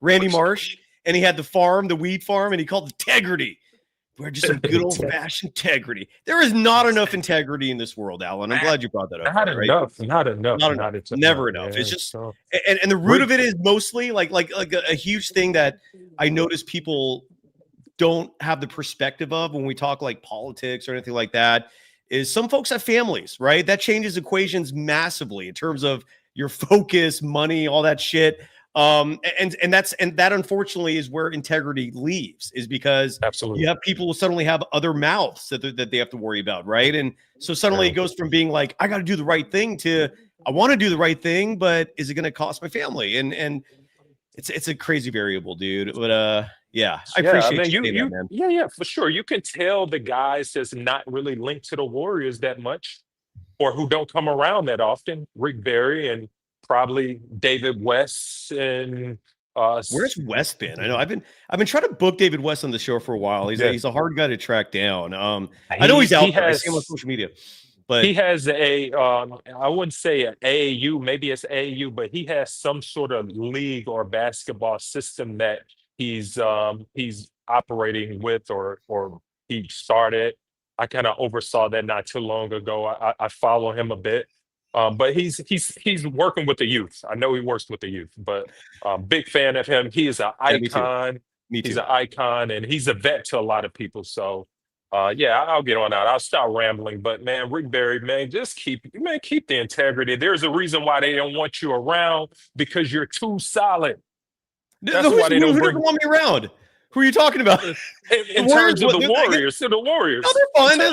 Randy Marsh, and he had the farm, the weed farm, and he called it integrity. We're just some good old-fashioned integrity. There is not enough integrity in this world, Alan. I'm glad you brought that up. Not enough. Never enough. It's just, and the root of it is mostly like a huge thing that I notice people don't have the perspective of when we talk like politics or anything like that. Is some folks have families, right? That changes equations massively in terms of your focus, money, all that shit. And that unfortunately is where integrity leaves, is because absolutely you have people who suddenly have other mouths that they have to worry about, right? And so suddenly it goes from being like, I got to do the right thing to I want to do the right thing, but is it going to cost my family? And it's a crazy variable, dude. But I appreciate you saying that, man. Yeah, for sure. You can tell the guys that's not really linked to the Warriors that much, or who don't come around that often. Rick Barry and probably David West and where's West been? I know I've been trying to book David West on the show for a while. He's a hard guy to track down. I know he's out there. I see him on social media, but he has I wouldn't say an AAU, maybe it's AAU, but he has some sort of league or basketball system that he's operating with or he started. I kind of oversaw that not too long ago. I follow him a bit. But he's working with the youth. I know he works with the youth, but big fan of him. He is an icon. Me too. He's an icon, and he's a vet to a lot of people. So, I'll get on out. I'll stop rambling. But man, Rick Barry, man, just keep the integrity. There's a reason why they don't want you around, because you're too solid. That's why they don't want me around. Who are you talking about? In terms of the Warriors, to the Warriors. No, they're fine. I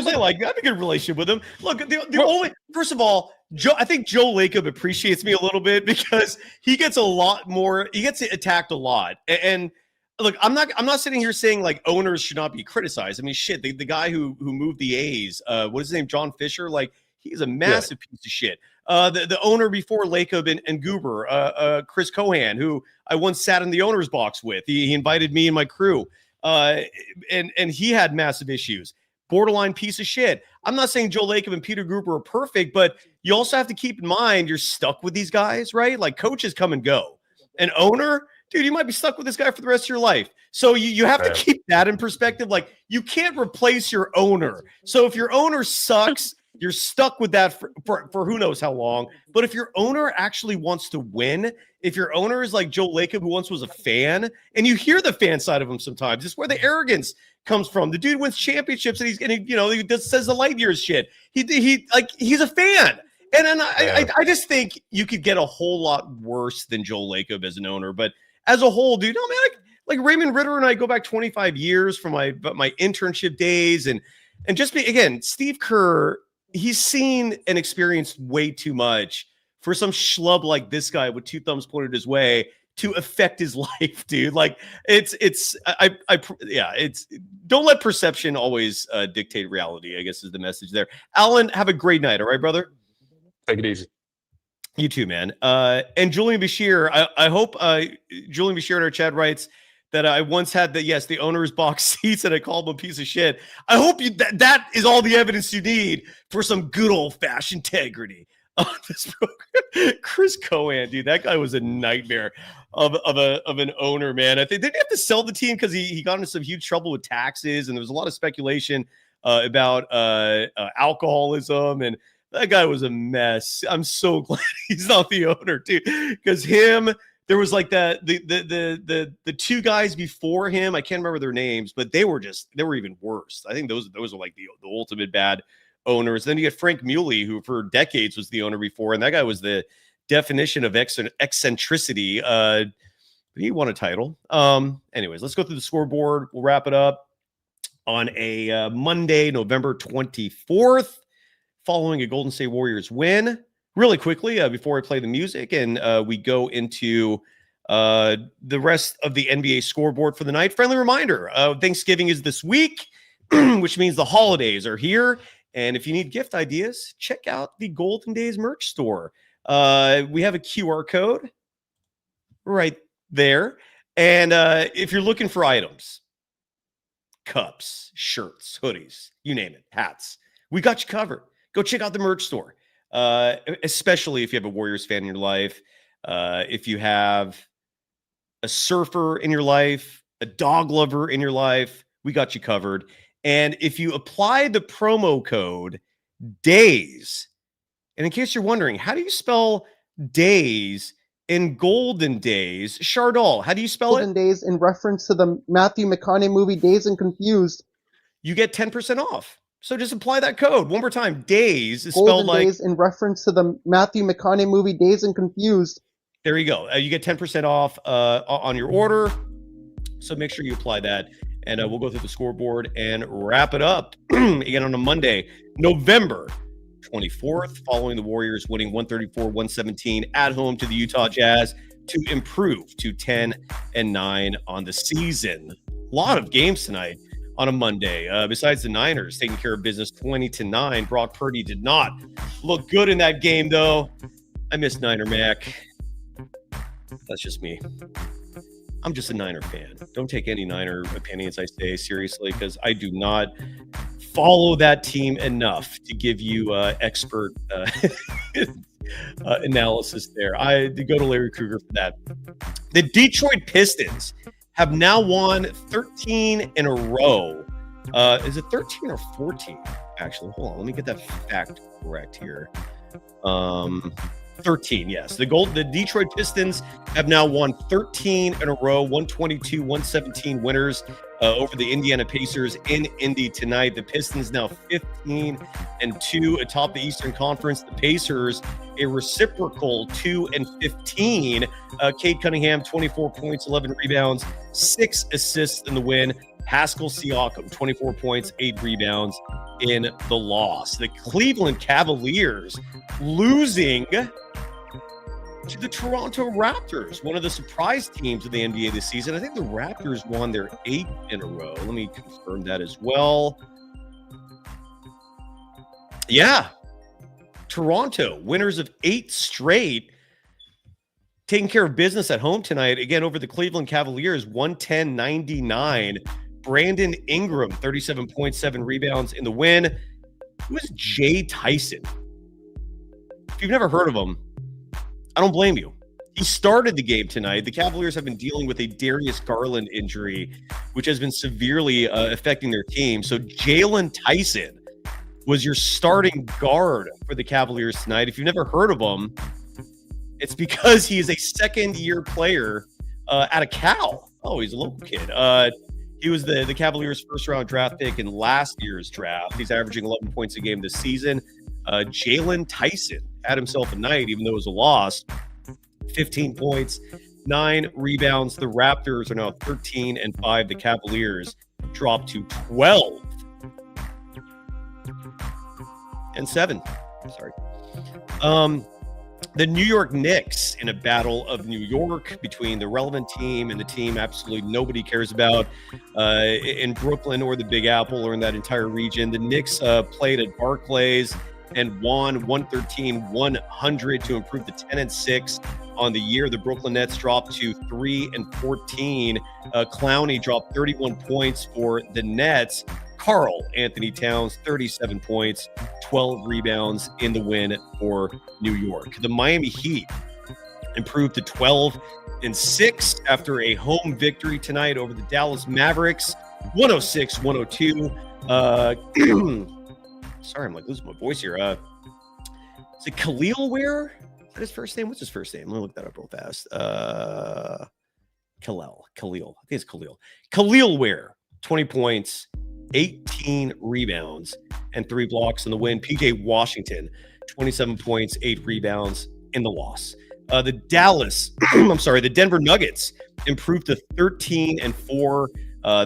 have a good relationship with them. Look, the only, first of all, I think Joe Lacob appreciates me a little bit because he gets a lot more. He gets attacked a lot. And look, I'm not sitting here saying like owners should not be criticized. I mean, shit, the guy who moved the A's, what is his name, John Fisher? Like, he's a massive piece of shit. The owner before Lacob and Goober, Chris Cohan, who I once sat in the owner's box with. He invited me and my crew, and he had massive issues. Borderline piece of shit. I'm not saying Joe Lacob and Peter Gruber are perfect, but you also have to keep in mind you're stuck with these guys, right? Like, coaches come and go. An owner, dude, you might be stuck with this guy for the rest of your life. So you have to keep that in perspective. Like, you can't replace your owner. So if your owner sucks, you're stuck with that for who knows how long. But if your owner actually wants to win, if your owner is like Joe Lacob, who once was a fan, and you hear the fan side of him sometimes, it's where the arrogance comes from. The dude wins championships, and he says the light years shit. He's a fan, And then I just think you could get a whole lot worse than Joel Lacob as an owner. But as a whole, dude, I mean, like Raymond Ritter and I go back 25 years from my internship days. And just again, Steve Kerr, he's seen and experienced way too much for some schlub like this guy with two thumbs pointed his way to affect his life, dude. Like it's don't let perception always dictate reality, I guess is the message there. Alan, have a great night. All right, brother. Take it easy. You too, man. And Julian Bashir, I hope Julian Bashir in our chat writes that I once had the owner's box seats and I called him a piece of shit. I hope that is all the evidence you need for some good old fashioned integrity on this program. Chris Cohan, dude, that guy was a nightmare of an owner, man. I think didn't he have to sell the team because he got into some huge trouble with taxes, and there was a lot of speculation about alcoholism, and that guy was a mess. I'm so glad he's not the owner, dude, because there was like the two guys before him. I can't remember their names, but they were even worse. I think those are like the ultimate bad owners. Then you get Frank Muley, who for decades was the owner before, and that guy was the definition of eccentricity. He won a title. Anyways, let's go through the scoreboard. We'll wrap it up on a Monday, November 24th, following a Golden State Warriors win. Really quickly, before I play the music and we go into the rest of the NBA scoreboard for the night, friendly reminder, Thanksgiving is this week, which means the holidays are here. And if you need gift ideas, check out the Golden Days merch store. We have a QR code right there. And if you're looking for items, cups, shirts, hoodies, you name it, hats, we got you covered. Go check out the merch store. Especially if you have a Warriors fan in your life, if you have a surfer in your life, a dog lover in your life, we got you covered. And if you apply the promo code DAYS, and in case you're wondering, how do you spell days in Golden Days? Chardol, how do you spell Golden Days in reference to the Matthew McConaughey movie Dazed and Confused. You get 10% off. So just apply that code one more time. Days is Golden spelled like Days in reference to the Matthew McConaughey movie Dazed and Confused. There you go. You get 10% off on your order. So make sure you apply that. And we'll go through the scoreboard and wrap it up again on a Monday, November 24th, following the Warriors winning 134-117 at home to the Utah Jazz to improve to 10-9 on the season. A lot of games tonight on a Monday. Besides the Niners taking care of business 20-9, Brock Purdy did not look good in that game, though. I miss Niner Mac. That's just me. I'm just a Niner fan. Don't take any Niner opinions I say seriously, because I do not follow that team enough to give you expert analysis there. I go to Larry Krueger for that. The Detroit Pistons have now won 13 in a row. Is it 13 or 14? Actually, hold on. Let me get that fact correct here. 13, yes. The Detroit Pistons have now won 13 in a row, 122-117 winners over the Indiana Pacers in Indy tonight. The Pistons now 15-2 atop the Eastern Conference. The Pacers a reciprocal 2-15. Cade Cunningham, 24 points, 11 rebounds, 6 assists in the win. Pascal Siakam, 24 points, 8 rebounds in the loss. The Cleveland Cavaliers losing to the Toronto Raptors, one of the surprise teams of the NBA this season. I think the Raptors won their 8th in a row. Let me confirm that as well. Yeah. Toronto, winners of 8 straight, taking care of business at home tonight. Again, over the Cleveland Cavaliers, 110-99. Brandon Ingram, 37.7 rebounds in the win. Who is Jay Tyson? If you've never heard of him, I don't blame you. He started the game tonight. The Cavaliers have been dealing with a Darius Garland injury, which has been severely affecting their team. So Jalen Tyson was your starting guard for the Cavaliers tonight. If you've never heard of him, it's because he is a second-year player out of Cal. Oh, he's a local kid. He was the Cavaliers' first-round draft pick in last year's draft. He's averaging 11 points a game this season. Jalen Tyson had himself a night, even though it was a loss. 15 points, 9 rebounds. The Raptors are now 13-5. The Cavaliers dropped to 12-7. Sorry. The New York Knicks in a battle of New York between the relevant team and the team absolutely nobody cares about in Brooklyn or the Big Apple or in that entire region. The Knicks played at Barclays and won 113-100 to improve to 10-6 on the year. The Brooklyn Nets dropped to 3-14. Clowney dropped 31 points for the Nets. Karl Anthony Towns, 37 points, 12 rebounds in the win for New York. The Miami Heat improved to 12-6 after a home victory tonight over the Dallas Mavericks, 106-102. Sorry, I'm like losing my voice here. Is it Khalil Ware? Is that his first name? What's his first name? Let me look that up real fast. Khalil. I think it's Khalil. Khalil Ware, 20 points, 18 rebounds, and 3 blocks in the win. PJ Washington, 27 points, 8 rebounds in the loss. The Denver Nuggets improved to 13-4.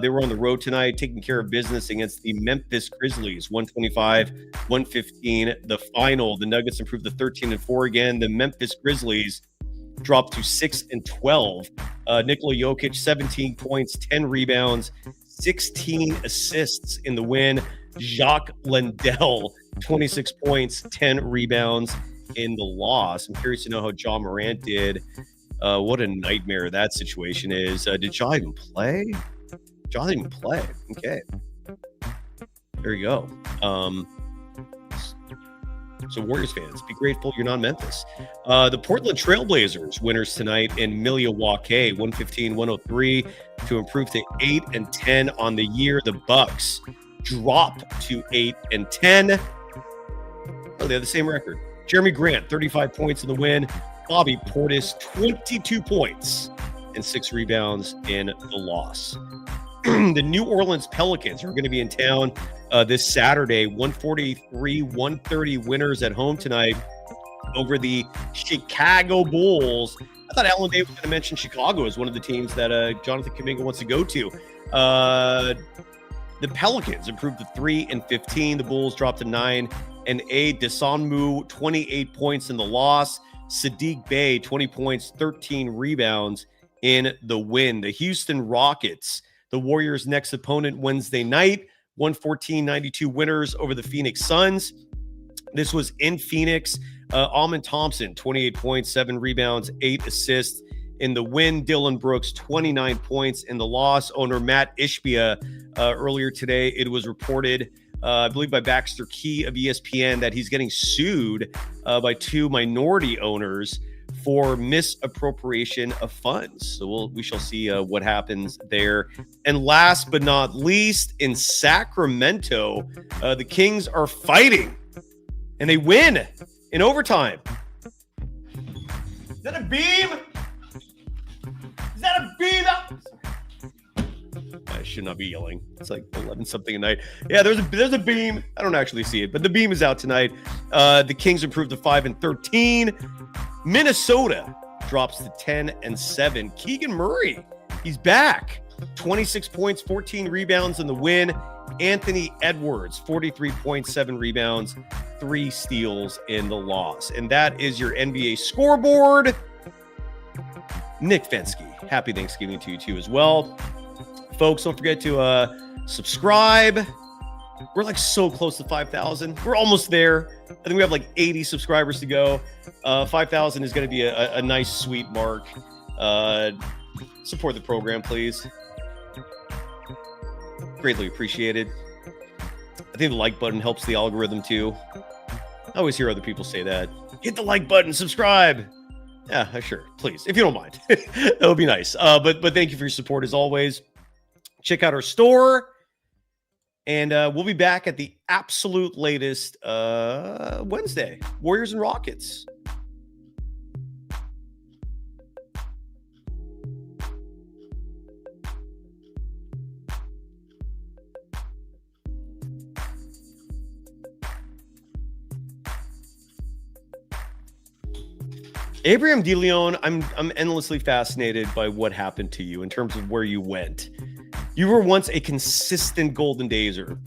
They were on the road tonight, taking care of business against the Memphis Grizzlies, 125-115. The final, the Nuggets improved to 13-4 again. The Memphis Grizzlies dropped to 6-12. Nikola Jokic, 17 points, 10 rebounds, 16 assists in the win. Jacques Lindell, 26 points, 10 rebounds in the loss. I'm curious to know how John Morant did. What a nightmare that situation is. Did Ja even play? Ja didn't even play. Okay. There you go. So Warriors fans, be grateful you're not Memphis. The Portland Trailblazers winners tonight in Milwaukee, 115-103 to improve to 8-10 on the year. The Bucks drop to 8-10. Oh, they have the same record. Jeremy Grant, 35 points in the win. Bobby Portis, 22 points and 6 rebounds in the loss. The New Orleans Pelicans are going to be in town this Saturday, 143-130 winners at home tonight over the Chicago Bulls. I thought Alan Dave was going to mention Chicago as one of the teams that Jonathan Kuminga wants to go to. The Pelicans improved to 3-15. The Bulls dropped to 9-8. Desanmu, 28 points in the loss. Sadiq Bey, 20 points, 13 rebounds in the win. The Houston Rockets, the Warriors' next opponent Wednesday night, 114-92 winners over the Phoenix Suns. This was in Phoenix. Amen Thompson, 28 points, 7 rebounds, 8 assists in the win. Dylan Brooks, 29 points in the loss. Owner Matt Ishbia, earlier today, it was reported, I believe by Baxter Key of ESPN, that he's getting sued by 2 minority owners for misappropriation of funds. So we shall see what happens there. And last but not least, in Sacramento, the Kings are fighting, and they win in overtime. Is that a beam? Is that a beam? I should not be yelling. It's like 11-something at night. Yeah, there's a beam. I don't actually see it, but the beam is out tonight. The Kings improved to 5-13. Minnesota drops to 10-7. Keegan Murray, he's back. 26 points, 14 rebounds in the win. Anthony Edwards, 43 points, 7 rebounds, 3 steals in the loss. And that is your NBA scoreboard. Nick Fensky, happy Thanksgiving to you too as well. Folks, don't forget to subscribe. We're like so close to 5,000. We're almost there. I think we have like 80 subscribers to go. 5,000 is going to be a nice, sweet mark. Support the program, please. Greatly appreciated. I think the like button helps the algorithm too. I always hear other people say that. Hit the like button, subscribe. Yeah, sure. Please, if you don't mind. That would be nice. But thank you for your support as always. Check out our store. And we'll be back at the absolute latest Wednesday. Warriors and Rockets. Abraham DeLeon, I'm endlessly fascinated by what happened to you in terms of where you went. You were once a consistent Golden Dazer,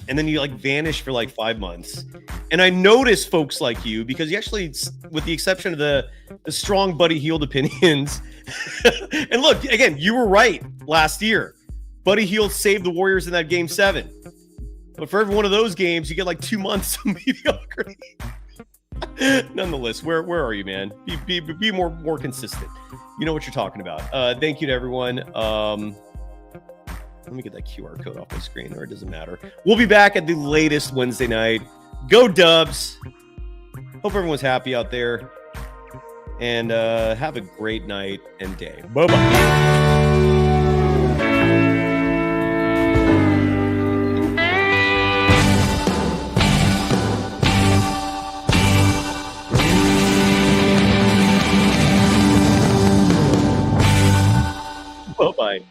and then you like vanished for like 5 months. And I noticed folks like you, because you actually, with the exception of the strong Buddy Hield opinions, and look, again, you were right last year. Buddy Hield saved the Warriors in that Game 7. But for every one of those games, you get like 2 months of mediocrity. Nonetheless, where are you, man? Be more consistent. You know what you're talking about. Thank you to everyone. Let me get that QR code off my screen, or it doesn't matter. We'll be back at the latest Wednesday night. Go Dubs. Hope everyone's happy out there. And have a great night and day. Bye-bye. Bye-bye.